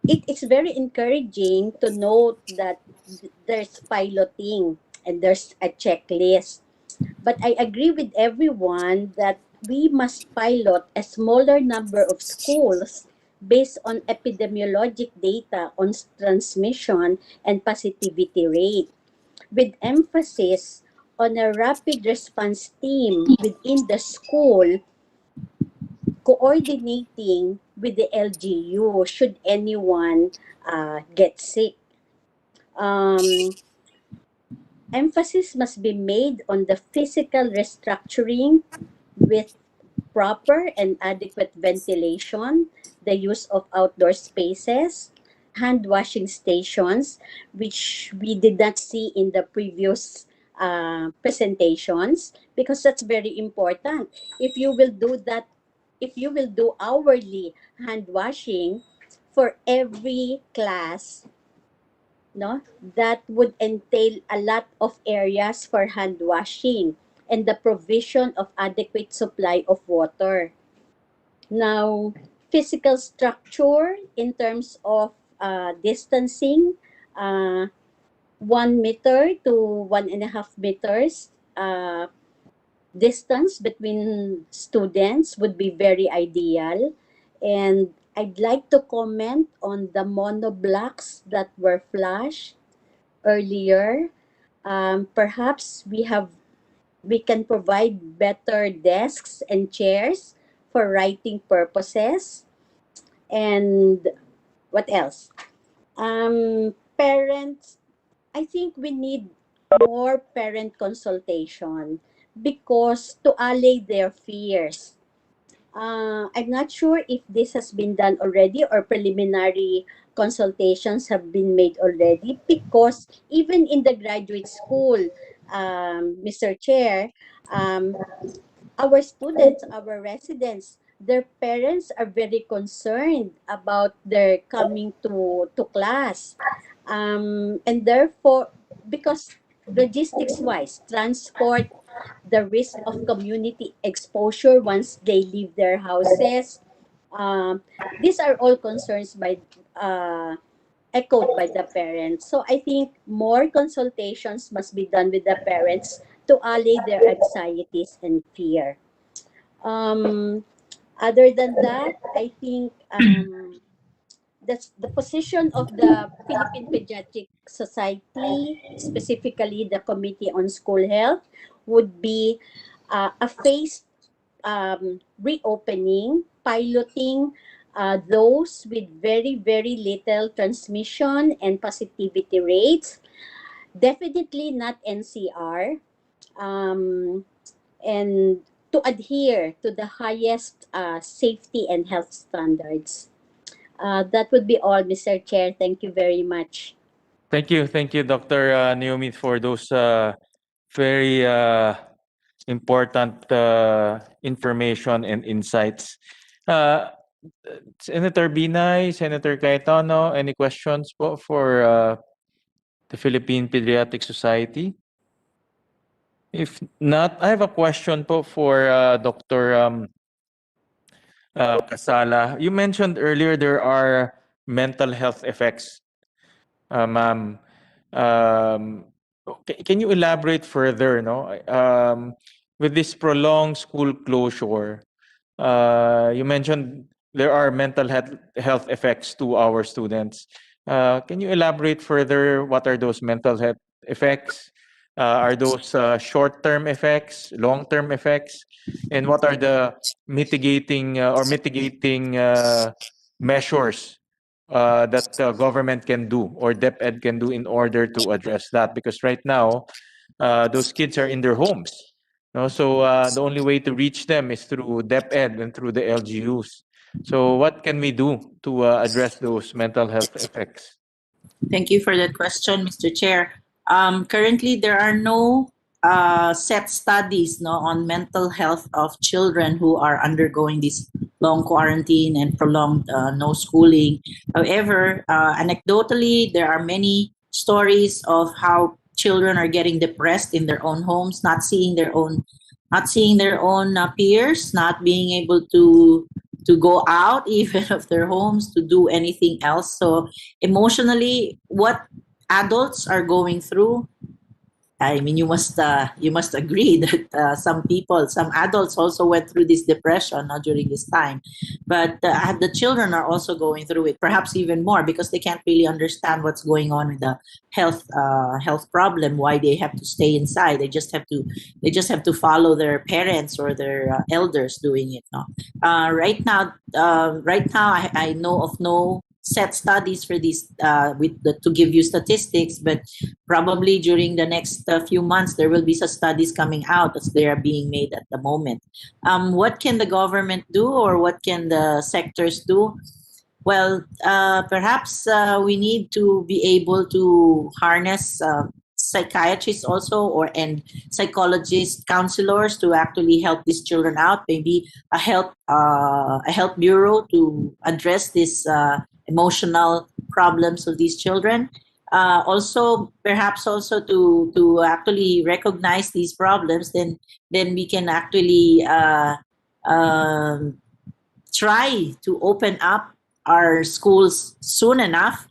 it's very encouraging to note that there's piloting and there's a checklist. But I agree with everyone that we must pilot a smaller number of schools based on epidemiologic data on transmission and positivity rate, with emphasis on a rapid response team within the school coordinating with the LGU should anyone get sick. Um, Emphasis must be made on the physical restructuring with proper and adequate ventilation, the use of outdoor spaces, hand washing stations, which we did not see in the previous presentations, because that's very important. If you will do that, if you will do hourly hand washing for every class, no, that would entail a lot of areas for hand washing and the provision of adequate supply of water. Now, physical structure in terms of distancing, uh, 1 meter to 1.5 meters distance between students would be very ideal. And I'd like to comment on the monoblocks that were flashed earlier. Perhaps we can provide better desks and chairs for writing purposes. And what else? Parents, I think we need more parent consultation because to allay their fears. I'm not sure if this has been done already or preliminary consultations have been made already, because even in the graduate school, Mr. Chair, um, our students, our residents, their parents are very concerned about their coming to class. And therefore, because logistics wise, transport, the risk of community exposure once they leave their houses, um, these are all concerns by echoed by the parents. So I think more consultations must be done with the parents to allay their anxieties and fear. Um, Other than that, I think that's the position of the Philippine Pediatric Society, specifically the Committee on School Health, would be a phased reopening, piloting those with very, very little transmission and positivity rates. Definitely not NCR. Um, and to adhere to the highest safety and health standards. That would be all, Mr. Chair. Thank you very much. Thank you, Dr. Naomi, for those very important information and insights. Senator Binay, Senator Cayetano, any questions po for the Philippine Pediatric Society? If not, I have a question po for Dr. Casala. You mentioned earlier there are mental health effects, ma'am. Can you elaborate further, no? With this prolonged school closure, you mentioned there are mental health effects to our students. Can you elaborate further? What are those mental health effects? Are those short-term effects, long-term effects? And what are the mitigating measures that the government can do or DepEd can do in order to address that? Because right now, those kids are in their homes. No? So the only way to reach them is through DepEd and through the LGUs. So what can we do to address those mental health effects? Thank you for that question, Mr. Chair. Currently, there are no set studies on mental health of children who are undergoing these long quarantine and prolonged no schooling. However, anecdotally, there are many stories of how children are getting depressed in their own homes, not seeing their own peers, not being able to go out even of their homes to do anything else. So emotionally, what adults are going through, I mean, you must agree that some adults also went through this depression during this time, but the children are also going through it, perhaps even more because they can't really understand what's going on with the health problem. Why they have to stay inside? They just have to follow their parents or their elders doing it. No, right now, I know of no set studies for this to give you statistics, but probably during the next few months there will be some studies coming out as they are being made at the moment. What can the government do, or what can the sectors do? Well, perhaps we need to be able to harness psychiatrists also, and psychologists, counselors to actually help these children out. Maybe a health bureau to address this emotional problems of these children. Also, perhaps also to actually recognize these problems, then we can actually um, try to open up our schools soon enough.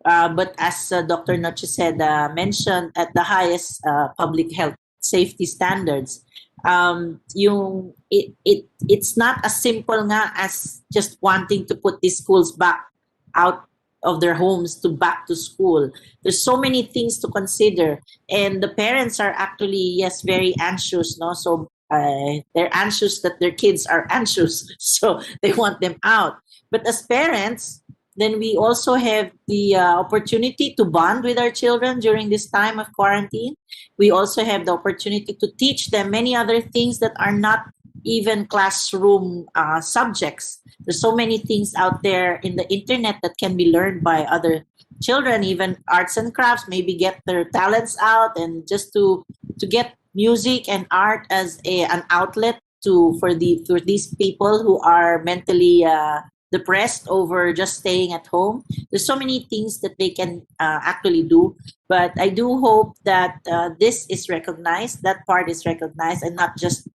But as Dr. Noche said, mentioned at the highest public health safety standards, it's not as simple nga as just wanting to put these schools back out of their homes to back to school. There's so many things to consider, and the parents are actually, yes, very anxious, no? So they're anxious that their kids are anxious, so they want them out. But as parents, then we also have the opportunity to bond with our children during this time of quarantine. We also have the opportunity to teach them many other things that are not even classroom subjects. There's so many things out there in the internet that can be learned by other children, even arts and crafts, maybe get their talents out, and just to get music and art as an outlet for these people who are mentally depressed over just staying at home. There's so many things that they can actually do, but I do hope that this is recognized, that part is recognized, and not just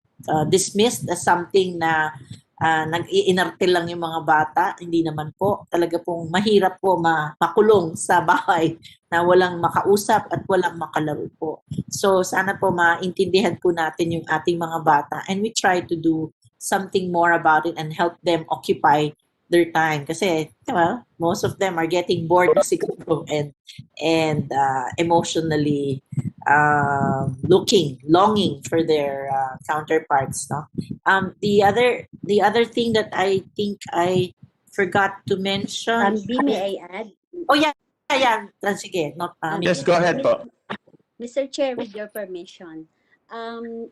dismissed as something na nag-iinarte lang yung mga bata. Hindi naman po. Talaga pong mahirap po makulong sa bahay na walang makausap at walang makalaro po. So sana po maintindihan po natin yung ating mga bata, and we try to do something more about it and help them occupy their time. Kasi, well, most of them are getting bored na siguro and emotionally longing for their counterparts. No, the other thing that I think I forgot to mention. B, may I add? Oh yeah. Sige, not. Yes, go ahead po. Mr. Chair, with your permission,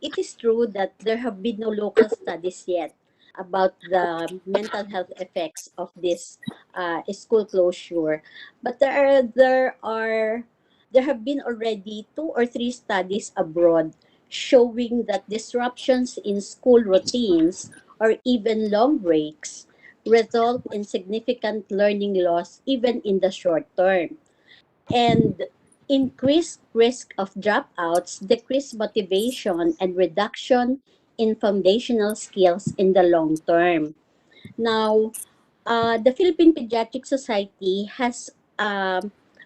it is true that there have been no local studies yet about the mental health effects of this school closure, but there have been already 2 or 3 studies abroad showing that disruptions in school routines or even long breaks result in significant learning loss even in the short term, and increased risk of dropouts, decreased motivation, and reduction in foundational skills in the long term. Now, the Philippine Pediatric Society has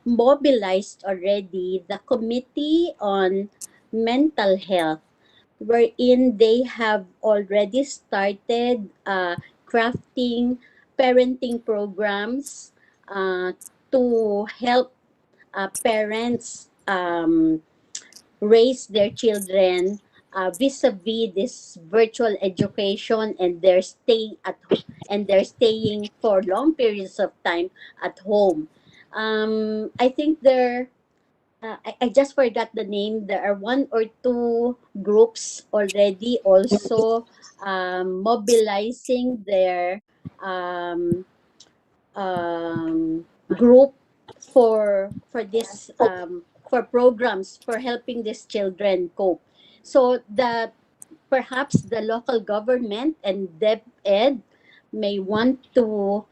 mobilized already the Committee on Mental Health, wherein they have already started crafting parenting programs to help parents raise their children vis-a-vis this virtual education, and they're staying for long periods of time at home. I think I just forgot the name. There are 1 or 2 groups already also mobilizing their group for this for programs for helping these children cope. So perhaps the local government and DepEd may want to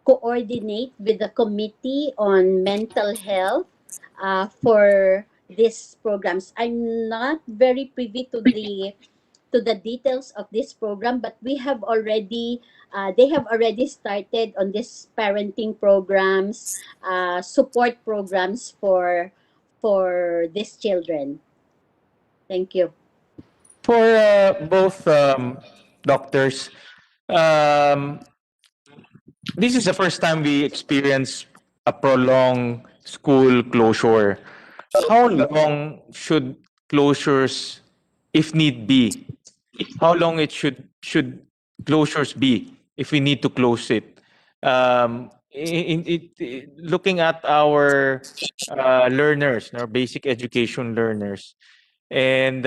coordinate with the Committee on Mental Health for these programs. I'm not very privy to the details of this program, but we have already they have already started on this parenting programs, support programs for these children. Thank you. For both doctors, um, this is the first time we experience a prolonged school closure. How long should closures, if need be, how long it should closures be if we need to close it? Looking at our learners, our basic education learners, and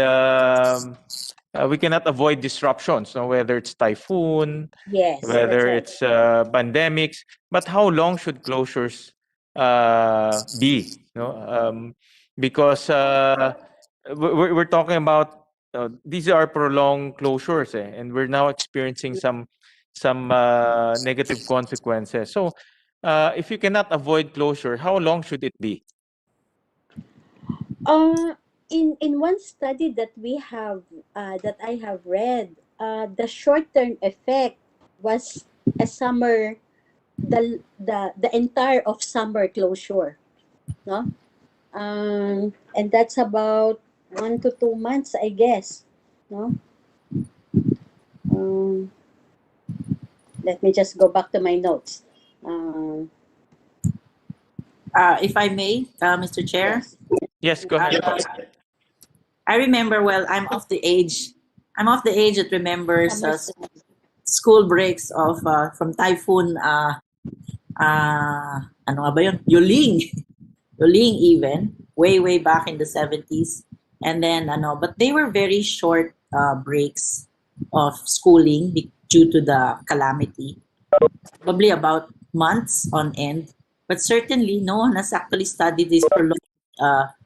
we cannot avoid disruptions, no, whether it's typhoon, Yes, that's whether right. it's pandemics. But how long should closures be? No, because we're talking about these are prolonged closures, and we're now experiencing some negative consequences. So, if you cannot avoid closure, how long should it be? Uh, in one study that we have that I have read, the short term effect was a summer, the entire of summer closure, no? And that's about 1 to 2 months, I guess, no? Um, Let me just go back to my notes. If I may, Mr. Chair, Yes. Yes, go ahead. I remember, well, I'm of the age that remembers Summer school breaks of from typhoon, ano nga ba yun? Yuling. Yuling even, way back in the 70s. And then, but they were very short breaks of schooling due to the calamity. Probably about months on end. But certainly, no one has actually studied this for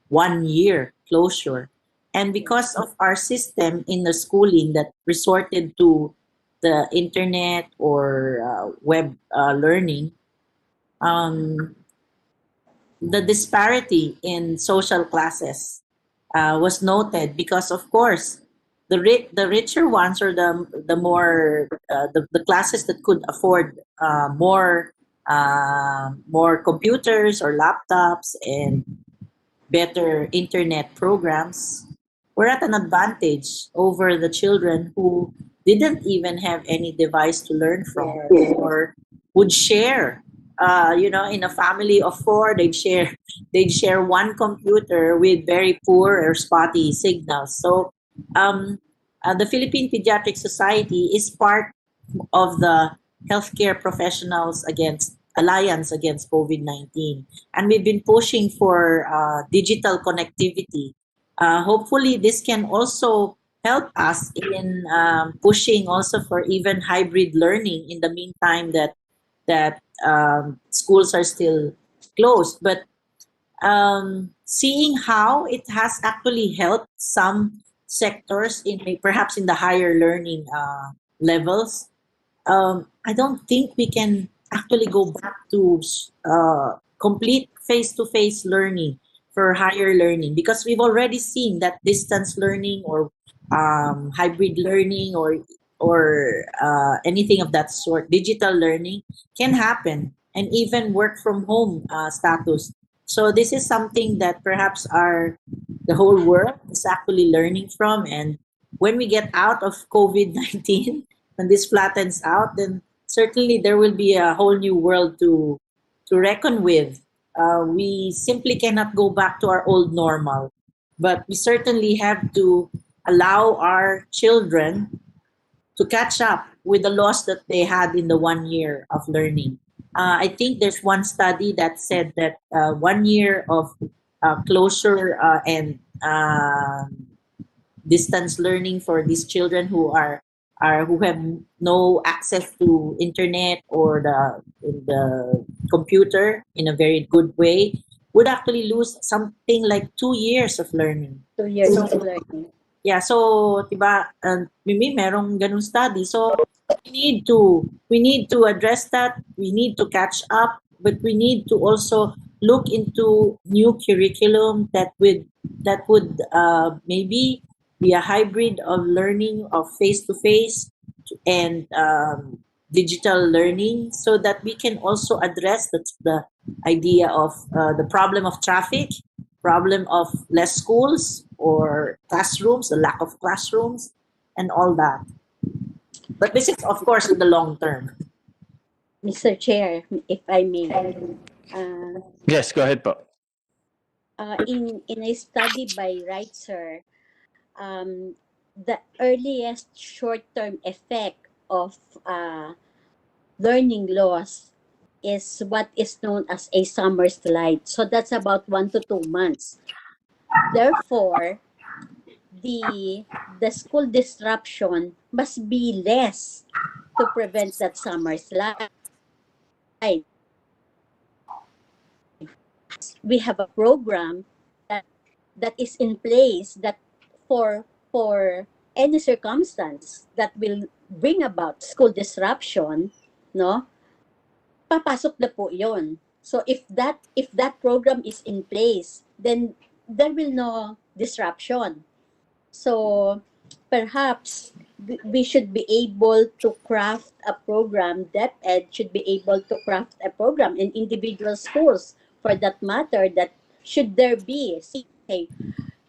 1 year closure. And because of our system in the schooling that resorted to the internet or web learning, um, the disparity in social classes was noted because, of course, the richer ones, or the more the classes that could afford more computers or laptops and better internet programs, were at an advantage over the children who didn't even have any device to learn from, or would share. In a family of four, they'd share one computer with very poor or spotty signals. So, the Philippine Pediatric Society is part of the Healthcare Professionals Against Alliance Against COVID-19, and we've been pushing for digital connectivity. Hopefully, this can also help us in pushing also for even hybrid learning in the meantime that schools are still closed. But seeing how it has actually helped some sectors perhaps in the higher learning levels, I don't think we can actually go back to complete face-to-face learning for higher learning, because we've already seen that distance learning or hybrid learning or anything of that sort, digital learning, can happen, and even work from home status. So this is something that perhaps the whole world is actually learning from, and when we get out of COVID-19, when this flattens out, then certainly there will be a whole new world to reckon with. We simply cannot go back to our old normal, but we certainly have to allow our children to catch up with the loss that they had in the 1 year of learning. I think there's one study that said that 1 year of closure and distance learning for these children who have no access to internet or the computer in a very good way would actually lose something like 2 years of learning. 2 years of learning. Yeah, so, diba, Mimi, merong ganung study. So, we need to address that. We need to catch up, but we need to also look into new curriculum that would maybe be a hybrid of learning of face to face and digital learning, so that we can also address the idea of the problem of traffic, problem of less schools or classrooms, the lack of classrooms, and all that. But this is, of course, in the long term. Mr. Chair, if I may. Uh, Yes, go ahead po. in a study by Reitzer, the earliest short-term effect of learning loss is what is known as a summer slide. So that's about 1 to 2 months. Therefore, the school disruption must be less to prevent that summer slide. We have a program that is in place that for any circumstance that will bring about school disruption, no, papasok na po yon. So if that program is in place, then there will no disruption. So perhaps we should be able to craft a program, DepEd should be able to craft a program in individual schools for that matter, that should there be, say,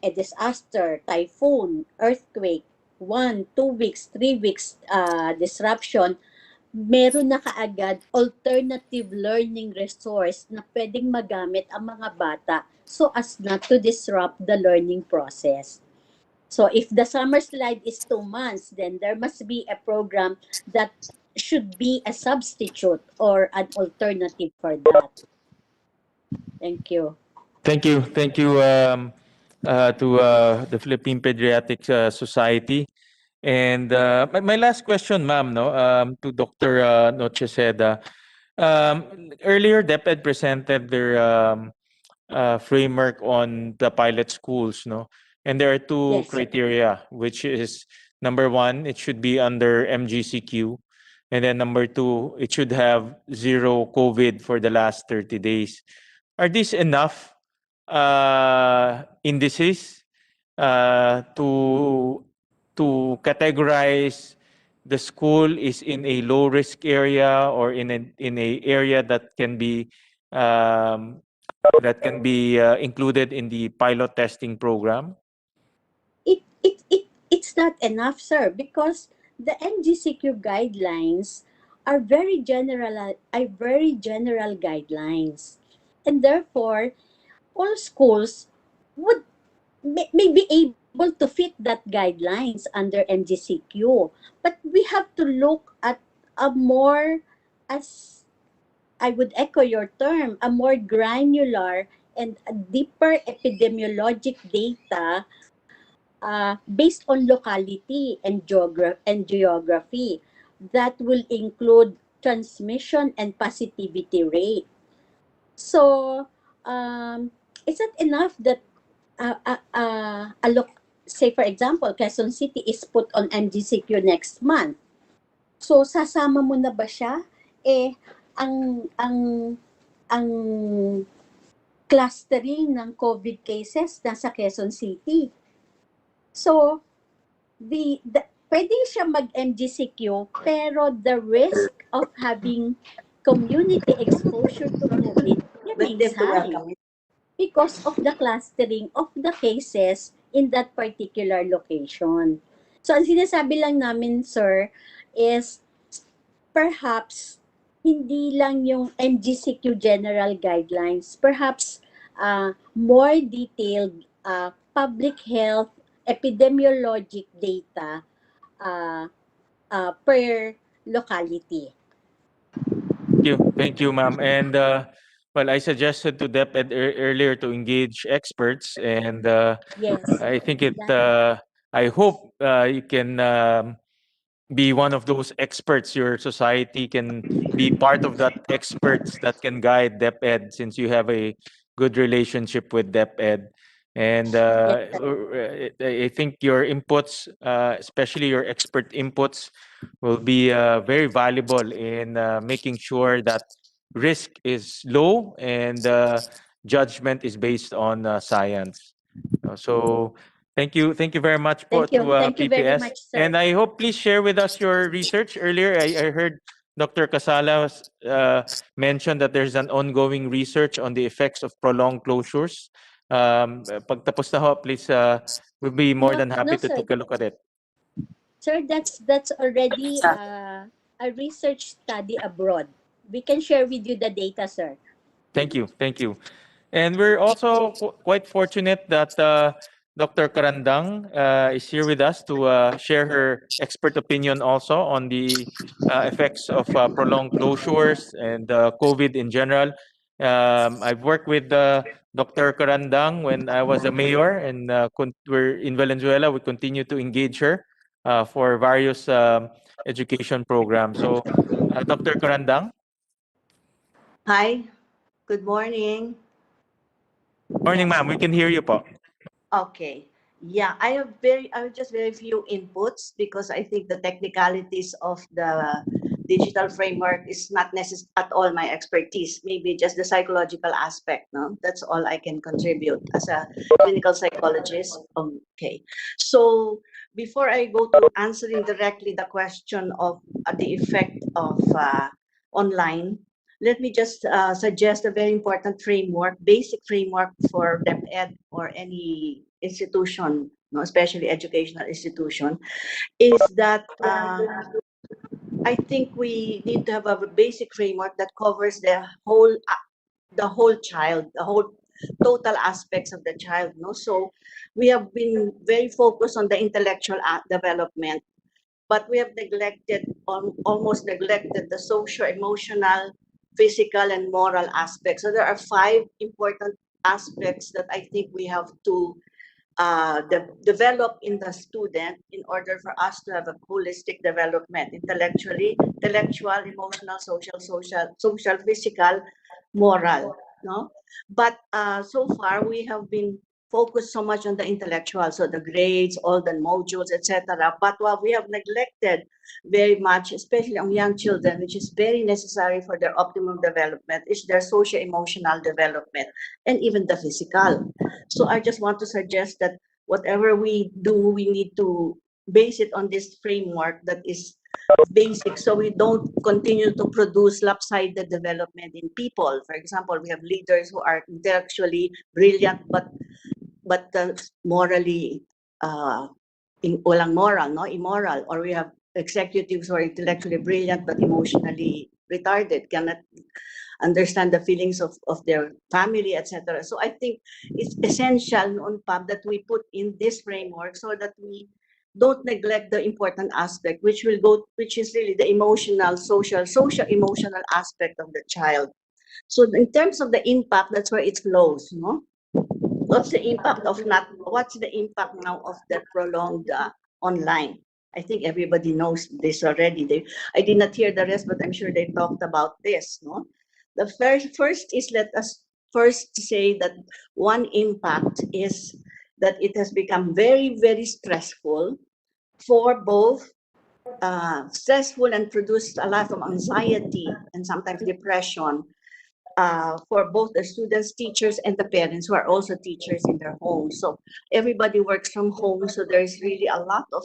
a disaster, typhoon, earthquake, 1, 2 weeks, 3 weeks disruption, meron na kaagad alternative learning resource na pwedeng magamit ang mga bata so as not to disrupt the learning process. So if the summer slide is 2 months, then there must be a program that should be a substitute or an alternative for that. Thank you. Thank you. Thank you to the Philippine Pediatric Society. And my last question, ma'am, no, to Dr. Noche Seda. Earlier, DepEd presented their framework on the pilot schools, no? And there are two Yes. criteria, which is number one, it should be under MGCQ. And then number two, it should have zero COVID for the last 30 days. Are these enough indices to categorize the school is in a low risk area or in a area that can be included in the pilot testing program? It's not enough, sir, because the MGCQ guidelines are very general guidelines, and therefore all schools would may be able to fit that guidelines under MGCQ, but we have to look at a more, as I would echo your term, a more granular and a deeper epidemiologic data based on locality and geography that will include transmission and positivity rate. So it's not enough that say for example, Quezon City is put on MGCQ next month. So sasama mo na ba siya? Ang clustering ng COVID cases nasa Quezon City. So, pwede siya mag-MGCQ, pero the risk of having community exposure to COVID remains high because of the clustering of the cases in that particular location. So, ang sinasabi lang namin, sir, is perhaps hindi lang yung MGCQ general guidelines, perhaps more detailed public health epidemiologic data per locality. Thank you, ma'am. And well, I suggested to DepEd earlier to engage experts, and Yes. I think I hope you can be one of those experts. Your society can be part of that experts that can guide DepEd, since you have a good relationship with DepEd. And I think your inputs, especially your expert inputs, will be very valuable in making sure that risk is low and judgment is based on science. So thank you very much po Thank you. to Thank you very PPS. much, sir. And I hope please share with us your research. Earlier, I heard Dr. Casala mentioned that there's an ongoing research on the effects of prolonged closures. Pagtapos na ho, please, we'll be more than happy No, to sir. take a look at it. Sir, that's already a research study abroad. We can share with you the data, sir. Thank you. Thank you. And we're also quite fortunate that Dr. Karandang is here with us to share her expert opinion also on the effects of prolonged closures and COVID in general. I've worked with Dr. Karandang when I was a mayor, and we're in Valenzuela. We continue to engage her for various education programs. So, Dr. Karandang. Hi, good morning. Morning, ma'am. We can hear you po. Okay. Yeah, I have just very few inputs because I think the technicalities of the digital framework is not necessarily at all my expertise. Maybe just the psychological aspect, no? That's all I can contribute as a clinical psychologist. Okay. So before I go to answering directly the question of the effect of online, let me just suggest a very important framework, basic framework for DepEd or any institution, no, especially educational institution, is that I think we need to have a basic framework that covers the whole child, the whole total aspects of the child. No, so we have been very focused on the intellectual development, but we have neglected, almost neglected the social, emotional, physical, and moral aspects. So there are 5 important aspects that I think we have to develop in the student in order for us to have a holistic development, intellectual, emotional, social, physical, moral. No, but so far we have been focused so much on the intellectual, so the grades, all the modules, etc. But what we have neglected very much, especially on young children, which is very necessary for their optimum development, is their social emotional development and even the physical. So I just want to suggest that whatever we do, we need to base it on this framework that is basic, so we don't continue to produce lopsided development in people. For example, we have leaders who are intellectually brilliant but morally walang moral, no, immoral. Or we have executives who are intellectually brilliant but emotionally retarded, cannot understand the feelings of their family, etc. So I think it's essential on PAB that we put in this framework so that we don't neglect the important aspect, which is really the emotional, social, emotional aspect of the child. So in terms of the impact, that's where it flows, no? What's the impact now of the prolonged online? I think everybody knows this already. I did not hear the rest, but I'm sure they talked about this, no? The first is, let us first say that one impact is that it has become very, very stressful for both stressful and produced a lot of anxiety and sometimes depression for both the students, teachers, and the parents who are also teachers in their homes. So everybody works from home, so there's really a lot of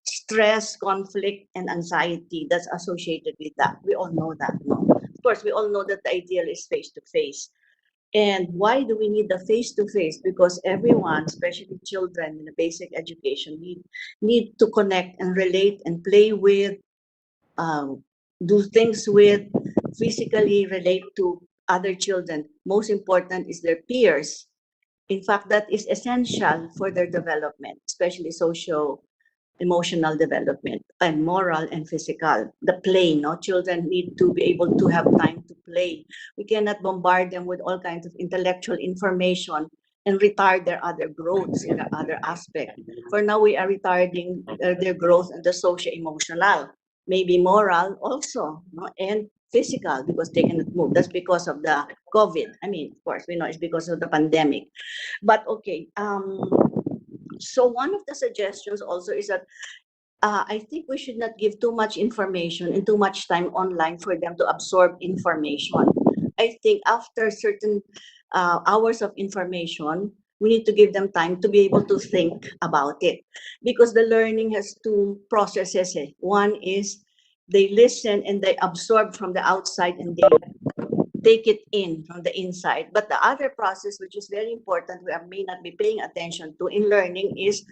stress, conflict, and anxiety that's associated with that. We all know that, no? Of course, we all know that the ideal is face-to-face. And why do we need the face-to-face? Because everyone, especially children in the basic education, need to connect and relate and play with, do things with, physically relate to other children. Most important is their peers. In fact, that is essential for their development, especially emotional development and moral and physical. The play, no? Children need to be able to have time to play. We cannot bombard them with all kinds of intellectual information and retard their other growths in their other aspect. For now, we are retarding their growth in the social emotional. maybe moral also, no? And physical, because they cannot move. That's because of the COVID. I mean, of course, we know it's because of the pandemic. But okay, so one of the suggestions also is that I think we should not give too much information and too much time online for them to absorb information. I think after certain hours of information, we need to give them time to be able to think about it, because the learning has two processes. One is they listen and they absorb from the outside and they take it in from the inside. But the other process, which is very important, we may not be paying attention to in learning, is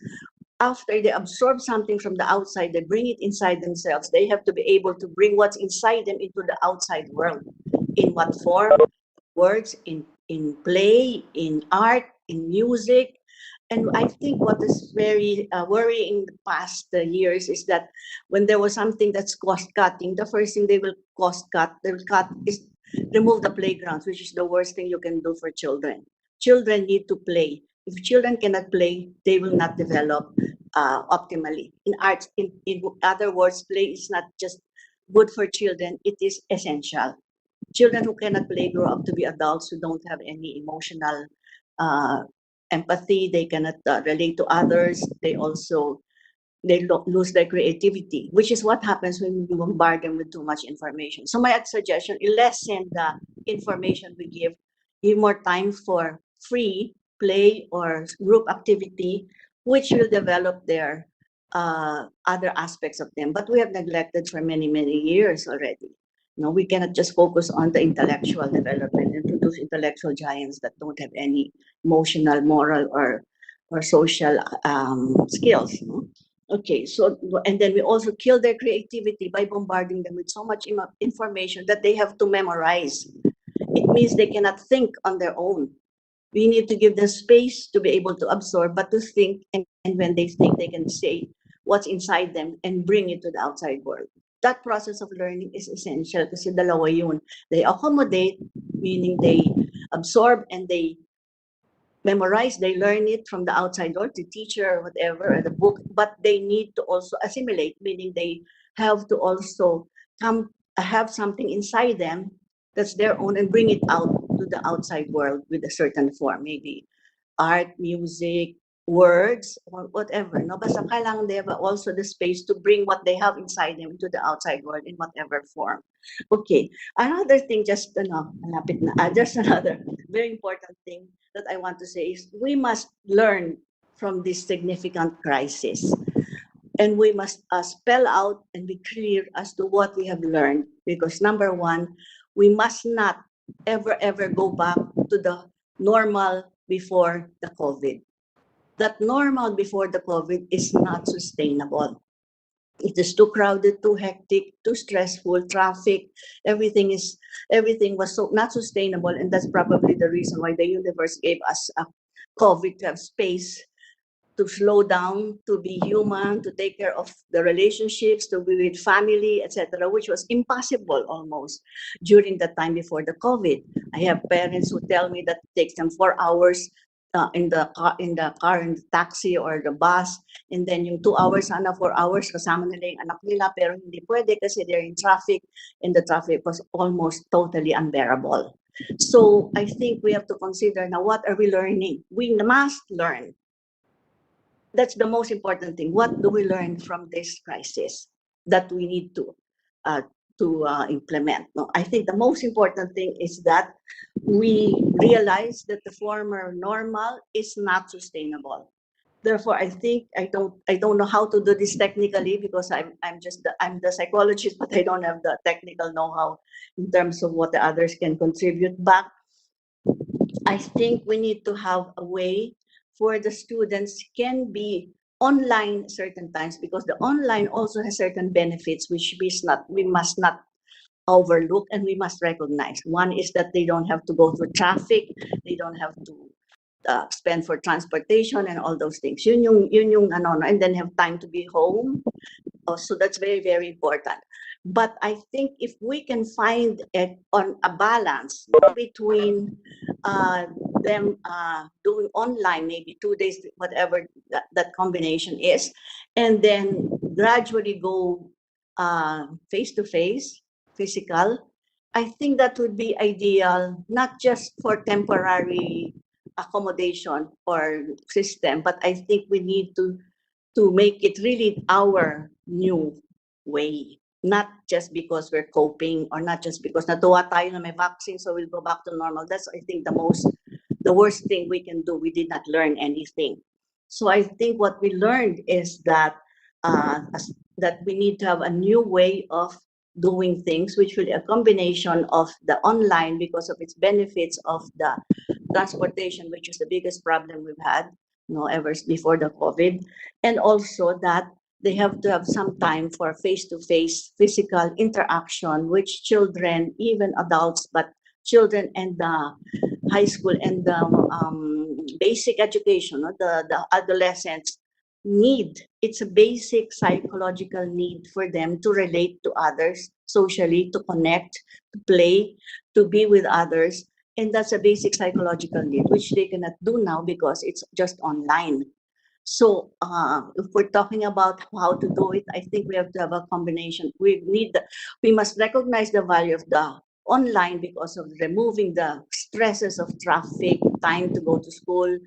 after they absorb something from the outside, they bring it inside themselves. They have to be able to bring what's inside them into the outside world. In what form? Words, in play, in art, in music. And I think what is very worrying in the past years is that when there was something that's cost cutting, the first thing they will cut is remove the playgrounds, which is the worst thing you can do for children. Children need to play. If children cannot play, they will not develop optimally. In arts, in other words, play is not just good for children, it is essential. Children who cannot play grow up to be adults who don't have any emotional empathy. They cannot relate to others. They also lose their creativity, which is what happens when we bombard them with too much information. So my suggestion, lessen the information we give more time for free play or group activity, which will develop their other aspects of them. But we have neglected for many, many years already. No, we cannot just focus on the intellectual development and produce intellectual giants that don't have any emotional, moral, or social skills. No? Okay, so, and then we also kill their creativity by bombarding them with so much information that they have to memorize. It means they cannot think on their own. We need to give them space to be able to absorb, but to think, and when they think, they can say what's inside them and bring it to the outside world. That process of learning is essential kasi dalawa yun. They accommodate, meaning they absorb and they memorize, they learn it from the outside world, the teacher or whatever, or the book, but they need to also assimilate, meaning they have to also have something inside them that's their own and bring it out to the outside world with a certain form, maybe art, music, words, or whatever. No, basta kailangan they have also the space to bring what they have inside them into the outside world in whatever form. Okay, another thing, just malapit na, just another very important thing that I want to say is we must learn from this significant crisis. And we must spell out and be clear as to what we have learned. Because number one, we must not ever go back to the normal before the COVID. That normal before the COVID is not sustainable. It is too crowded, too hectic, too stressful, traffic, everything was so not sustainable, and that's probably the reason why the universe gave us a COVID to have space to slow down, to be human, to take care of the relationships, to be with family, etc., which was impossible almost during the time before the COVID. I have parents who tell me that it takes them 4 hours in the car, in the taxi or the bus, and then yung 2 hours, 4 hours, kasama nila yung anak nila, pero hindi pwede kasi they're in traffic, and the traffic was almost totally unbearable. So I think we have to consider now, what are we learning? We must learn. That's the most important thing. What do we learn from this crisis that we need to implement? No, I think the most important thing is that we realize that the former normal is not sustainable. Therefore, I think I don't know how to do this technically, because I'm the psychologist, but I don't have the technical know-how in terms of what the others can contribute. But I think we need to have a way for the students can be online certain times, because the online also has certain benefits which we must not overlook and we must recognize. One is that they don't have to go through traffic, they don't have to spend for transportation and all those things. Yun yung and then have time to be home. So that's very, very important. But I think if we can find on a balance between them doing online, maybe 2 days, whatever that combination is, and then gradually go face-to-face, physical, I think that would be ideal, not just for temporary accommodation or system, but I think we need to make it really our new way. Not just because we're coping or not just because natuwa tayo na may vaccine, so we'll go back to normal. That's, I think, the worst thing we can do. We did not learn anything. So I think what we learned is that that we need to have a new way of doing things, which will be a combination of the online because of its benefits of the transportation, which is the biggest problem we've had, ever before the COVID, and also that they have to have some time for face-to-face physical interaction, which children, even adults, but children and the high school and the basic education, the adolescents need. It's a basic psychological need for them to relate to others socially, to connect, to play, to be with others. And that's a basic psychological need, which they cannot do now because it's just online. So if we're talking about how to do it, I think we have to have a combination. We must recognize the value of the online because of removing the stresses of traffic, time to go to school,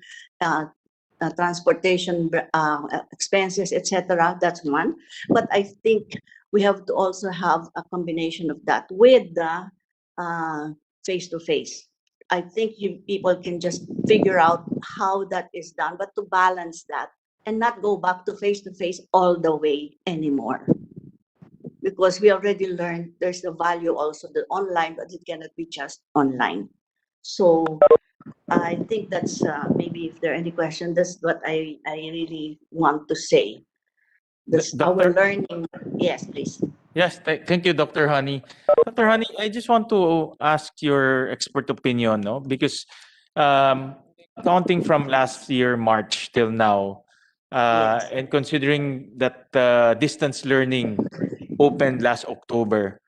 transportation expenses, etc. That's one. But I think we have to also have a combination of that with the face-to-face. I think people can just figure out how that is done, but to balance that and not go back to face-to-face all the way anymore. Because we already learned there's the value also the online, but it cannot be just online. So I think that's maybe if there are any questions, that's what I really want to say. This our learning. Yes, please. Yes, thank you, Dr. Honey. Dr. Honey, I just want to ask your expert opinion, no? Because counting from last year, March till now, Yes. and considering that distance learning opened last October,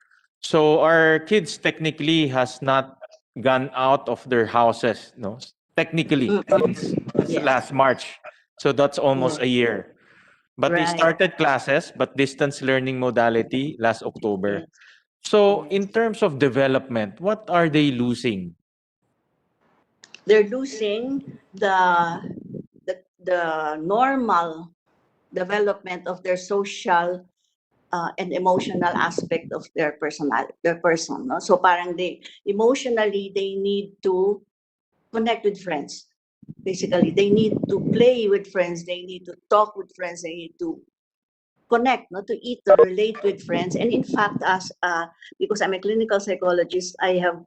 so our kids technically has not gone out of their houses, no? Technically, since Yes. last March. So that's almost Yes. a year. But they Right. started classes, but distance learning modality last October. Yes. So in terms of development, what are they losing? They're losing the normal development of their social and emotional aspect of their person. No? So parang they emotionally they need to connect with friends. Basically, they need to play with friends. They need to talk with friends. They need to connect, not to eat or relate with friends. And in fact, as because I'm a clinical psychologist, I have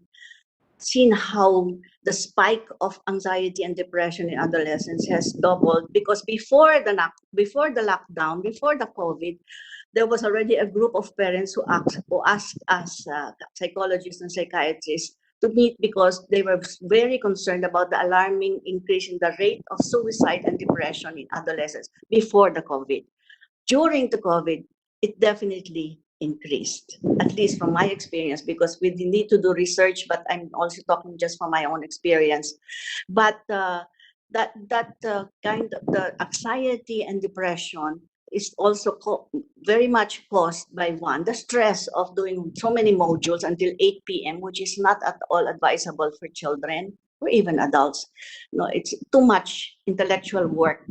seen how the spike of anxiety and depression in adolescents has doubled because before the lockdown, before the COVID, there was already a group of parents who asked us psychologists and psychiatrists to meet because they were very concerned about the alarming increase in the rate of suicide and depression in adolescents before the COVID. During the COVID, it definitely increased, at least from my experience, because we need to do research, but I'm also talking just from my own experience. But that kind of the anxiety and depression is also very much caused by the stress of doing so many modules until 8 p.m., which is not at all advisable for children or even adults. No, it's too much intellectual work.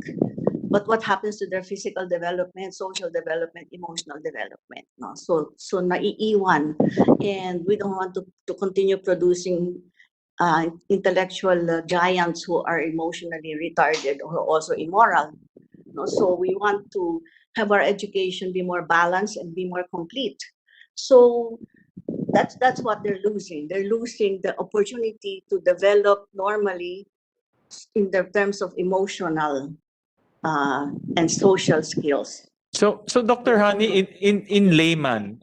But what happens to their physical development, social development, emotional development? No? So naiiwan, and we don't want to continue producing intellectual giants who are emotionally retarded or also immoral. No? So we want to have our education be more balanced and be more complete. So that's what they're losing. They're losing the opportunity to develop normally in the terms of emotional and social skills. So Dr. Honey, in layman,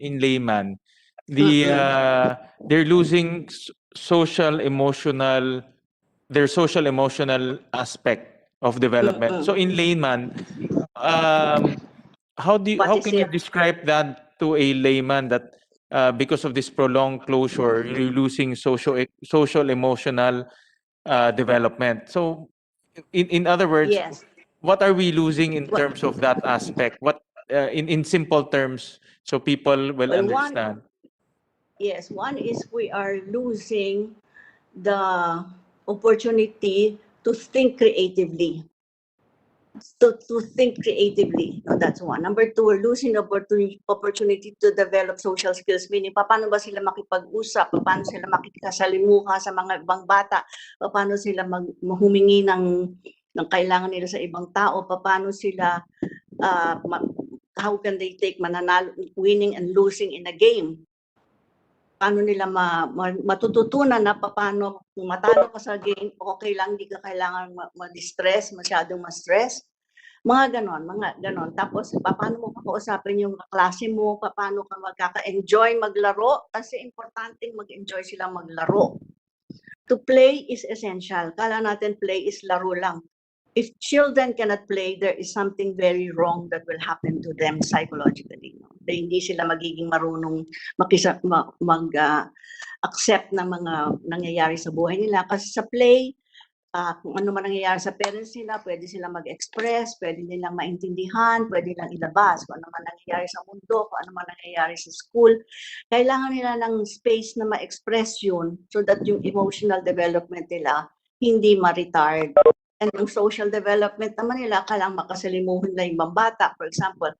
they're losing social emotional their social emotional aspect of development. So in layman, What how is can you it? describe that to a layman that because of this prolonged closure, you're losing social emotional development. So in other words, Yes. what are we losing in What? terms of that aspect? in simple terms so people will Well, understand. one is we are losing the opportunity to think creatively. To think creatively. No, that's one. Number two, we're losing the opportunity to develop social skills. Meaning, paano ba sila makipag-usap? Paano sila makikasalimuha sa mga ibang bata? Paano sila humingi ng kailangan nila sa ibang tao? Paano sila, how can they take winning and losing in a game? Paano nila matututunan na paano kung matalo ka sa game, okay lang, hindi ka kailangan ma-distress, masyadong ma-stress. Mga ganon. Tapos, paano mo kakausapin yung klase mo, paano ka magkaka-enjoy maglaro, kasi importante mag-enjoy sila maglaro. To play is essential. Kala natin play is laro lang. If children cannot play, there is something very wrong that will happen to them psychologically. No? Hindi sila magiging marunong mag-accept ng mga nangyayari sa buhay nila. Kasi sa play, kung ano man nangyayari sa parents nila, pwede sila mag-express, pwede nilang maintindihan, pwede nilang ilabas kung ano man nangyayari sa mundo, kung ano man nangyayari sa school. Kailangan nila ng space na ma-express yun so that yung emotional development nila hindi ma-retard. And yung social development naman nila, kailangan makasalimuhin na yung bata. For example,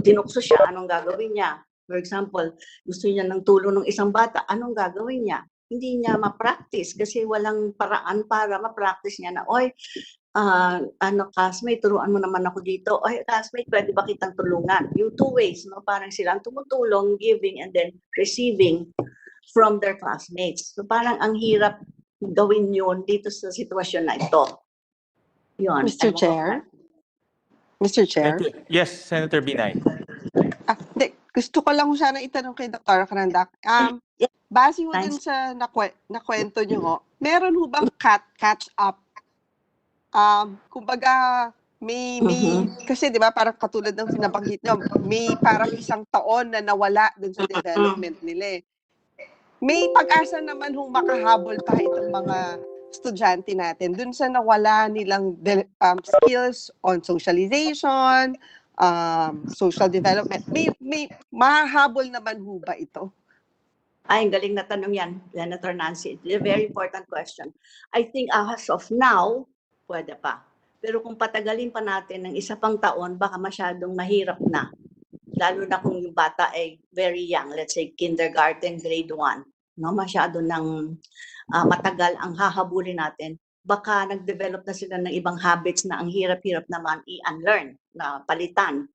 tinukso siya, anong gagawin niya? For example, gusto niya ng tulong ng isang bata, anong gagawin niya? Hindi niya ma-practice kasi walang paraan para ma-practice niya na, oy, classmate, turuan mo naman ako dito. Oy, classmate, pwede ba kitang tulungan? Yung two ways, no? Parang silang tumutulong, giving, and then receiving from their classmates. So parang ang hirap gawin yun dito sa sitwasyon na ito. Yun. Mr. Chair? Mr. Chair? Yes, Senator Binay. Gusto ko lang sana itanong kay Dr. Karandak. Base ho dun sa nakwento nyo ho, meron ho bang catch up? Kumbaga, may kasi di ba parang katulad ng sinabanggit nyo, may parang isang taon na nawala dun sa development nila eh. May pag-asa naman hong makahabol pa itong mga estudyante natin dun sa nawala nilang skills on socialization, social development. May mahahabol naman ho ba ito? Ay, galing na tanong yan, Senator Nancy. It's a very important question. I think as of now, pwede pa. Pero kung patagalin pa natin ng isa pang taon, baka masyadong mahirap na. Lalo na kung yung bata ay very young, let's say kindergarten, grade 1. No? Masyado ng matagal ang hahabulin natin. Baka nag-develop na sila ng ibang habits na ang hirap-hirap naman i-unlearn, na palitan.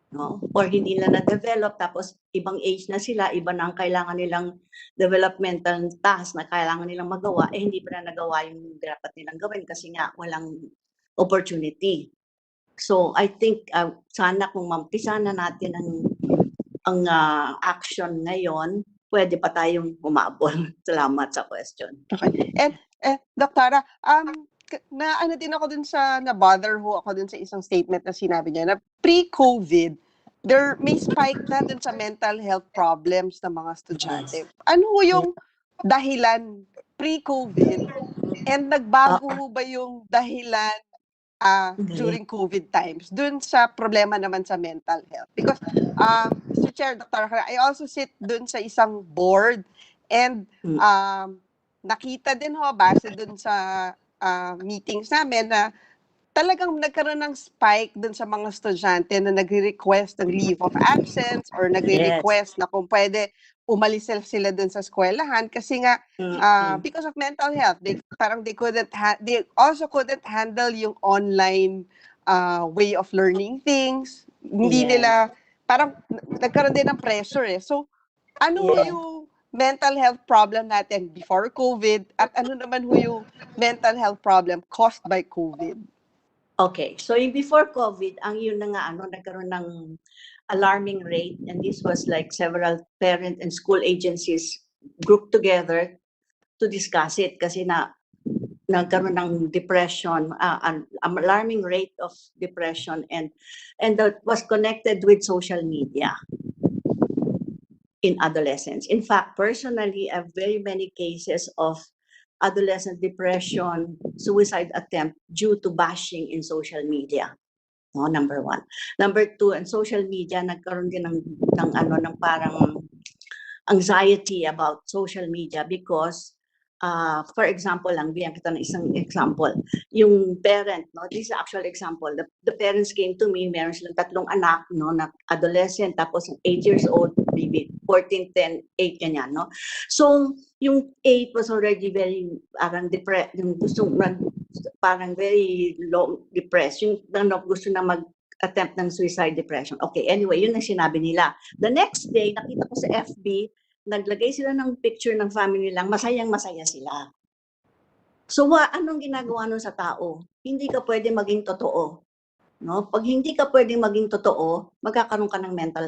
No? Or hindi nila na-develop, tapos ibang age na sila, iba na ang kailangan nilang developmental task na kailangan nilang magawa, hindi pa na nagawa yung dapat nilang gawin kasi nga walang opportunity. So I think sana kung mampisa na natin ang action ngayon, pwede pa tayong umabol. Salamat sa question. Okay. And Doktora, na ano din ako dun sa na-bother ho ako dun sa isang statement na sinabi niya na pre-COVID, may spike na dun sa mental health problems ng mga estudyante. Ano ho yung dahilan pre-COVID and nagbago ho ba yung dahilan during COVID times dun sa problema naman sa mental health? Because Mr. Chair, Dr. I also sit dun sa isang board and nakita din ho base dun sa meetings namin na talagang nagkaroon ng spike dun sa mga estudyante na nagre-request ng leave of absence or nagre-request na kung pwede umalis sila dun sa eskwelahan kasi nga because of mental health, they also couldn't handle yung online way of learning things. Hindi nila, parang nagkaroon din ng pressure eh. So, ano yung mental health problem natin before COVID at ano naman yung mental health problem caused by COVID? Okay, so yung before COVID, ang yun na nga nagkaroon ng alarming rate, and this was like several parent and school agencies grouped together to discuss it kasi nagkaroon ng depression, an alarming rate of depression, and that was connected with social media in adolescents. In fact, personally, I have very many cases of adolescent depression, suicide attempt due to bashing in social media. no? Number one. Number two, and social media, nagkaroon din ng parang anxiety about social media because for example lang, bigyan kita ng isang example. Yung parent, no, this is actual example. The parents came to me, meron silang 3 anak, no, na adolescent, tapos 8 years old, maybe 14, 10, 8, ganyan, no. So, yung 8 was already very, parang depressed, yung gusto, parang very low, depressed, yung gusto na attempt ng suicide depression. Okay, anyway, yun ang sinabi nila. The next day, nakita ko sa FB, naglagay sila ng picture ng family lang, masayang-masaya sila. So, anong ginagawa nun sa tao? Hindi ka pwede maging totoo. No? Pag hindi ka pwede maging totoo, magkakaroon ka ng mental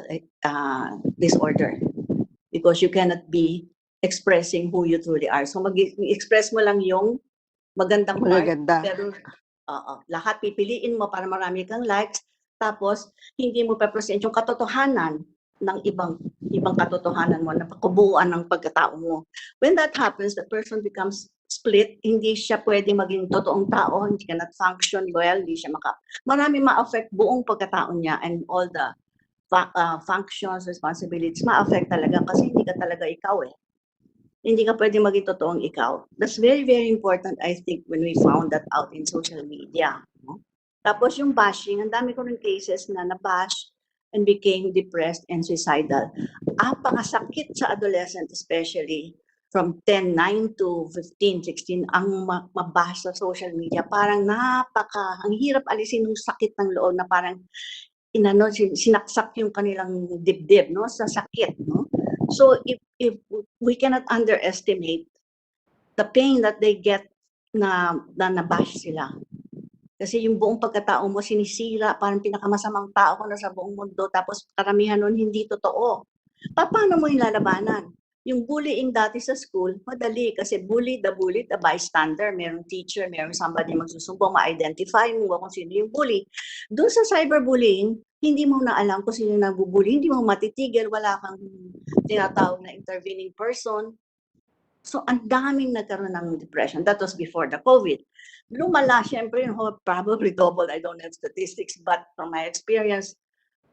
disorder. Because you cannot be expressing who you truly are. So, mag-express mo lang yung magandang part, pero lahat pipiliin mo para marami kang likes, tapos hindi mo pa-present yung katotohanan ng ibang katotohanan mo, na kabuuan ng pagkatao mo. When that happens, the person becomes split, hindi siya pwede maging totoong tao, hindi cannot function well, hindi siya marami ma-affect buong pagkatao niya, and all the functions, responsibilities, ma-affect talaga kasi hindi ka talaga ikaw eh. Hindi ka pwede maging totoong ikaw. That's very, very important, I think, when we found that out in social media. No? Tapos yung bashing, ang dami ko rin cases na nabash and became depressed and suicidal. Apakasakit sa adolescent, especially from 10, 9 to 15, 16, ang mabash sa social media. Parang ang hirap alisin yung sakit ng loob na parang sinaksak yung kanilang dibdib, no, sa sakit, no. So if we cannot underestimate the pain that they get na nabash sila. Kasi yung buong pagkatao mo sinisira, parang pinakamasamang tao ko na sa buong mundo, tapos karamihan nun hindi totoo. Paano mo yung lalabanan? Yung bullying dati sa school, madali kasi the bystander, merong teacher, merong somebody magsusumbong, ma-identify mo kung sino yung bully. Doon sa cyberbullying, hindi mo na alam kung sino yung nagbubully, hindi mo matitigil, wala kang tinatawag na intervening person. So, ang daming nagkaroon ng depression. That was before the COVID. Lumala, syempre, probably doubled. I don't have statistics, but from my experience,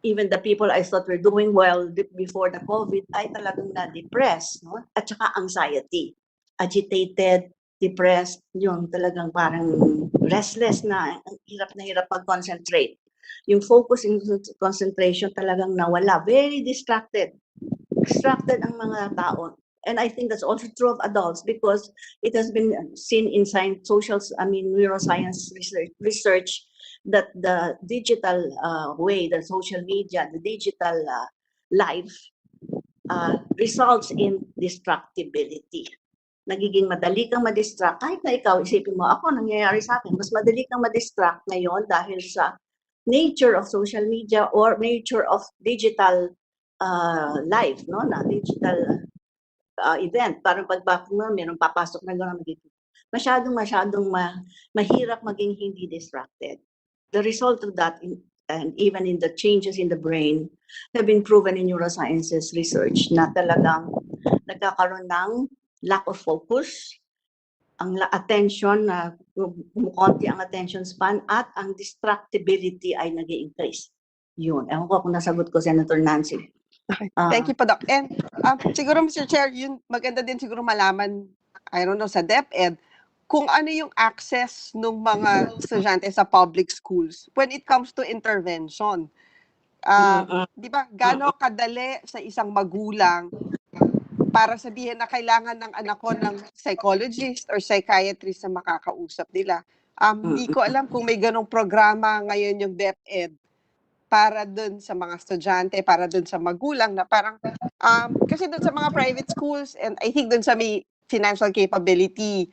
even the people I thought were doing well before the COVID ay talagang na-depressed, no? At saka anxiety, agitated, depressed, yung talagang parang restless na hirap mag-concentrate. Yung focus and concentration talagang nawala. Very distracted ang mga tao. And I think that's also true of adults because it has been seen in neuroscience research that the digital way, the social media, the digital life results in distractibility. Nagiging madali kang ma-distract. Kahit na ikaw, isipin mo, ako, nangyayari sa akin, mas madali kang ma-distract ngayon dahil sa nature of social media or nature of digital life, no? Na digital event. Parang pagbapag mo, meron papasok na gano'n, masyadong mahirap maging hindi distracted. The result of that, and even in the changes in the brain, have been proven in neurosciences research na talagang nagkakaroon ng lack of focus, ang attention, kumukonti ang attention span, at ang distractibility ay nag-i-increase. Yun. Ewan ko kung nasagot ko, Senator Nancy. Okay. Thank you po, Doc. And siguro, Mr. Chair, yun, maganda din siguro malaman, I don't know, sa DepEd, kung ano yung access ng mga estudyante sa public schools when it comes to intervention. Di ba, gaano kadali sa isang magulang para sabihin na kailangan ng anak ko ng psychologist or psychiatrist na makakausap nila. Hindi ko alam kung may ganong programa ngayon yung DepEd para dun sa mga estudyante, para dun sa magulang na parang, kasi dun sa mga private schools, and I think dun sa may financial capability,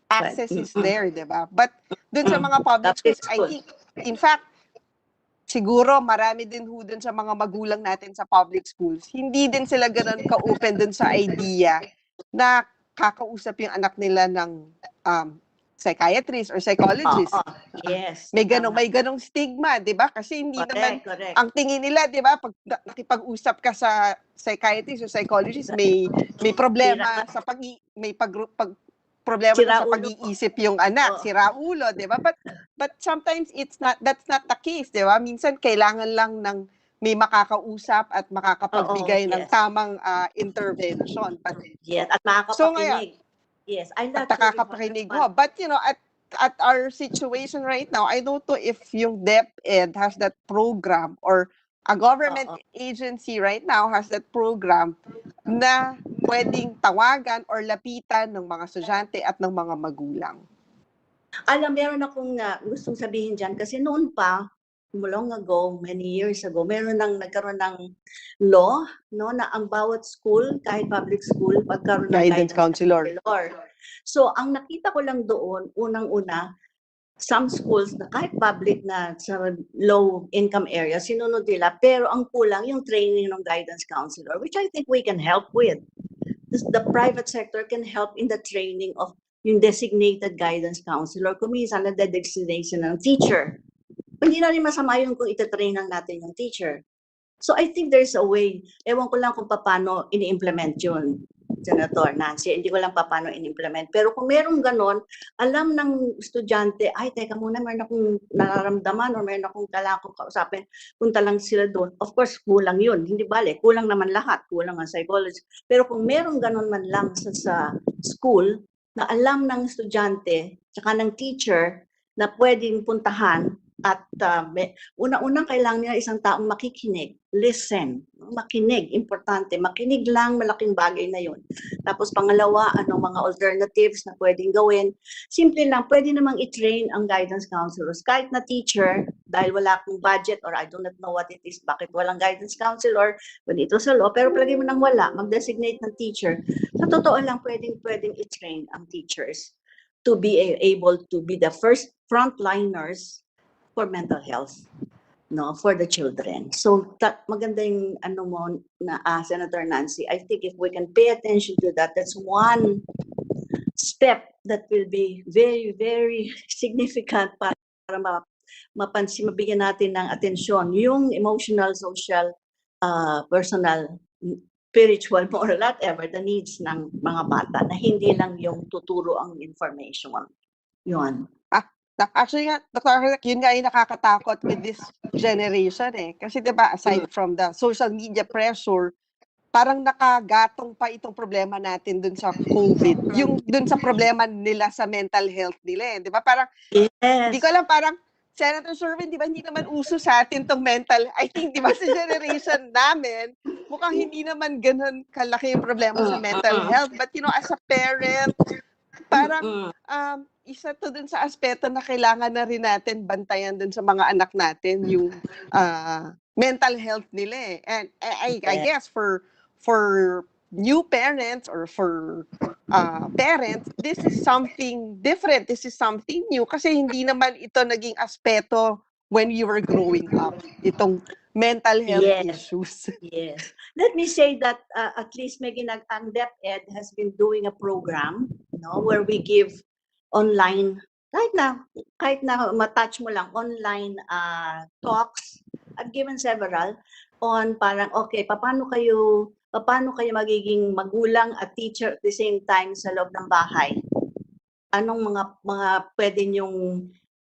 access is there, di ba? But dun sa mga public schools, I think, in fact, siguro marami din ho dun sa mga magulang natin sa public schools, hindi din sila ganun ka-open dun sa idea na kakausap yung anak nila ng psychiatrist or psychologist. Yes. May ganong stigma, 'di ba? Kasi hindi naman ang tingin nila, 'di ba, pag nakipag-usap ka sa psychiatrist or psychologist, may problema sa problema Sira sa ulo po. pag-iisip yung anak, Oo. sira ulo, 'di ba? But sometimes that's not the case, 'di ba? Minsan kailangan lang ng may makakausap at makakapagbigay ng yes. tamang intervention. But Yes, at so ngayon, makakapakinig. Yes, I at love to nakakapakinig ho. But at our situation right now, I don't know if yung DepEd has that program or a government agency right now has that program na pwedeng tawagan or lapitan ng mga estudyante at ng mga magulang. Alam, meron akong gustong sabihin dyan kasi noon pa, long ago, many years ago, nagkaroon ng law, no, na ang bawat school, kahit public school, magkaroon ng Guidance counselor. So, ang nakita ko lang doon, unang-una, some schools na kahit public na sa low income area, sinunod nila, pero ang kulang yung training ng guidance counselor, which I think we can help with. The private sector can help in the training of yung designated guidance counselor, kung minsan na designation ng teacher. Hindi na rin masama yung kung itatrain lang natin yung teacher. So I think there's a way. Ewan ko lang kung paano ini-implement yun, Senator Nancy. Hindi ko lang paano ini-implement. Pero kung merong ganon, alam ng estudyante, ay, teka muna, meron akong nararamdaman or meron akong kailangan kausapin, punta lang sila doon. Of course, kulang yun. Hindi bale, kulang naman lahat. Kulang ang psychology. Pero kung merong ganon man lang sa school, na alam ng estudyante, tsaka ng teacher, na pwedeng puntahan at unang-unang kailangan nila isang taong makikinig, listen, makinig, importante, makinig lang, malaking bagay na yun. Tapos pangalawa, mga alternatives na pwedeng gawin, simple lang, pwede namang i-train ang guidance counselors, kahit na teacher, dahil wala akong budget or I do not know what it is, bakit walang guidance counselor, pwede ito sa law, pero palagi mo nang wala, mag-designate ng teacher, sa totoo lang, pwedeng i-train ang teachers to be able to be the first frontliners for mental health, no, for the children. So maganda yung mo na Senator Nancy. I think if we can pay attention to that, that's one step that will be very, very significant para mabigyan natin ng atensyon yung emotional, social, personal, spiritual, moral, whatever the needs ng mga bata na hindi lang yung tuturo ang information. Yun. Actually, Dr. yun nga yung nakakatakot with this generation eh. Kasi diba, aside from the social media pressure, parang nakagatong pa itong problema natin dun sa COVID. Yung dun sa problema nila sa mental health nila eh. Diba? Parang, hindi ko alam, parang, Senator Sherwin, di ba hindi naman uso sa atin tong mental, I think, di ba sa generation namin, mukhang hindi naman ganun kalaki yung problema sa mental health. But as a parent, parang isa to dun sa aspeto na kailangan na rin natin bantayan dun sa mga anak natin yung mental health nila eh. And I guess for new parents or for parents, this is something different. This is something new kasi hindi naman ito naging aspeto when you were growing up. Itong mental health issues. Yes. Let me say that at least ang DepEd has been doing a program, where we give online, kahit na matouch mo lang, online talks. I've given several on parang, okay, paano kayo magiging magulang at teacher at the same time sa loob ng bahay? Anong mga pwede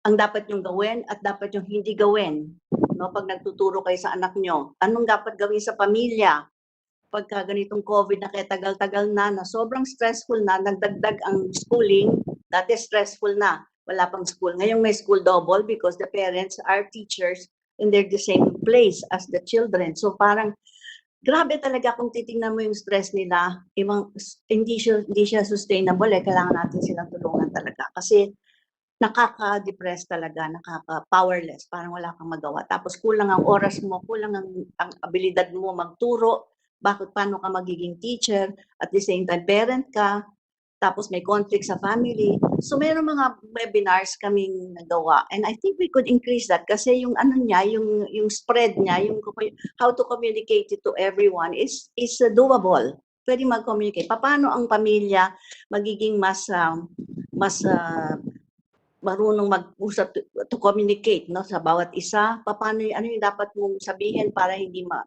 ang dapat nyong gawin at dapat yung hindi gawin? Pag nagtuturo kayo sa anak nyo, anong dapat gawin sa pamilya? Pagka ganitong COVID na kaya tagal-tagal na sobrang stressful na, nagdagdag ang schooling, dati stressful na, wala pang school. Ngayon may school double because the parents are teachers and they're the same place as the children. So parang, grabe talaga kung titingnan mo yung stress nila, hindi siya sustainable kailangan natin silang tulungan talaga. Kasi nakaka-depress talaga, nakaka-powerless, parang wala kang magawa. Tapos kulang ang oras mo, kulang ang abilidad mo magturo, paano ka magiging teacher, at the same time parent ka, tapos may conflict sa family. So mayroong mga webinars kaming nagawa and I think we could increase that kasi yung yung spread niya, yung how to communicate it to everyone is doable. Pwede mag-communicate. Paano ang pamilya magiging mas marunong mag-usap to communicate, no, sa bawat isa. Paano ano yung dapat mong sabihin para hindi mo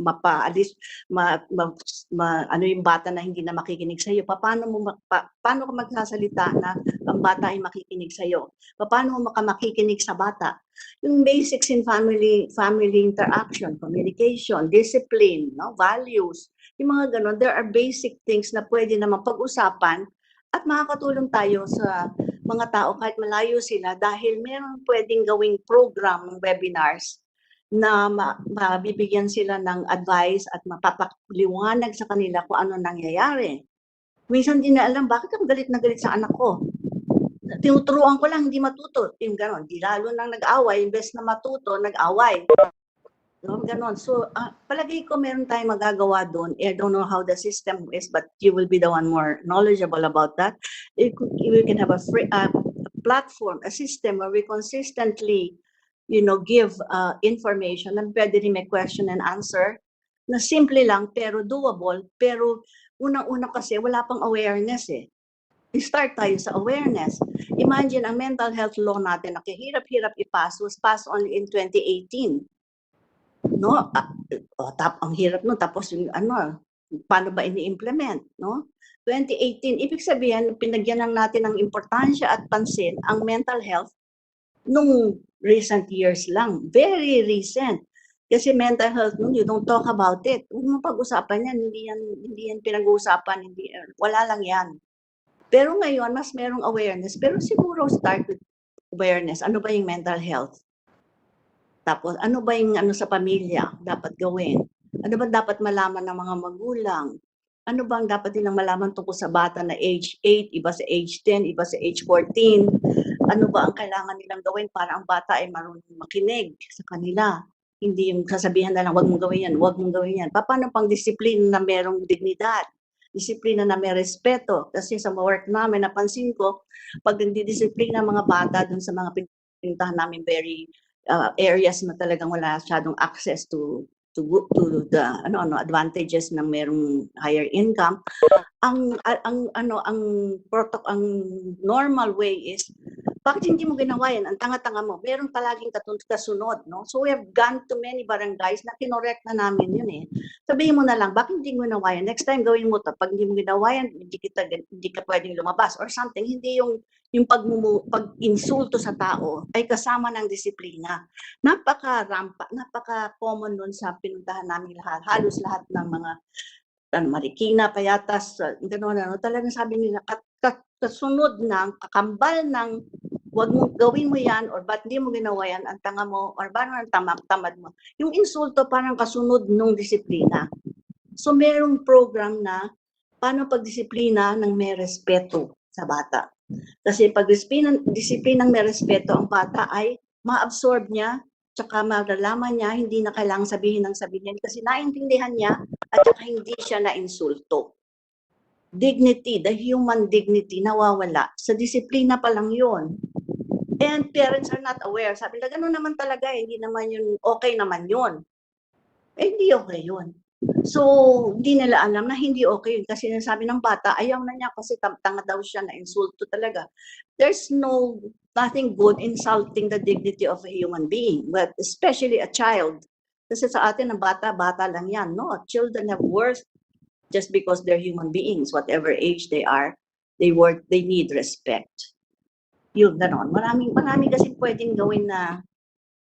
mapaalis ano yung bata na hindi na makikinig sa iyo. Paano ka magsasalita na ang bata ay makikinig sa iyo? Paano mo makikinig sa bata? Yung basics in family interaction, communication, discipline, no, values, yung mga ganun. There are basic things na pwede naman pag-usapan at makakatulong tayo sa mga tao kahit malayo sila dahil meron pwedeng gawing program ng webinars na mabibigyan sila ng advice at mapapaliwanag sa kanila kung ano nangyayari. Minsan din na alam, bakit ako galit na galit sa anak ko? Tinuturuan ko lang, hindi matuto. Yung gano'n, di lalo nang nag-away, imbes na matuto, nag-away. No, ganon. So, palagay ko meron tayong magagawa doon. I don't know how the system is, but you will be the one more knowledgeable about that. We can have a free platform, a system where we consistently, give information and pwede rin may question and answer na simple lang pero doable. Pero unang-una kasi wala pang awareness eh. Start tayo sa awareness. Imagine ang mental health law natin na kahirap-hirap i-pass was passed only in 2018. No, ang hirap no, tapos yung paano ba ini-implement, no? 2018, ibig sabihin pinagyan lang natin ng importansya at pansin ang mental health nung recent years lang, very recent. Kasi mental health you don't talk about it. Huwag mo pag-usapan yan, hindi yan pinag-uusapan, wala lang yan. Pero ngayon mas merong awareness, pero siguro start with awareness. Ano ba yung mental health? Tapos, ano ba yung sa pamilya dapat gawin? Ano ba dapat malaman ng mga magulang? Ano ba ang dapat nilang malaman tungkol sa bata na age 8, iba sa age 10, iba sa age 14? Ano ba ang kailangan nilang gawin para ang bata ay marunong makinig sa kanila? Hindi yung sasabihan na lang, wag mong gawin yan, wag mong gawin yan. Paano pang disiplina na merong dignidad? Disiplina na may respeto. Kasi sa work namin, napansin ko, pag nagdidisiplina mga bata dun sa mga pinuntahan namin very areas na talagang wala masyadong access to the advantages ng merong higher income, ang normal way is bakit hindi mo ginawa yan? Ang tanga-tanga mo. Meron palaging kasunod, no? So we have gone to many barangays na kinorek na namin yun eh. Sabihin mo na lang, bakit hindi mo ginawa yan? Next time gawin mo to. Pag hindi mo ginawa yan, hindi ka pwedeng lumabas or something. Hindi yung pag-insulto sa tao ay kasama ng disiplina. Napaka-common nun sa pinuntahan namin lahat. Halos lahat ng mga Marikina, Payatas, gano'n, talagang sabi nila, kasunod ng, kakambal ng, wag mo, gawin mo yan, or ba't hindi mo ginawa yan, ang tanga mo, or ba't ang tamad mo. Yung insulto parang kasunod ng disiplina. So merong program na paano pagdisiplina ng may respeto sa bata. Kasi pag disiplinang may respeto ang bata ay ma-absorb niya, tsaka malalaman niya, hindi na kailangang sabihin kasi naintindihan niya at saka hindi siya na-insulto. Dignity, the human dignity, nawawala. Sa disiplina pa lang yun. And parents are not aware. Sabi nila, gano'n naman talaga, hindi naman yun, okay naman yun. Hindi okay yun. So, hindi nila alam na hindi okay yun. Kasi nasabi ng bata, ayaw na niya kasi tanga daw siya, na-insulto talaga. There's nothing good insulting the dignity of a human being, but especially a child. Kasi sa atin, ang bata lang yan. No, children have worth just because they're human beings, whatever age they are, they need respect. Yun, ganon. Marami kasi pwedeng gawin na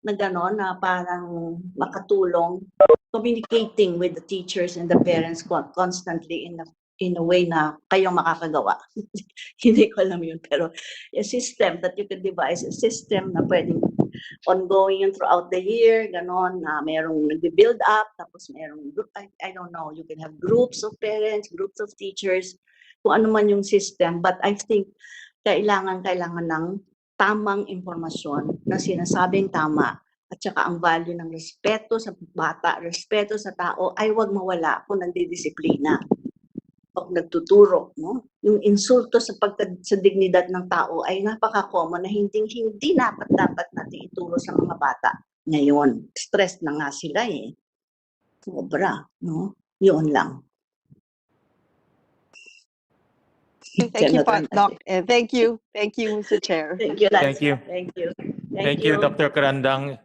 ganon, na parang makatulong, communicating with the teachers and the parents constantly in a way na kayong makakagawa. Hindi ko alam yun, pero a system that you can devise, a system na pwedeng ongoing yun throughout the year, ganon, na merong nag-build up, tapos merong group, I don't know, you can have groups of parents, groups of teachers, kung ano man yung system, but I think kailangan ng tamang impormasyon na sinasabing tama at saka ang value ng respeto sa bata, respeto sa tao ay wag mawala kung nagdidisiplina o nagtuturo, no? Yung insulto sa dignidad ng tao ay napaka-common na hindi dapat natin ituro sa mga bata. Ngayon, stress na nga sila eh. Sobra, no? Yun lang. Thank you, Senator Doc. Nancy. And thank you, Mr. Chair. Thank you, Thank Nancy. you. Thank you. Thank you, Dr. Karandang.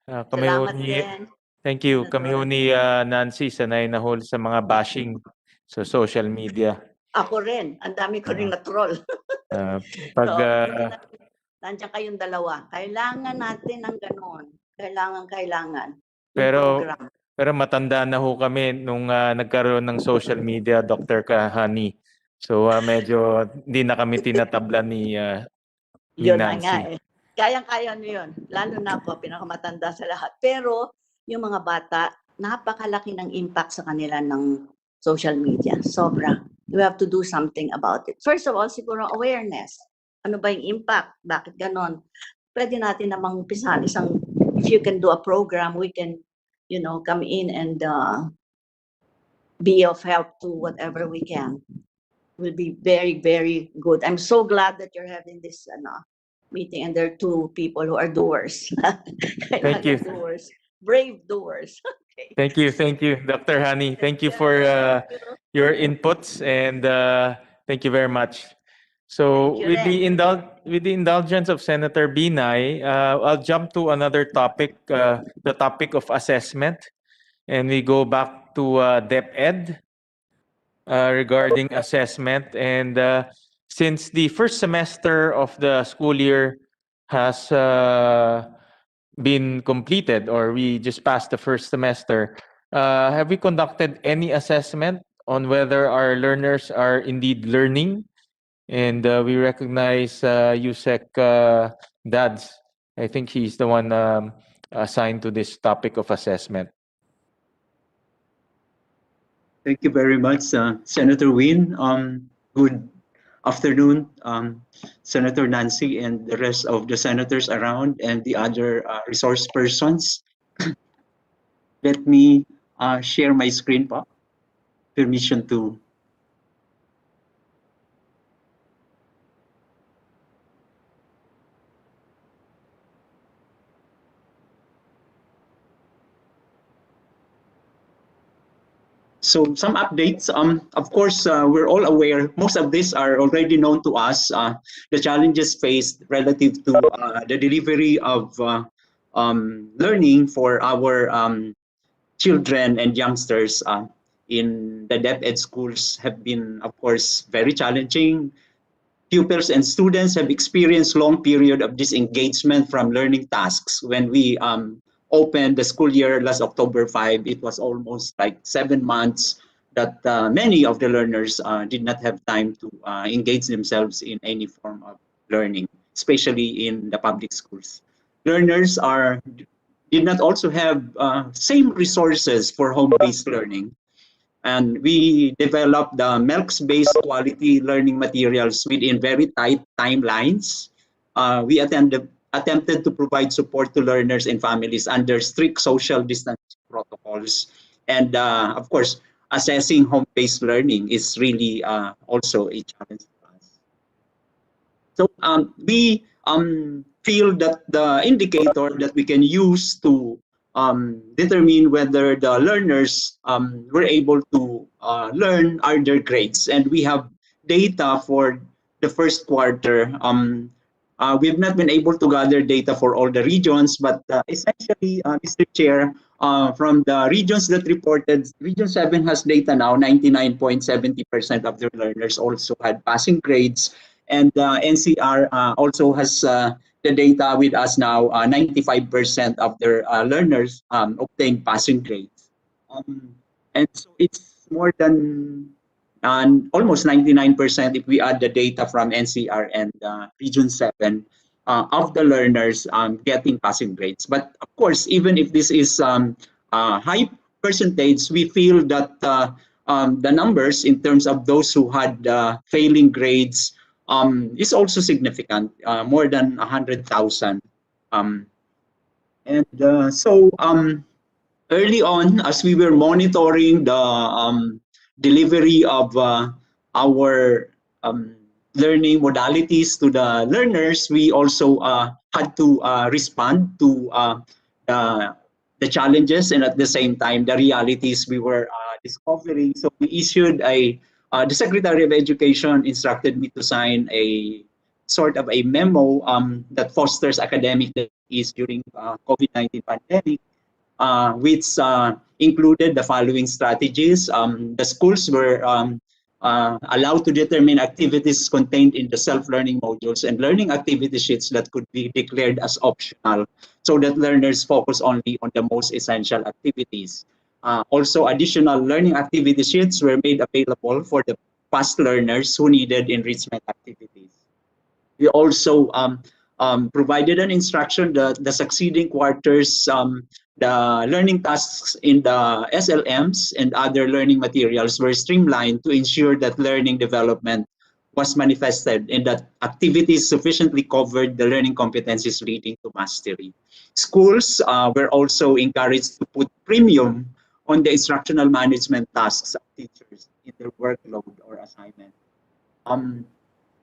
Kami ho Salamat ni, din. thank you. Kami ho Senator. ni Nancy, sanay na ho sa mga bashing sa social media. Ako rin. Ang dami ko rin na-troll. Pag, nandiyan kayong dalawa. Kailangan natin ng gano'n. Kailangan. Ng pero program. pero matanda na ho kami nung nagkaroon ng social media, Dr. Kahani. So medyo hindi na kami tinatabla ni Yun na Nancy. nga eh. Kayang-kaya nyo yun. Lalo na ako, pinakamatanda sa lahat. Pero yung mga bata, napakalaki ng impact sa kanila ng social media. Sobra. We have to do something about it. First of all, siguro awareness. Ano ba yung impact? Bakit ganon? Pwede natin namang umpisahan if you can do a program, we can, come in and be of help to whatever we can. Will be very, very good. I'm so glad that you're having this meeting, and there are two people who are doers. Thank you. Doers. Brave doers. Okay. Thank you, Dr. Hani. Thank you for your inputs, and thank you very much. So with the indulgence of Senator Binay, I'll jump to another topic, the topic of assessment, and we go back to DepEd regarding assessment. And since the first semester of the school year has been completed, or we just passed the first semester, have we conducted any assessment on whether our learners are indeed learning? And we recognize Yusek Dads. I think he's the one assigned to this topic of assessment. Thank you very much, Senator Win. Good afternoon, Senator Nancy and the rest of the senators around and the other resource persons. Let me share my screen, pa. Permission to. So some updates, of course, we're all aware, most of these are already known to us, the challenges faced relative to the delivery of learning for our children and youngsters in the DepEd schools have been, of course, very challenging. Pupils and students have experienced long period of disengagement from learning tasks. When we opened the school year last October 5, it was almost like 7 months that many of the learners did not have time to engage themselves in any form of learning, especially in the public schools. Learners did not also have same resources for home-based learning. And we developed the MELCS-based quality learning materials within very tight timelines. We attempted to provide support to learners and families under strict social distancing protocols. And of course, assessing home-based learning is really also a challenge for us. So we feel that the indicator that we can use to determine whether the learners were able to learn are their grades. And we have data for the first quarter. We have not been able to gather data for all the regions, but essentially, Mr. Chair, from the regions that reported, Region 7 has data now, 99.70% of their learners also had passing grades. And NCR also has the data with us now, 95% of their learners obtained passing grades. And so it's more than almost 99% if we add the data from NCR and Region 7 of the learners getting passing grades. But of course, even if this is a high percentage, we feel that the numbers in terms of those who had failing grades is also significant, more than 100,000. So early on, as we were monitoring the delivery of our learning modalities to the learners, we also had to respond to the challenges and at the same time the realities we were discovering. So we issued a The Secretary of Education instructed me to sign a sort of a memo that fosters academic ease during COVID-19 pandemic, which included the following strategies. The schools were allowed to determine activities contained in the self-learning modules and learning activity sheets that could be declared as optional, so that learners focus only on the most essential activities. Also, additional learning activity sheets were made available for the past learners who needed enrichment activities. We also provided an instruction that the succeeding quarters, the learning tasks in the SLMs and other learning materials were streamlined to ensure that learning development was manifested and that activities sufficiently covered the learning competencies leading to mastery. Schools were also encouraged to put premium on the instructional management tasks of teachers in their workload or assignment.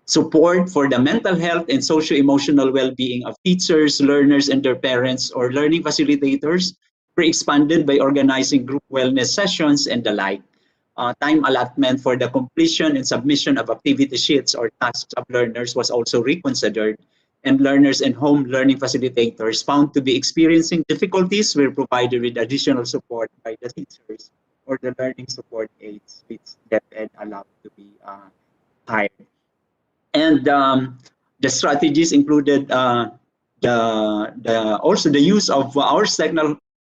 Support for the mental health and socio-emotional well-being of teachers, learners, and their parents or learning facilitators were expanded by organizing group wellness sessions and the like. Time allotment for the completion and submission of activity sheets or tasks of learners was also reconsidered, and learners and home learning facilitators found to be experiencing difficulties were provided with additional support by the teachers or the learning support aides, which DepEd allowed to be hired. And the strategies included also the use of our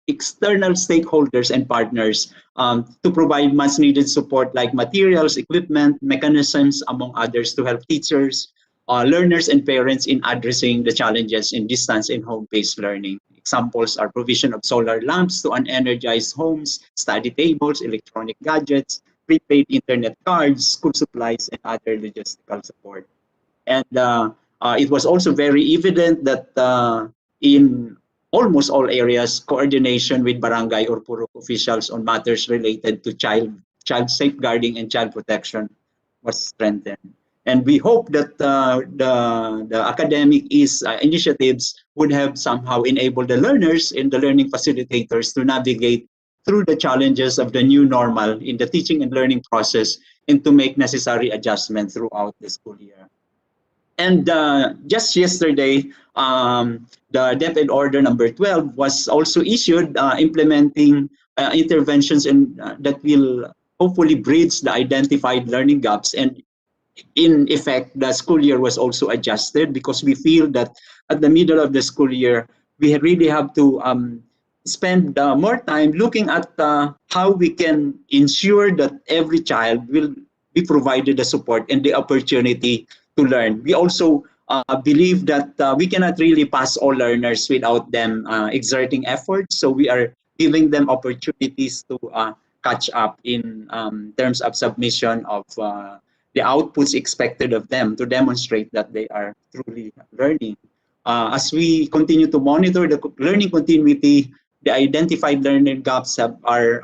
external stakeholders and partners to provide much needed support like materials, equipment, mechanisms, among others, to help teachers, learners, and parents in addressing the challenges in distance and home-based learning. Examples are provision of solar lamps to unenergized homes, study tables, electronic gadgets, prepaid internet cards, school supplies, and other logistical support. And it was also very evident that in almost all areas, coordination with barangay or purok officials on matters related to child safeguarding and child protection was strengthened. And we hope that the academic initiatives would have somehow enabled the learners and the learning facilitators to navigate through the challenges of the new normal in the teaching and learning process and to make necessary adjustments throughout the school year. And just yesterday, the DepEd Order number 12 was also issued implementing interventions that will hopefully bridge the identified learning gaps. And in effect, the school year was also adjusted because we feel that at the middle of the school year, we really have to spend more time looking at how we can ensure that every child will be provided the support and the opportunity to learn. We also believe that we cannot really pass all learners without them exerting effort. So we are giving them opportunities to catch up in terms of submission of the outputs expected of them to demonstrate that they are truly learning. As we continue to monitor the learning continuity, the identified learning gaps are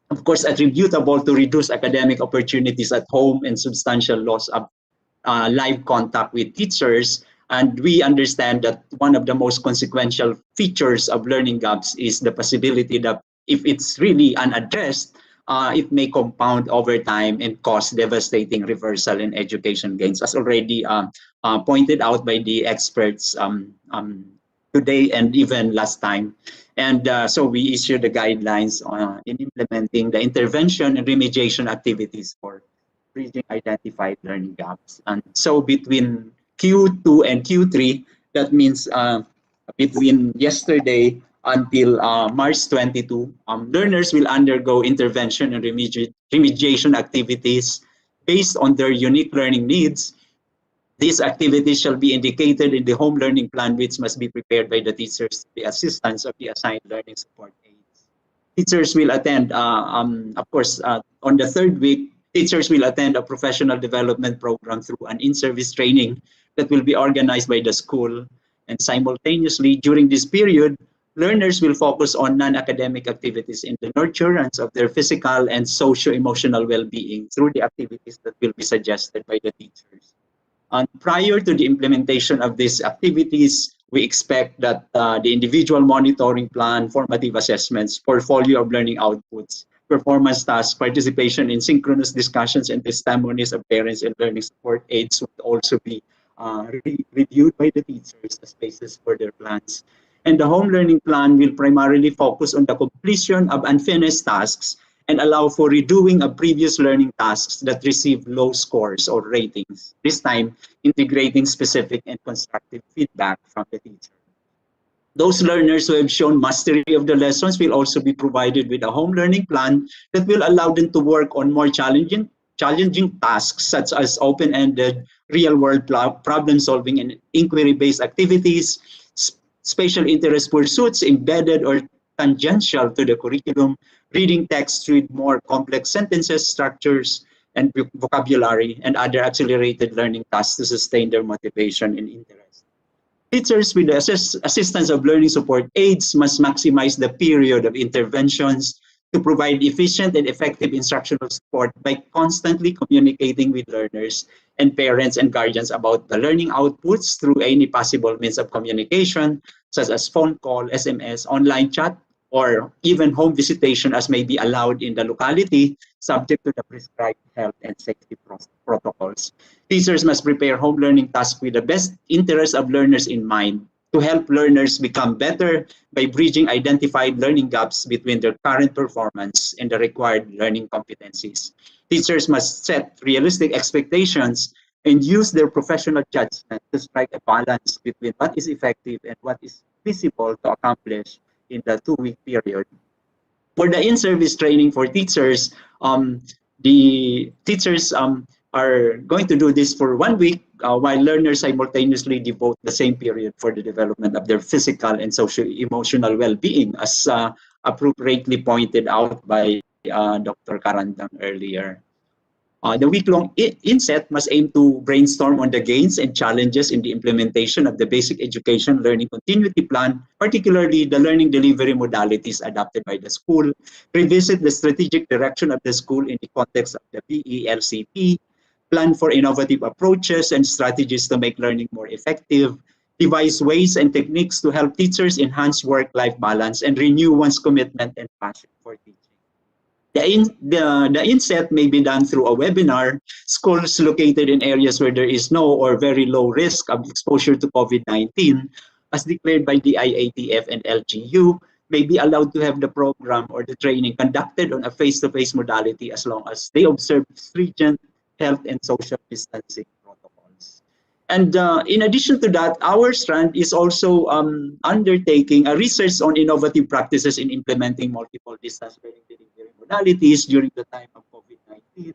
of course attributable to reduced academic opportunities at home and substantial loss of live contact with teachers. And we understand that one of the most consequential features of learning gaps is the possibility that if it's really unaddressed, it may compound over time and cause devastating reversal in education gains, as already pointed out by the experts today and even last time. And so we issued the guidelines in implementing the intervention and remediation activities for bridging identified learning gaps. And so between Q2 and Q3, that means between yesterday until March 22, learners will undergo intervention and remediation activities based on their unique learning needs. These activities shall be indicated in the home learning plan, which must be prepared by the teachers with the assistance of the assigned learning support aides. Teachers will attend, of course, on the third week, teachers will attend a professional development program through an in-service training that will be organized by the school. And simultaneously, during this period, learners will focus on non-academic activities in the nurturance of their physical and socio-emotional well-being through the activities that will be suggested by the teachers. And prior to the implementation of these activities, we expect that the individual monitoring plan, formative assessments, portfolio of learning outputs, performance tasks, participation in synchronous discussions and testimonies of parents and learning support aides would also be reviewed by the teachers as basis for their plans. And the home learning plan will primarily focus on the completion of unfinished tasks and allow for redoing of previous learning tasks that receive low scores or ratings, this time integrating specific and constructive feedback from the teacher. Those learners who have shown mastery of the lessons will also be provided with a home learning plan that will allow them to work on more challenging tasks such as open-ended, real-world problem solving and inquiry-based activities, special interest pursuits embedded or tangential to the curriculum, reading text with more complex sentences, structures, and vocabulary, and other accelerated learning tasks to sustain their motivation and interest. Teachers with the assistance of learning support aides must maximize the period of interventions to provide efficient and effective instructional support by constantly communicating with learners and parents and guardians about the learning outputs through any possible means of communication, such as phone call, SMS, online chat, or even home visitation as may be allowed in the locality, subject to the prescribed health and safety protocols. Teachers must prepare home learning tasks with the best interest of learners in mind to help learners become better by bridging identified learning gaps between their current performance and the required learning competencies. Teachers must set realistic expectations and use their professional judgment to strike a balance between what is effective and what is feasible to accomplish in the 2-week period. For the in-service training for teachers, the teachers are going to do this for 1 week while learners simultaneously devote the same period for the development of their physical and socio-emotional well-being, as appropriately pointed out by Dr. Karandang earlier. The week-long inset must aim to brainstorm on the gains and challenges in the implementation of the basic education learning continuity plan, particularly the learning delivery modalities adopted by the school, revisit the strategic direction of the school in the context of the BELCP, plan for innovative approaches and strategies to make learning more effective, devise ways and techniques to help teachers enhance work-life balance, and renew one's commitment and passion for teaching. The inset may be done through a webinar. Schools located in areas where there is no or very low risk of exposure to COVID-19, as declared by the IATF and LGU, may be allowed to have the program or the training conducted on a face-to-face modality as long as they observe stringent health and social distancing protocols. And in addition to that, our strand is also undertaking a research on innovative practices in implementing multiple distance learning delivery modalities during the time of COVID-19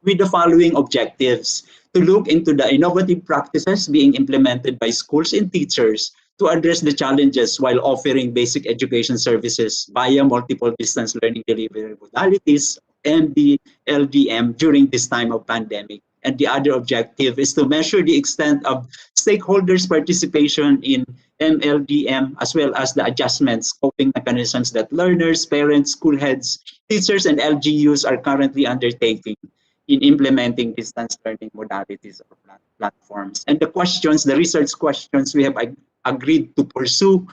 with the following objectives: to look into the innovative practices being implemented by schools and teachers to address the challenges while offering basic education services via multiple distance learning delivery modalities, MDLDM, during this time of pandemic. And the other objective is to measure the extent of stakeholders' participation in MLDM, as well as the adjustments, coping mechanisms that learners, parents, school heads, teachers, and LGUs are currently undertaking in implementing distance learning modalities or platforms. And the questions, the research questions we have agreed to pursue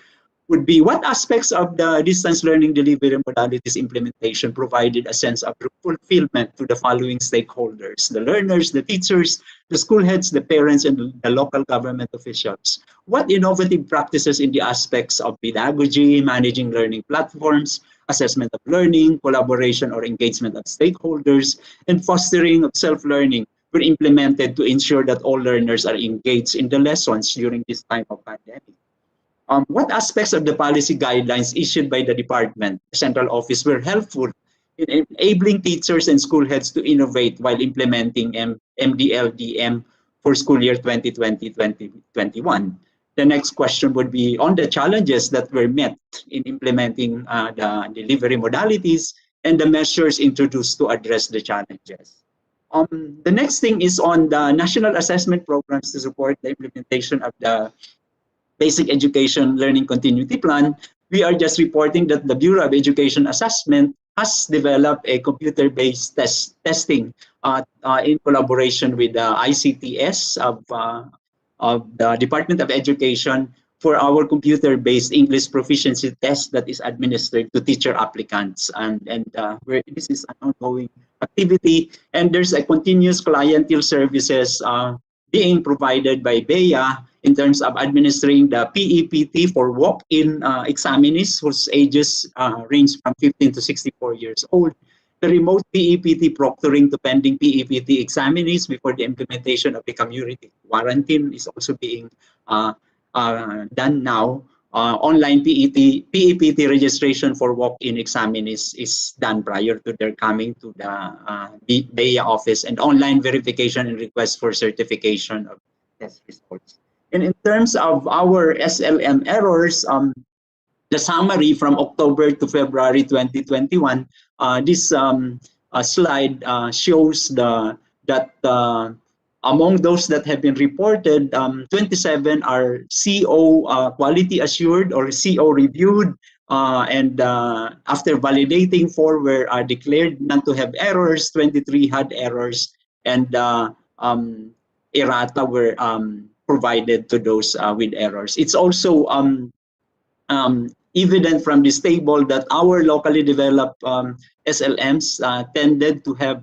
would be: what aspects of the distance learning delivery modalities implementation provided a sense of fulfillment to the following stakeholders: the learners, the teachers, the school heads, the parents, and the local government officials? What innovative practices in the aspects of pedagogy, managing learning platforms, assessment of learning, collaboration or engagement of stakeholders, and fostering of self-learning were implemented to ensure that all learners are engaged in the lessons during this time of pandemic? What aspects of the policy guidelines issued by the department, the central office, were helpful in enabling teachers and school heads to innovate while implementing MDLDM for school year 2020-2021? The next question would be on the challenges that were met in implementing the delivery modalities and the measures introduced to address the challenges. The next thing is on the national assessment programs to support the implementation of the Basic Education Learning Continuity Plan. We are just reporting that the Bureau of Education Assessment has developed a computer-based testing in collaboration with the ICTS of the Department of Education for our computer-based English proficiency test that is administered to teacher applicants. Where this is an ongoing activity, and there's a continuous clientele services being provided by BEA in terms of administering the PEPT for walk-in examinees whose ages range from 15 to 64 years old. The remote PEPT proctoring to pending PEPT examinees before the implementation of the community quarantine is also being done now. Online PEPT registration for walk-in examinees is done prior to their coming to the BEA office, and online verification and request for certification of test results. And in terms of our SLM errors, the summary from October to February 2021, this slide shows that among those that have been reported, 27 are CO quality assured or CO reviewed, and after validating, 4 were declared not to have errors, 23 had errors, and errata were provided to those with errors. It's also evident from this table that our locally developed SLMs tended to have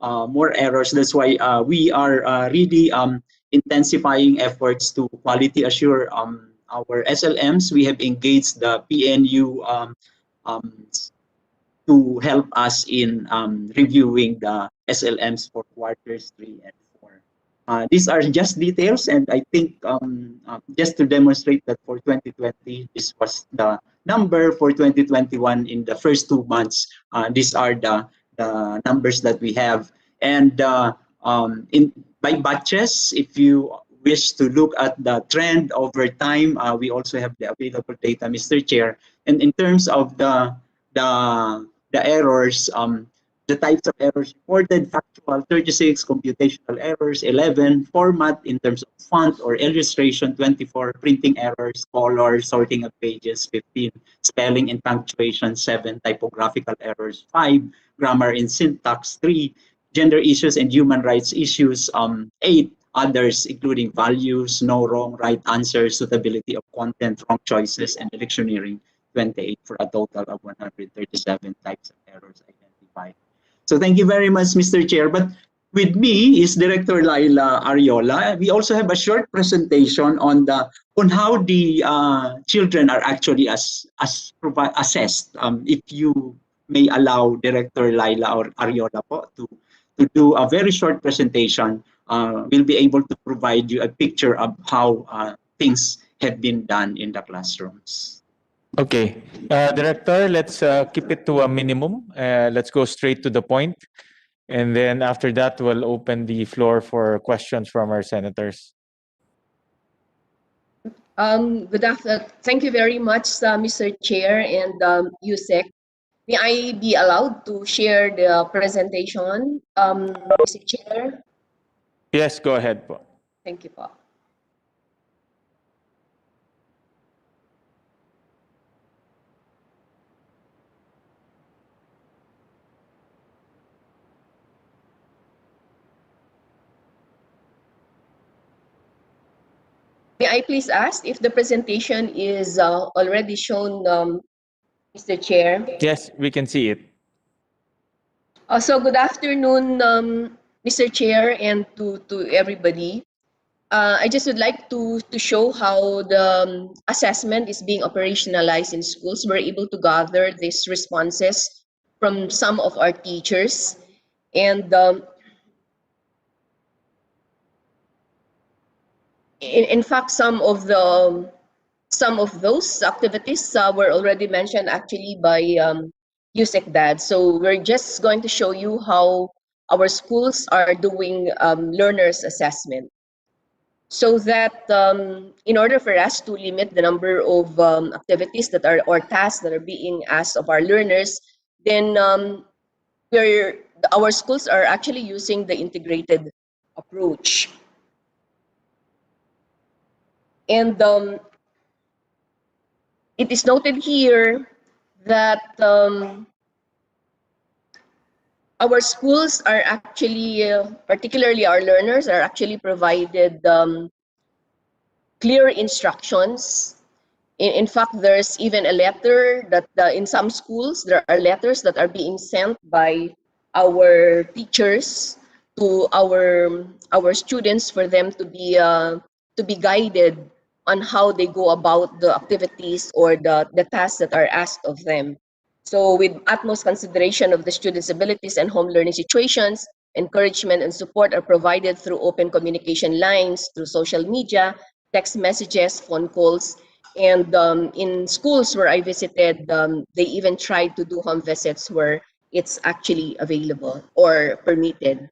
more errors. That's why we are really intensifying efforts to quality assure our SLMs. We have engaged the PNU to help us in reviewing the SLMs for quarters 3 and 4. These are just details, and I think just to demonstrate that for 2020, this was the number. For 2021, in the first 2 months, these are the numbers that we have. And by batches, if you wish to look at the trend over time, we also have the available data, Mr. Chair. And in terms of the errors, the types of errors reported: factual 36, computational errors 11, format in terms of font or illustration 24, printing errors, color, sorting of pages 15, spelling and punctuation 7, typographical errors 5, grammar and syntax 3, gender issues and human rights issues 8, others including values, no wrong, right answers, suitability of content, wrong choices, and electioneering 28, for a total of 137 types of errors identified. So thank you very much, Mr. Chair. But with me is Director Laila Ariola. We also have a short presentation on how the children are actually assessed. If you may allow Director Laila Ariola to do a very short presentation, we'll be able to provide you a picture of how things have been done in the classrooms. Okay, Director, let's keep it to a minimum. Let's go straight to the point. And then after that, we'll open the floor for questions from our senators. Good afternoon. Thank you very much, Mr. Chair and USEC. May I be allowed to share the presentation, Mr. Chair? Yes, go ahead. Thank you, po. May I please ask if the presentation is already shown, Mr. Chair? Yes, we can see it. So good afternoon, Mr. Chair, and to everybody. I just would like to show how the assessment is being operationalized in schools. We're able to gather these responses from some of our teachers, and in fact, some of those activities were already mentioned actually by USEC Dad. So we're just going to show you how our schools are doing learners assessment. So that in order for us to limit the number of activities that are or tasks that are being asked of our learners, then our schools are actually using the integrated approach. And it is noted here that our schools are actually, particularly our learners, are actually provided clear instructions. In fact, there's even a letter that in some schools, there are letters that are being sent by our teachers to our students for them to be guided on how they go about the activities or the tasks that are asked of them. So with utmost consideration of the students' abilities and home learning situations, encouragement and support are provided through open communication lines, through social media, text messages, phone calls, and in schools where I visited, they even tried to do home visits where it's actually available or permitted.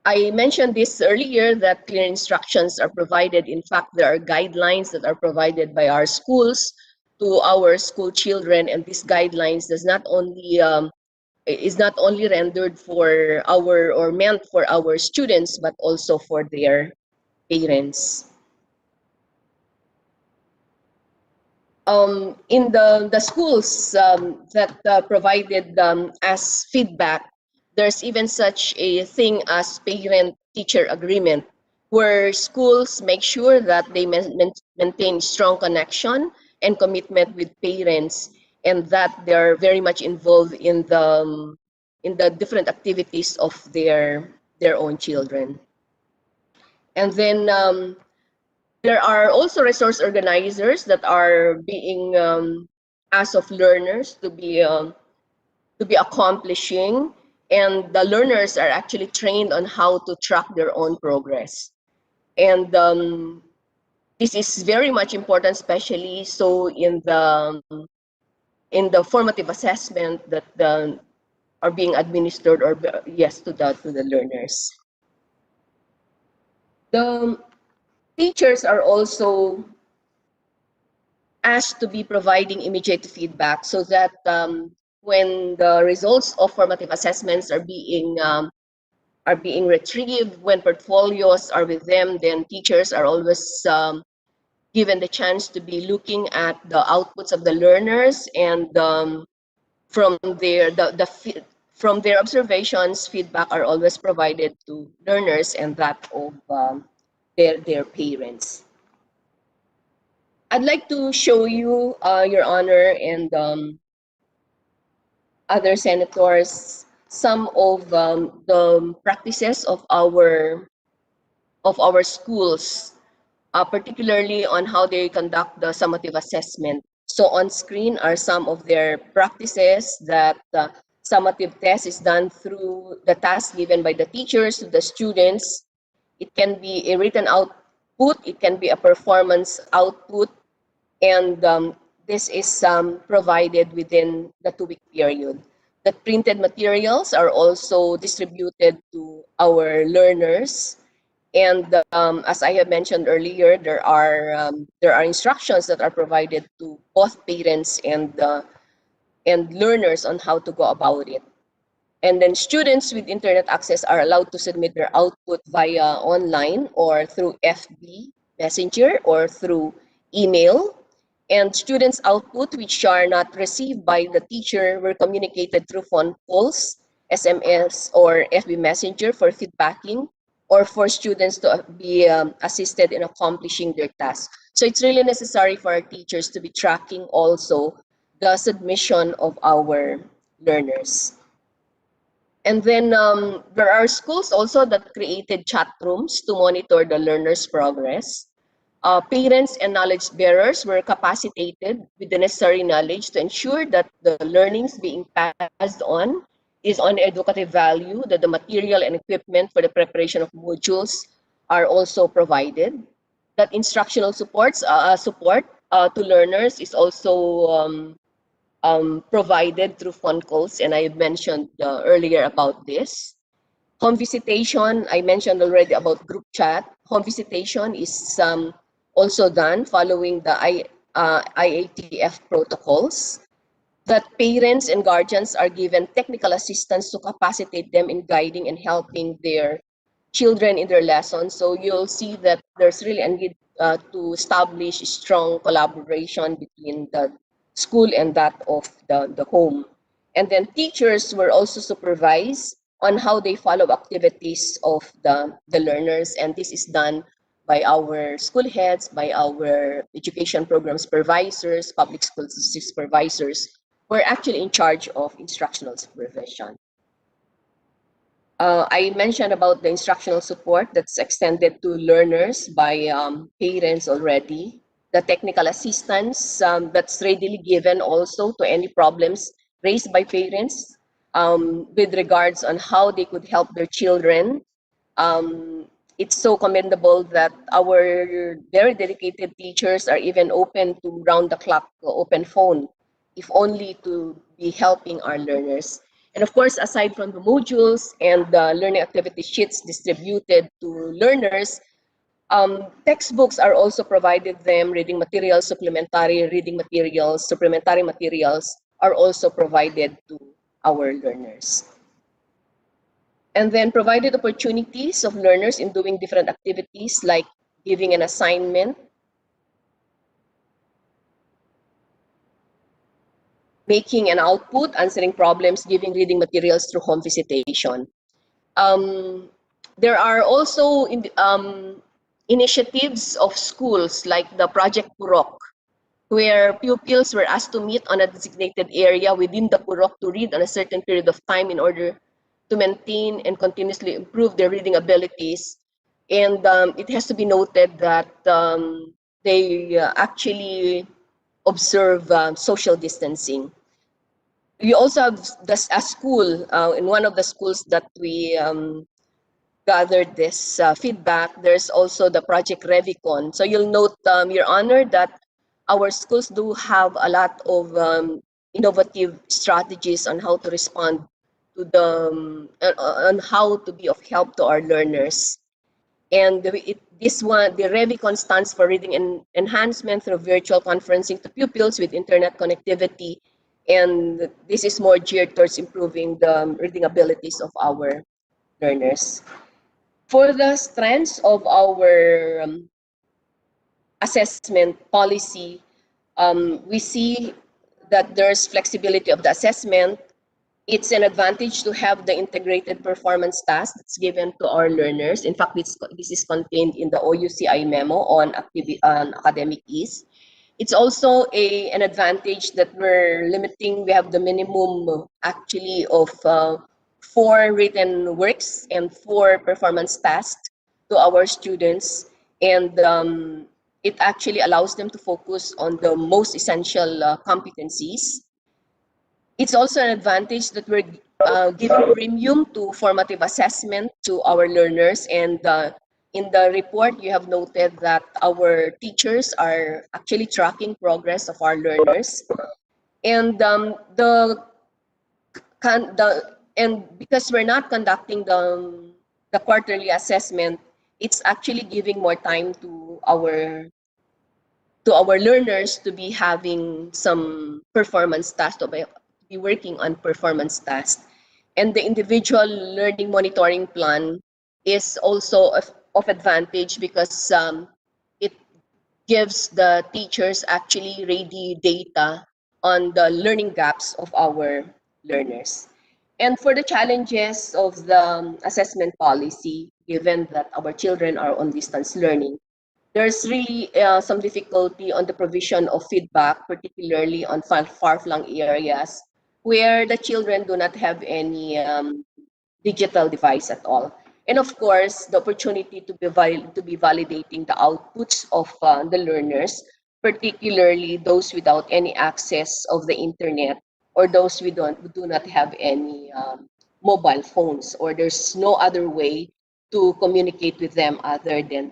I mentioned this earlier that clear instructions are provided. In fact, there are guidelines that are provided by our schools to our school children, and these guidelines is not only rendered for our or meant for our students, but also for their parents. In the schools that provided as feedback, there's even such a thing as parent-teacher agreement, where schools make sure that they maintain strong connection and commitment with parents, and that they're very much involved in the different activities of their own children. And then there are also resource organizers that are being asked of learners to be accomplishing, and the learners are actually trained on how to track their own progress. And this is very much important, especially so in the formative assessment that are being administered, or yes, to the learners. The teachers are also asked to be providing immediate feedback, so that when the results of formative assessments are being retrieved, when portfolios are with them, then teachers are always given the chance to be looking at the outputs of the learners, and from their observations, feedback are always provided to learners and that of their parents. I'd like to show you, Your Honor, and other senators, some of the practices of our schools, particularly on how they conduct the summative assessment. So on screen are some of their practices that summative test is done through the task given by the teachers to the students. It can be a written output, it can be a performance output, and this is provided within the 2-week period. The printed materials are also distributed to our learners, and as I have mentioned earlier, there are instructions that are provided to both parents and learners on how to go about it. And then students with internet access are allowed to submit their output via online or through FB Messenger or through email. And students' output, which are not received by the teacher, were communicated through phone calls, SMS, or FB Messenger for feedbacking, or for students to be assisted in accomplishing their tasks. So it's really necessary for our teachers to be tracking also the submission of our learners. And then there are schools also that created chat rooms to monitor the learners' progress. Parents and knowledge bearers were capacitated with the necessary knowledge to ensure that the learnings being passed on is on educative value, that the material and equipment for the preparation of modules are also provided, that instructional support to learners is also provided through phone calls, and I mentioned earlier about this. Home visitation, I mentioned already about group chat. Home visitation is also done following the IATF protocols. That parents and guardians are given technical assistance to capacitate them in guiding and helping their children in their lessons. So you'll see that there's really a need to establish strong collaboration between the school and that of the home. And then teachers were also supervised on how they follow activities of the learners, and this is done by our school heads, by our education program supervisors, public school supervisors, who are actually in charge of instructional supervision. I mentioned about the instructional support that's extended to learners by parents already. The technical assistance that's readily given also to any problems raised by parents with regards on how they could help their children. It's so commendable that our very dedicated teachers are even open to round-the-clock open phone, if only to be helping our learners. And of course, aside from the modules and the learning activity sheets distributed to learners, textbooks are also provided them, reading materials, supplementary reading materials, supplementary materials are also provided to our learners. And then provided opportunities of learners in doing different activities like giving an assignment, making an output, answering problems, giving reading materials through home visitation. There are also initiatives of schools like the Project Purok, where pupils were asked to meet on a designated area within the Purok to read on a certain period of time in order to maintain and continuously improve their reading abilities. And it has to be noted that they actually observe social distancing. We also have a school, in one of the schools that we gathered this feedback, there's also the Project Revicon. So you'll note, Your Honor, that our schools do have a lot of innovative strategies on how to respond to the, on how to be of help to our learners. And this one, the Revicon stands for Reading Enhancement through Virtual Conferencing to Pupils with Internet Connectivity. And this is more geared towards improving the reading abilities of our learners. For the strengths of our assessment policy, we see that there's flexibility of the assessment. It's an advantage to have the integrated performance task that's given to our learners. In fact, this is contained in the OUCI memo on academic ease. It's also an advantage that we're limiting. We have the minimum actually of 4 written works and 4 performance tasks to our students. And it actually allows them to focus on the most essential competencies. It's also an advantage that we're giving premium to formative assessment to our learners. And in the report, you have noted that our teachers are actually tracking progress of our learners. And because we're not conducting the quarterly assessment, it's actually giving more time to our learners to be having some performance tasks, to be working on performance tasks. And the individual learning monitoring plan is also of advantage because it gives the teachers actually ready data on the learning gaps of our learners. And for the challenges of the assessment policy, given that our children are on distance learning, there's really some difficulty on the provision of feedback, particularly on far-flung areas where the children do not have any digital device at all. And of course, the opportunity to be validating the outputs of the learners, particularly those without any access of the internet or those who do not have any mobile phones, or there's no other way to communicate with them other than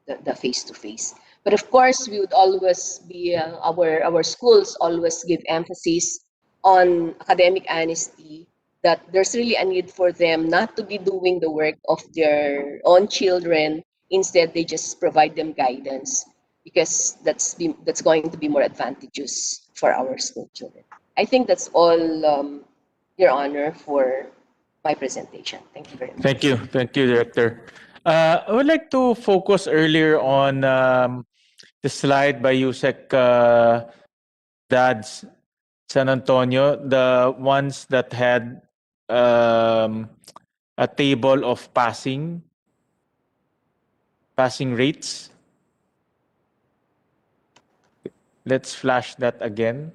the face-to-face. But of course, we would always be, our schools always give emphasis on academic honesty, that there's really a need for them not to be doing the work of their own children. Instead, they just provide them guidance, because that's going to be more advantageous for our school children. I think that's all, Your Honor, for my presentation. Thank you very much. Thank you, Director. I would like to focus earlier on the slide by Yusek Dads San Antonio, the ones that had a table of passing. passing rates. Let's flash that again.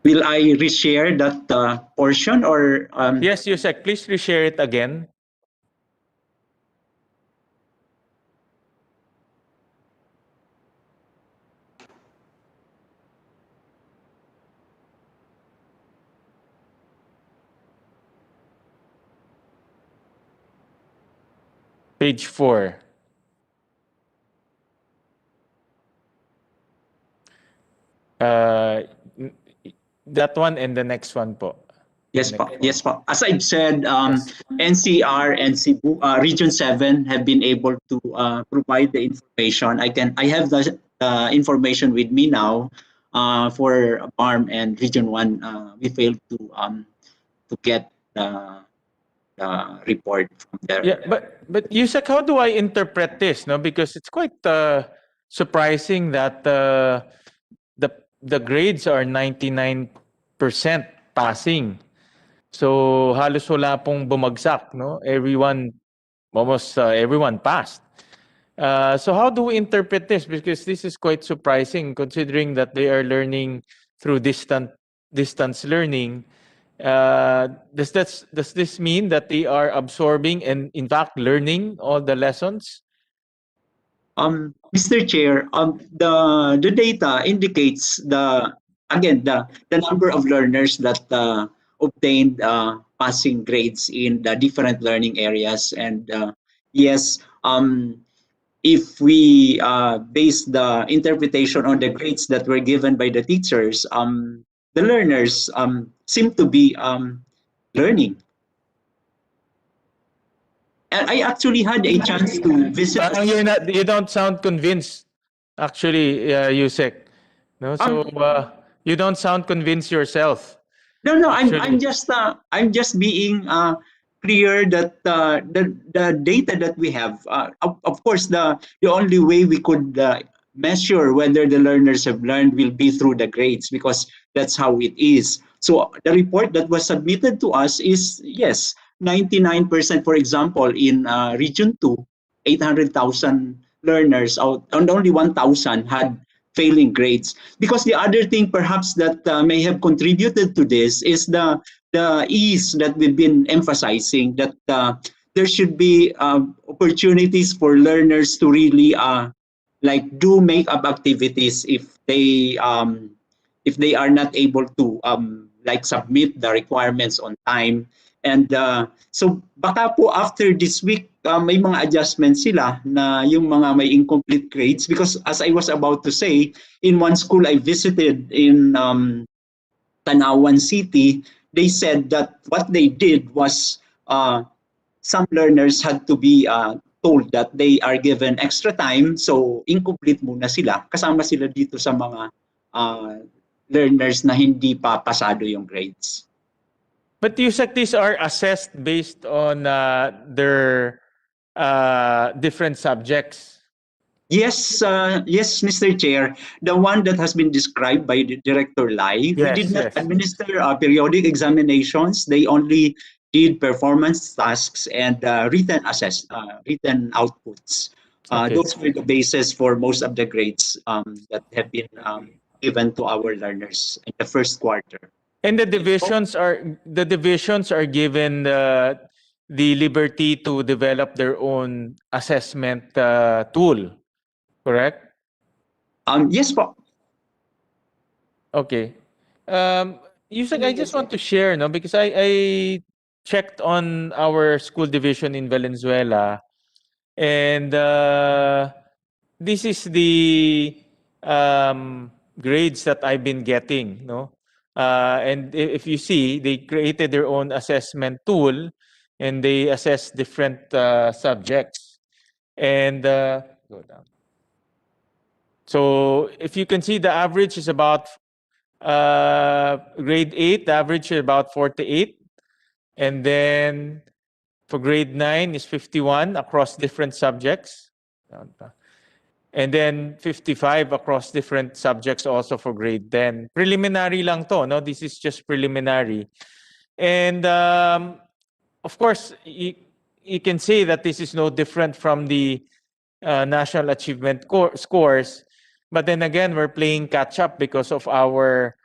Will I reshare that portion or? Yes, Yusek, please reshare it again. Page 4. That one and the next one po. Yes, po. Yes, po. As I've said, NCR and Cebu, Region 7 have been able to provide the information. I have the information with me now. For BARM and Region 1, we failed to get the report from there. Yeah, but Yusek, how do I interpret this? No, because it's quite surprising that the grades are 99% passing. So halos wala pong bumagsak, no? Almost everyone passed. So how do we interpret this? Because this is quite surprising considering that they are learning through distance learning. Does this mean that they are absorbing and in fact learning all the lessons? Mr. Chair, the data indicates the number of learners that obtained passing grades in the different learning areas, and yes, if we base the interpretation on the grades that were given by the teachers, the learners seem to be learning. And I actually had a chance to visit. You don't sound convinced, actually, Yusek. No, so you don't sound convinced yourself. No, I'm just being clear that the data that we have, of course, the only way we could measure whether the learners have learned will be through the grades, because that's how it is. So the report that was submitted to us is, yes, 99%, for example, in Region 2, 800,000 learners out, and only 1,000 had failing grades. Because the other thing perhaps that may have contributed to this is the ease that we've been emphasizing, that there should be opportunities for learners to really do make-up activities if they are not able to submit the requirements on time. And so baka po after this week, may mga adjustments sila na yung mga may incomplete grades, because as I was about to say, in one school I visited in Tanawan City, they said that what they did was some learners had to be told that they are given extra time, so incomplete muna sila. Kasama sila dito sa mga learners na hindi pa pasado yung grades. But you said these are assessed based on their different subjects. Yes, yes, Mr. Chair. The one that has been described by the Director Lai, we did not administer periodic examinations. They only did performance tasks and written outputs. Those were the basis for most of the grades that have been given to our learners in the first quarter. And the divisions are given the liberty to develop their own assessment tool, correct? Yes, po. Okay. Yusek, I just want to share, no, because I checked on our school division in Valenzuela, and this is the grades that I've been getting, no. And if you see, they created their own assessment tool, and they assess different subjects. And go down. So if you can see, the average is about grade 8, the average is about 48. And then for grade 9 is 51 across different subjects. And then 55 across different subjects also for grade 10. Preliminary lang to, no? This is just preliminary. And of course, you can say that this is no different from the national achievement scores. But then again, we're playing catch up because of our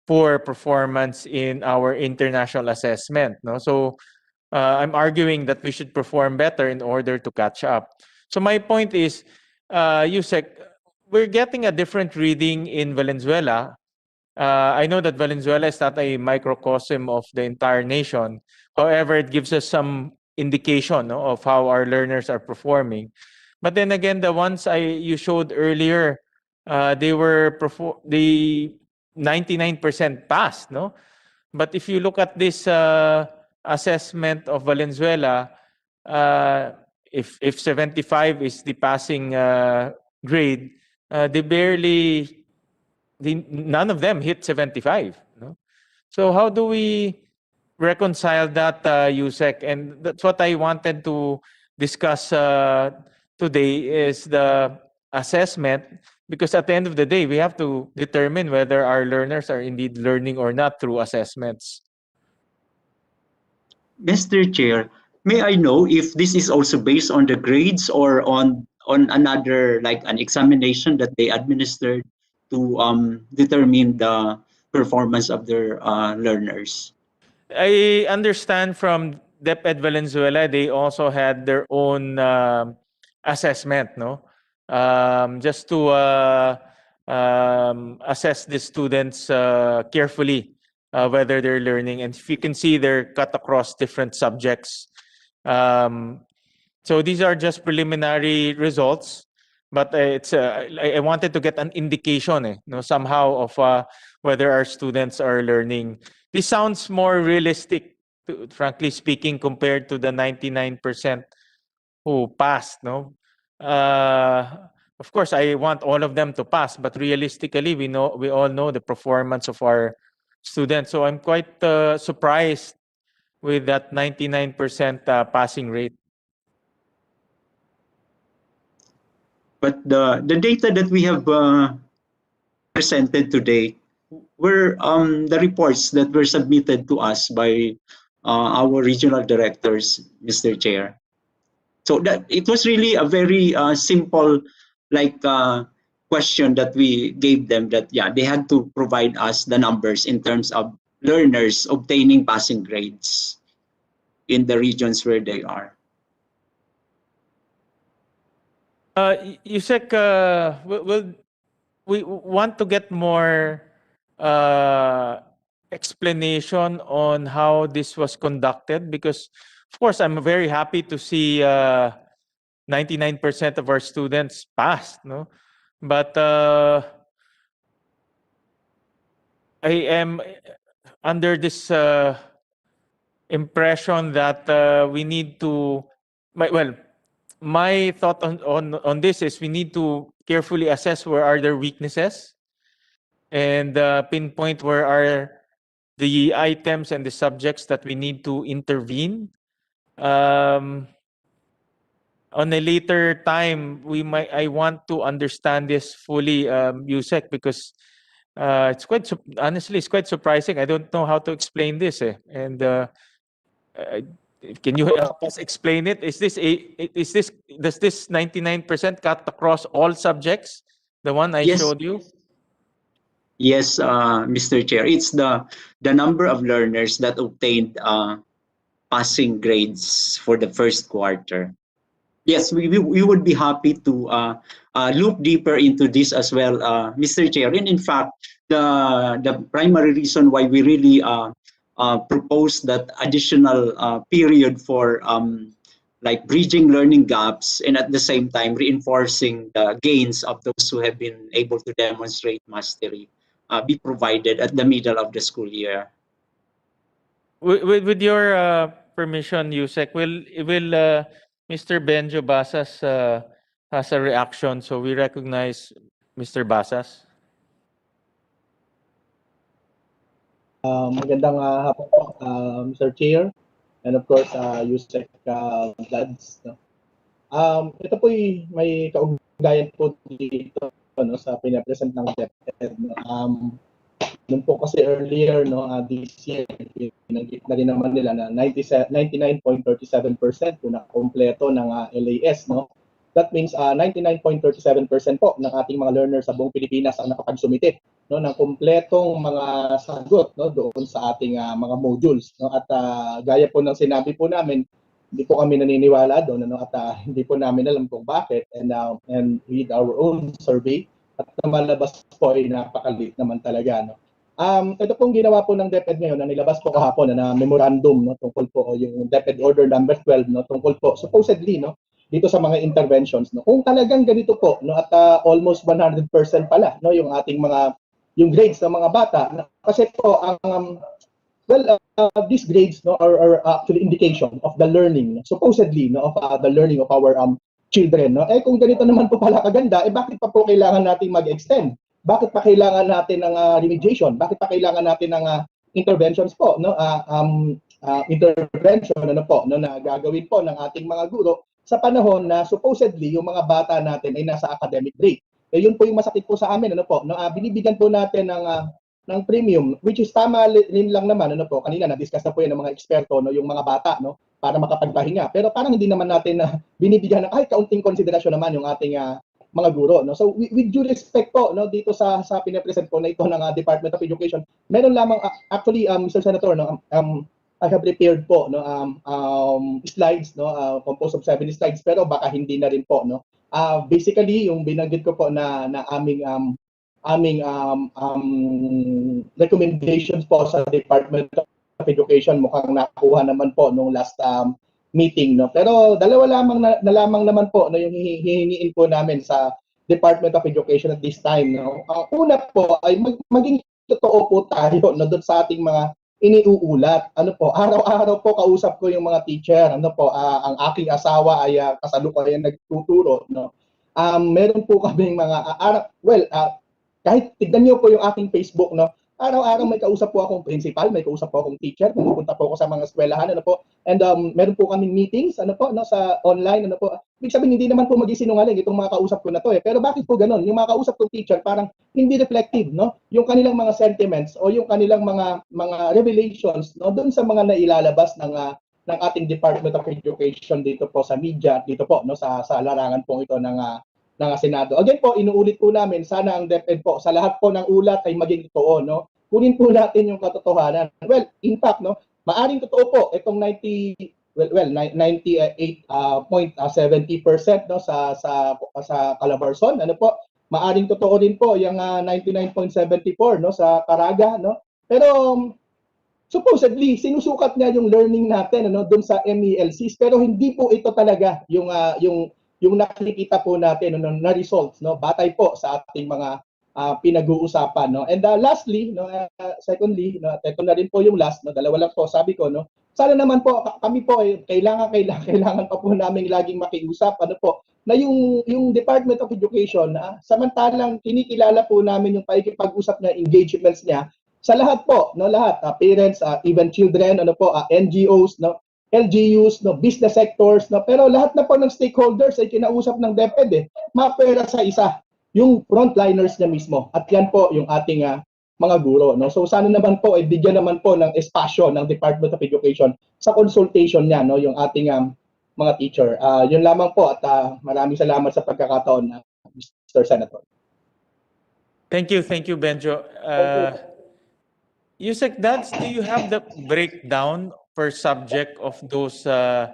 poor performance in our international assessment. No? So I'm arguing that we should perform better in order to catch up. So my point is, Yusek, we're getting a different reading in Valenzuela. I know that Valenzuela is not a microcosm of the entire nation. However, it gives us some indication, no, of how our learners are performing. But then again, the ones you showed earlier, they were the 99% passed, no? But if you look at this assessment of Valenzuela, if 75 is the passing grade, none of them hit 75. No? So how do we reconcile that, Yusek? And that's what I wanted to discuss today is the assessment, because at the end of the day, we have to determine whether our learners are indeed learning or not through assessments. Mr. Chair, may I know if this is also based on the grades or on another, like an examination that they administered to determine the performance of their learners? I understand from DepEd Valenzuela, they also had their own assessment, no? Just to assess the students carefully, whether they're learning. And if you can see, they're cut across different subjects. So these are just preliminary results, but I wanted to get an indication, somehow of whether our students are learning. This sounds more realistic, frankly speaking, compared to the 99% who passed. No, of course, I want all of them to pass, but realistically, we all know the performance of our students. So I'm quite surprised with that 99% passing rate. But the data that we have presented today were the reports that were submitted to us by our regional directors, Mr. Chair. So that it was really a very simple, question that we gave them, that they had to provide us the numbers in terms of learners obtaining passing grades in the regions where they are. Yusek, we want to get more explanation on how this was conducted, because, of course, I'm very happy to see 99% of our students passed, no? But I am under this impression that we need to, my thought on this is we need to carefully assess where are their weaknesses and pinpoint where are the items and the subjects that we need to intervene. On a later time, I want to understand this fully, Yusek, because it's honestly, it's quite surprising. I don't know how to explain this, and can you help us explain it? Does this 99% cut across all subjects? The one I showed you? Yes, Mr. Chair. It's the number of learners that obtained passing grades for the first quarter. Yes, we would be happy to look deeper into this as well, Mr. Chair. And in fact, the primary reason why we really propose that additional period for bridging learning gaps, and at the same time reinforcing the gains of those who have been able to demonstrate mastery, be provided at the middle of the school year. With your permission, Yusek, will Mr. Benjo Basas has a reaction, so we recognize Mr. Basas. Magandang hapon po, Mr. Chair, and of course, Yusek Vlogs. No? Ito po may kagaya po dito no, sa pinapresent ng DepEd. Noon po kasi earlier this year, pinagit na rin naman nila na 99.37% po na kompleto ng LAS. That means 99.37% po ng ating mga learners sa buong Pilipinas ang nakapagsumite ng kumpletong mga sagot doon sa ating mga modules. At gaya po ng sinabi po namin, hindi po kami naniniwala doon at hindi po namin alam kung bakit, and with our own survey at namalabas po ay napakaliit naman talaga. Ito pong ginawa po ng DepEd ngayon na nilabas po kahapon na memorandum tungkol po yung DepEd Order number 12 tungkol po supposedly dito sa mga interventions kung talagang ganito po at almost 100% pala yung ating mga yung grades ng mga bata kasi po ang these grades are actually indication of the learning supposedly of the learning of our children. Kung ganito naman po pala kaganda, bakit pa po kailangan nating mag-extend? Bakit pa kailangan natin ng remediation? Bakit pa kailangan natin ng interventions po intervention na gagawin po ng ating mga guro sa panahon na supposedly yung mga bata natin ay nasa academic break. Yun po yung masakit po sa amin binibigyan po natin ng premium, which is tama rin lang naman kanina na-discuss na po yan ng mga eksperto yung mga bata para makapagpahinga, pero parang hindi naman natin binibigyan ng kahit kaunting konsiderasyon naman yung ating mga guro. So with due respect po dito sa pinapresent po na ito ng Department of Education, meron lamang actually Mr. Senator I have prepared po slides composed of 7 slides, pero baka hindi na rin po basically yung binanggit ko po na aming recommendations po sa Department of Education mukhang nakuha naman po nung last meeting pero dalawa lamang na lamang naman po yung hihingiin po namin sa Department of Education at this time. Ang una po ay maging totoo po tayo doon sa ating mga iniuulat. Araw-araw po kausap ko yung mga teacher. Ang aking asawa ay kasalukuyan nagtuturo. Meron po kaming mga kahit tignan niyo po yung aking Facebook araw-araw may kausap po akong principal, may kausap po akong teacher, pumupunta po ako sa mga eskwelahan and meron po kaming meetings sa online Ibig sabihin hindi naman po magsisinungaling itong mga kausap ko na to pero bakit po ganoon? Yung mga kausap kong teacher parang hindi reflective yung kanilang mga sentiments o yung kanilang mga revelations doon sa mga nailalabas ng ating Department of Education dito po sa media, dito po sa larangan po ito ng Senado. Again po, inuulit po namin, sana ang DepEd po, sa lahat po ng ulat ay maging totoo. Kunin po natin yung katotohanan. Well, in fact, maaring totoo po itong 98.70% sa Calabarzon. Maaring totoo din po yung 99.74 sa Caraga. Pero supposedly, sinusukat nga yung learning natin doon sa MELCs, pero hindi po ito talaga yung nakikita po natin na results batay po sa ating mga pinag-uusapan and lastly secondly ito na rin po yung last dalawa lang po sabi ko sana naman po kami po kailangan pa po naming laging makiusap na yung Department of Education samantalang kinikilala po namin yung pakikipag-usap na engagements niya sa lahat po lahat parents even children NGOs LGUs, business sectors, pero lahat na po ng stakeholders ay kinausap ng DepEd mapera sa isa, yung frontliners niya mismo. At yan po yung ating mga guro. So sana naman po ay bigyan naman po ng espasyo ng Department of Education sa consultation niya yung ating mga teacher. Yun lamang po at maraming salamat sa pagkakataon Mr. Senator. Thank you, Benjo. Yusek Dads, do you have the breakdown per subject of those 99%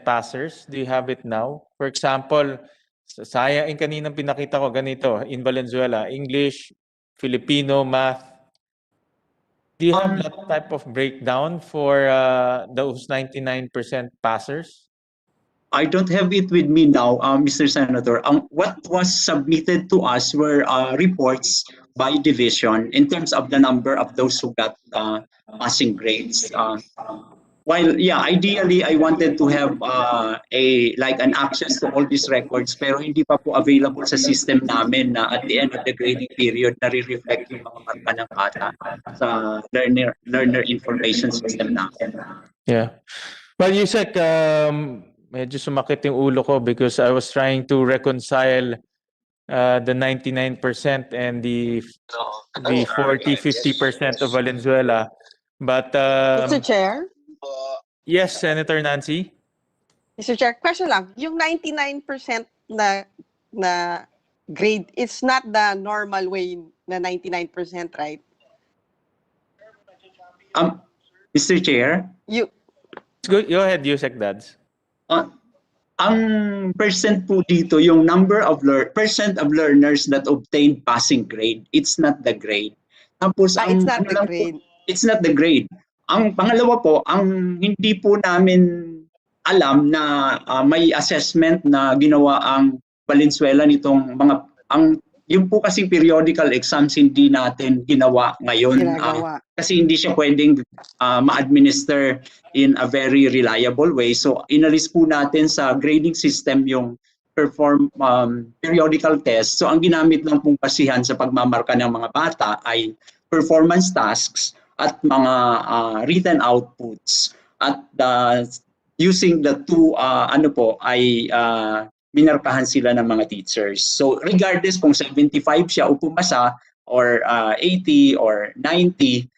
passers? Do you have it now? For example, sayang kaninang pinakita ko ganito, in Valenzuela, English, Filipino, math. Do you have that type of breakdown for those 99% passers? I don't have it with me now, Mr. Senator. What was submitted to us were reports by division in terms of the number of those who got passing grades. While ideally I wanted to have an access to all these records, pero hindi pa po available sa system namin na at the end of the grading period nare-reflect yung mga marka ng bata sa learner information system namin. Yeah. Well, Yusek, medyo sumakit yung ulo ko because I was trying to reconcile the 99% and the 40-50% of Valenzuela. But Mr. Chair? yes, Senator Nancy. Mr. Chair, question lang. Yung 99% na grade, it's not the normal way na 99%, right? Mr. Chair? Go ahead, Yusek Dads. Ang percent po dito, yung number of percent of learners that obtained passing grade, it's not the grade. Tapos it's not the grade. It's not the grade. Ang pangalawa po, ang hindi po namin alam na may assessment na ginawa ang Valenzuela nitong yung po kasing periodical exams hindi natin ginawa ngayon. Kasi hindi siya pwedeng ma-administer in a very reliable way. So inalis po natin sa grading system yung periodical test. So ang ginamit lang pong basihan sa pagmamarka ng mga bata ay performance tasks at mga written outputs. At using the two minarkahan sila ng mga teachers. So regardless kung 75 siya o pumasa or 80 or 90,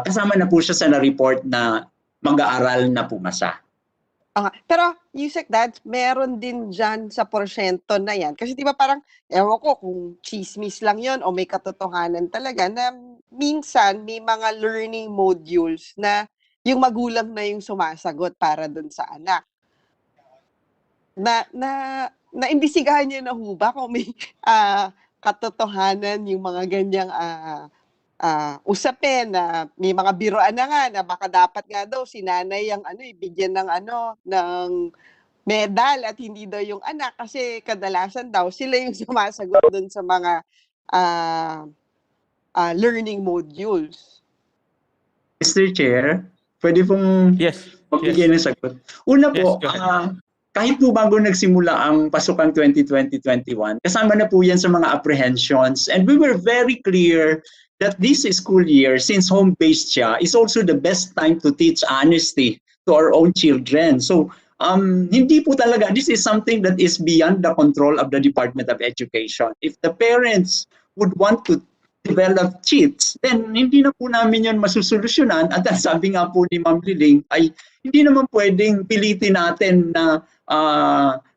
kasama na po siya sa na-report na mag-aaral na pumasa. Pero Yusek Dad, meron din dyan sa porsyento na yan. Kasi di ba parang, ewan ko kung chismis lang yon o may katotohanan talaga na minsan may mga learning modules na yung magulang na yung sumasagot para dun sa anak. Naimbisigahan niyo na ho ba kung may katotohanan yung mga ganyang usapin na may mga biroan na nga na baka dapat nga daw si nanay ang ibigyan ng medal at hindi daw yung anak kasi kadalasan daw sila yung sumasagot dun sa mga learning modules. Mr. Chair, pwede pong magbigay ng sagot. Una po, kahit po bago nagsimula ang pasukang 2020-21, kasama na po yan sa mga apprehensions. And we were very clear that this school year, since home-based siya, is also the best time to teach honesty to our own children. So, hindi po talaga, this is something that is beyond the control of the Department of Education. If the parents would want to develop cheats, then hindi na po namin yun masusolusyonan. At sabi nga po ni Ma'am Liling, ay hindi naman pwedeng pilitin natin na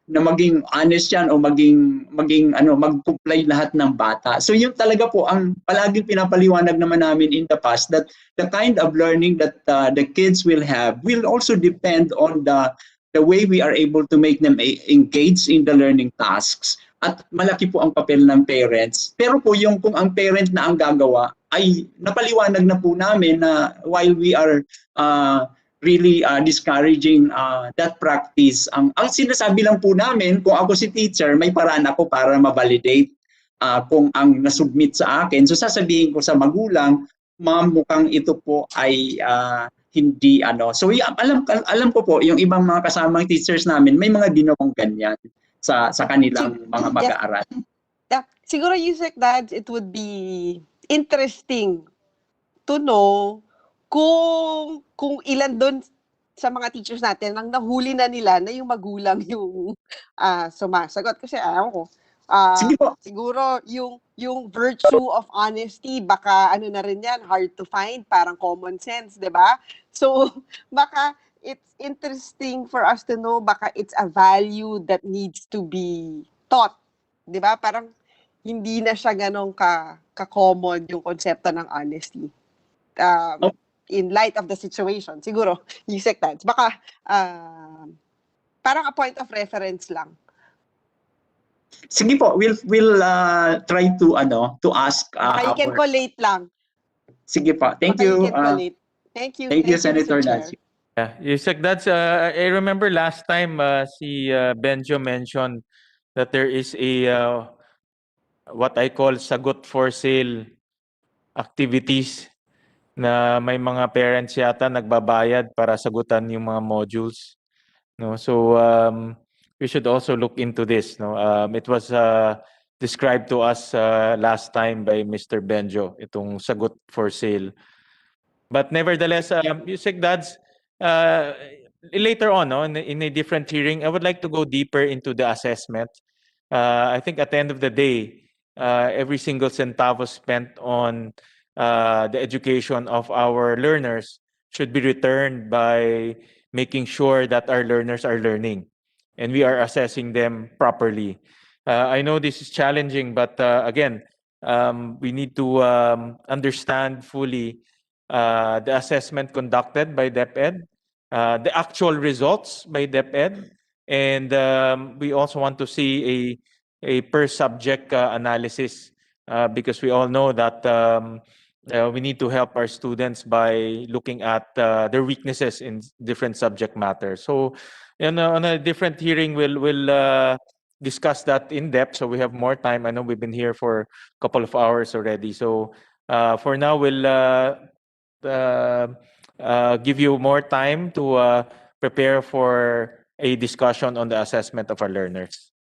maging honest yan o mag-comply lahat ng bata. So yun talaga po ang palaging pinapaliwanag naman namin in the past, that the kind of learning that the kids will have will also depend on the way we are able to make them engage in the learning tasks. At malaki po ang papel ng parents. Pero po kung ang parent na ang gagawa, ay napaliwanag na po namin na while we are really discouraging that practice, ang sinasabi lang po namin, kung ako si teacher, may paraan ako para ma-validate kung ang nasubmit sa akin. So sasabihin ko sa magulang, ma'am, mukhang ito po ay hindi So alam ko po, yung ibang mga kasamang teachers namin, may mga ginawang ganyan sa kanilang mga mag-aaral. Siguro, Yusek Dad, it would be interesting to know kung ilan doon sa mga teachers natin ang nahuli na nila na yung magulang yung sumasagot. Kasi ko, siguro yung virtue of honesty, baka na rin yan, hard to find, parang common sense, di ba? So, baka it's interesting for us to know, baka it's a value that needs to be taught. Di ba? Parang hindi na siya ganong ka-common yung konsepto ng honesty. In light of the situation, siguro, Yusek Dads, baka parang a point of reference lang. Sige po, we'll try to ask you can collate lang. Sige po. Thank you. Thank you. Thank you, Senator Nancy. Yeah, Yusek Dads, I remember last time si Benjo mentioned that there is a what I call sagot for sale activities na may mga parents yata nagbabayad para sagutan yung mga modules. No, so we should also look into this. No, it was described to us last time by Mr. Benjo, itong sagot for sale. But nevertheless, Yusek Dads, later on, no, in a different hearing, I would like to go deeper into the assessment. I think at the end of the day, every single centavo spent on the education of our learners should be returned by making sure that our learners are learning and we are assessing them properly. I know this is challenging, but again, we need to understand fully the assessment conducted by DepEd, the actual results by DepEd, and we also want to see a per subject analysis because we all know that we need to help our students by looking at their weaknesses in different subject matter. So, on a different hearing, we'll discuss that in depth. So we have more time. I know we've been here for a couple of hours already. So for now, we'll give you more time to prepare for a discussion on the assessment of our learners.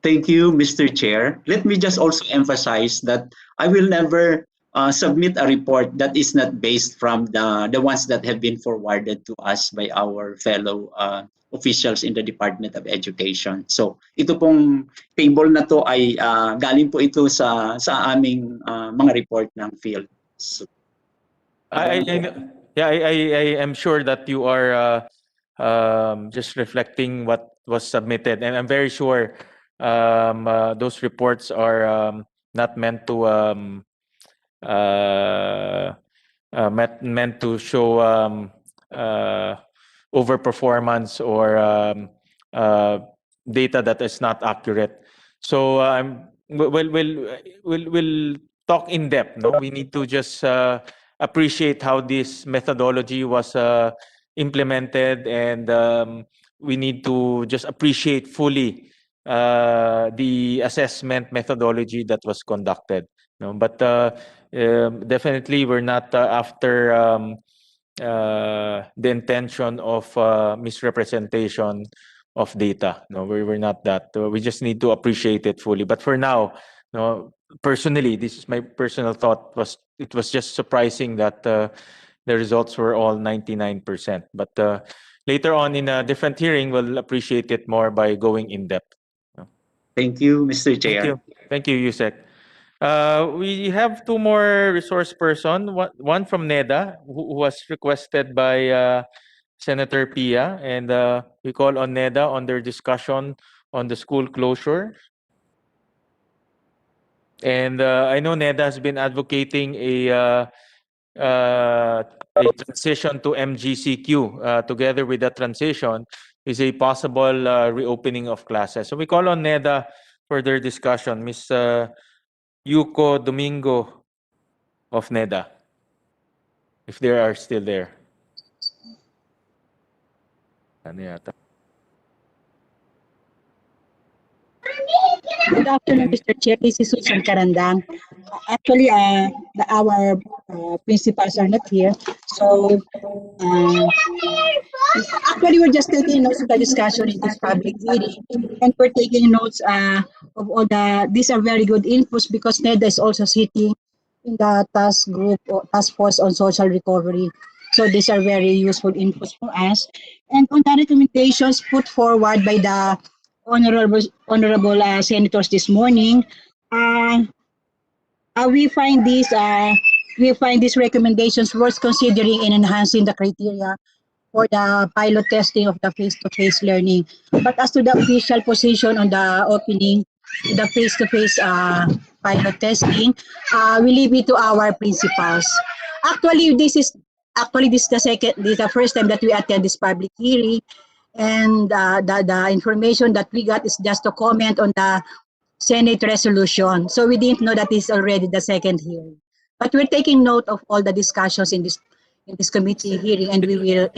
Thank you, Mr. Chair. Let me just also emphasize that I will never submit a report that is not based from the ones that have been forwarded to us by our fellow officials in the Department of Education. So ito pong table na to ay galing po ito sa aming mga report ng field. So, I am sure that you are just reflecting what was submitted, and I'm very sure those reports are not meant to meant to show overperformance or data that is not accurate. So we'll talk in depth. No, we need to just appreciate how this methodology was implemented, and we need to just appreciate fully the assessment methodology that was conducted. No, but definitely we're not after the intention of misrepresentation of data. No, we're not that. We just need to appreciate it fully. But for now, no, personally, this is my personal thought. It was just surprising that the results were all 99%. But later on in a different hearing, we'll appreciate it more by going in depth. thank you, Mr. Chair. Thank you, Yusek. We have two more resource person. One from NEDA, who was requested by Senator Pia, and we call on NEDA on their discussion on the school closure. And I know NEDA has been advocating a transition to MGCQ. Together with that transition is a possible reopening of classes. So we call on NEDA for their discussion. Ms. Yuko Domingo of NEDA, if they are still there. Ano yata? Good afternoon, Mr. Chair. This is Susan Carandang. Actually, our principals are not here. So, actually, we're just taking notes of the discussion in this public meeting. And we're taking notes of all these are very good inputs because NEDA is also sitting in the task group or task force on social recovery. So these are very useful inputs for us. And on the recommendations put forward by the honorable senators this morning, we find these recommendations worth considering in enhancing the criteria for the pilot testing of the face-to-face learning. But as to the official position on the opening, the face-to-face pilot testing, we leave it to our principals. Actually, this is the first time that we attend this public hearing, and the information that we got is just to comment on the Senate resolution. So we didn't know that this is already the second hearing. But we're taking note of all the discussions in this committee hearing, and we will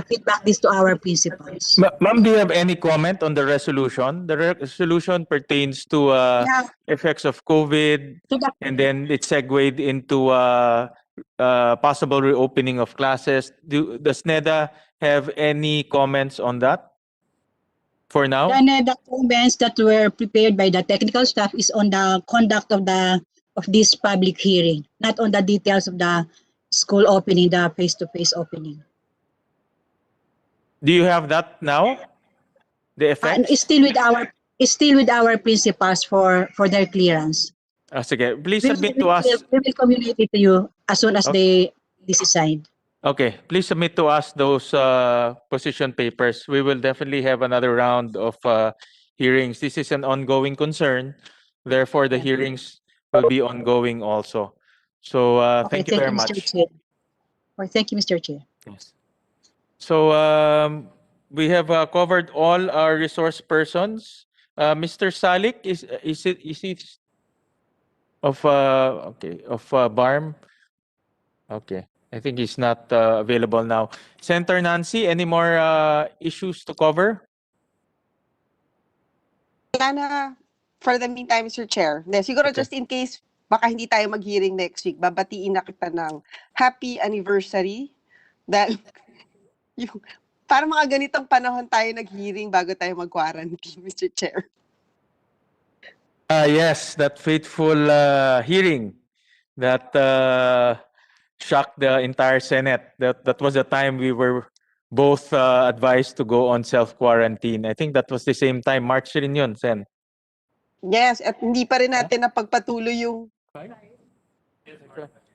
feedback this to our principals. Ma'am, do you have any comment on the resolution? The resolution pertains to effects of COVID, and then it segued into possible reopening of classes. Does NEDA have any comments on that for now? The comments that were prepared by the technical staff is on the conduct of this public hearing, not on the details of the school opening, the face-to-face opening. Do you have that now? The effects? It's still with our principals for their clearance. Sige, please submit to us. We will communicate it to you as soon as this is signed. Okay, please submit to us those position papers. We will definitely have another round of hearings. This is an ongoing concern. Therefore, the hearings will be ongoing also. So thank you very much. Mr. Chair. Thank you, Mr. Chair. Yes. So we have covered all our resource persons. Mr. Salik, is he of BARM? Okay, I think he's not available now. Senator Nancy, any more issues to cover? Wala na for the meantime, Mr. Chair. Siguro just in case baka hindi tayo mag-hearing next week, babatiin na kita ng happy anniversary. Dahil yung, para mga ganitong panahon tayo nag-hearing bago tayo mag-quarantine, Mr. Chair. Yes, that fateful hearing that shocked the entire Senate. That was the time we were both advised to go on self-quarantine. I think that was the same time, March rin yun, Sen. Yes, at hindi pa rin natin napagpatuloy yung...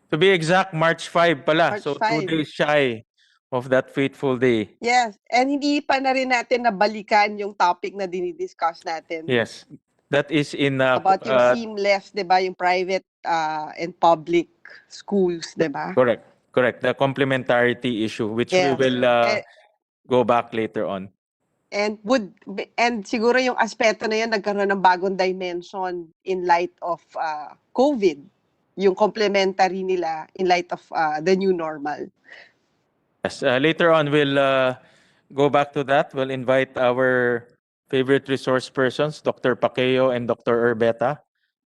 To be exact, March 5 pala. March so 5. 2 days shy of that fateful day. Yes, and hindi pa na rin natin nabalikan yung topic na dinidiscuss natin. Yes, that is in... about yung seamless, di ba? Yung private and public schools, di ba? Correct. The complementarity issue, which we will go back later on. And siguro yung aspeto na yun nagkaroon ng bagong dimension in light of COVID, yung complementary nila in light of the new normal. Yes, later on we'll go back to that. We'll invite our favorite resource persons, Dr. Paqueo and Dr. Urbeta,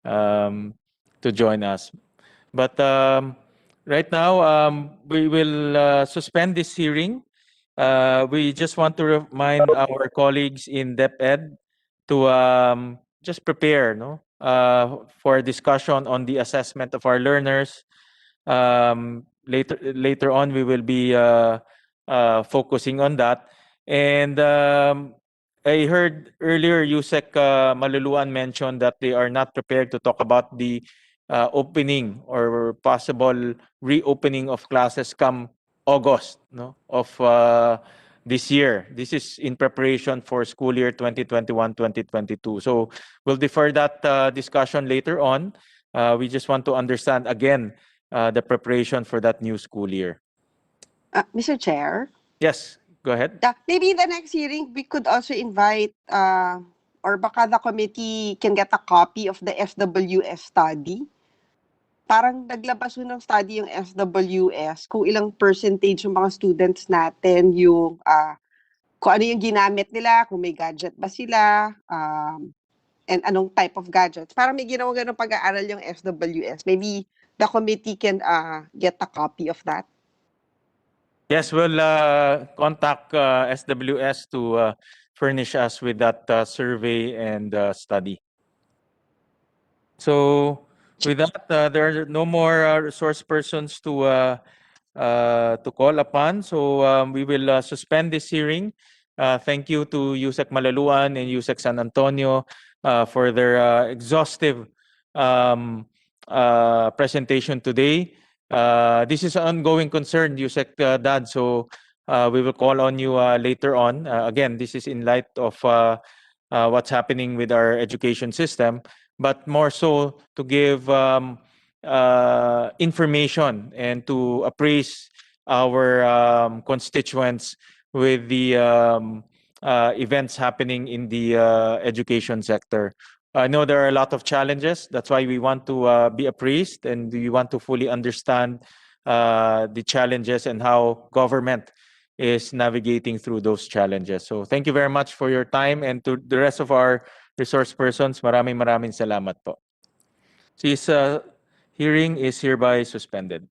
to join us. But right now, we will suspend this hearing. We just want to remind our colleagues in DepEd to just prepare for discussion on the assessment of our learners. Later on, we will be focusing on that. And I heard earlier Yusek Maluluan mentioned that they are not prepared to talk about the opening or possible reopening of classes come August of this year. This is in preparation for school year 2021-2022. So we'll defer that discussion later on. We just want to understand again the preparation for that new school year. Mr. Chair? Yes, go ahead. Maybe in the next hearing, we could also invite or baka the committee can get a copy of the SWS study. Parang naglabas ng study yung SWS kung ilang percentage yung mga students natin yung kung ano yung ginamit nila, kung may gadget ba sila, and anong type of gadgets. Parang may ginawa ganong pag-aaral yung SWS. Maybe the committee can get a copy of that. Yes, we'll contact SWS to furnish us with that survey and study. So with that, there are no more resource persons to call upon. So we will suspend this hearing. Thank you to Yusek Malaluan and Yusek San Antonio for their exhaustive presentation today. This is an ongoing concern, Yusek Dad. So we will call on you later on. Again, this is in light of what's happening with our education system, but more so to give information and to appraise our constituents with the events happening in the education sector. I know there are a lot of challenges. That's why we want to be appraised and we want to fully understand the challenges and how government is navigating through those challenges. So thank you very much for your time, and to the rest of our resource persons, maraming salamat po. This hearing is hereby suspended.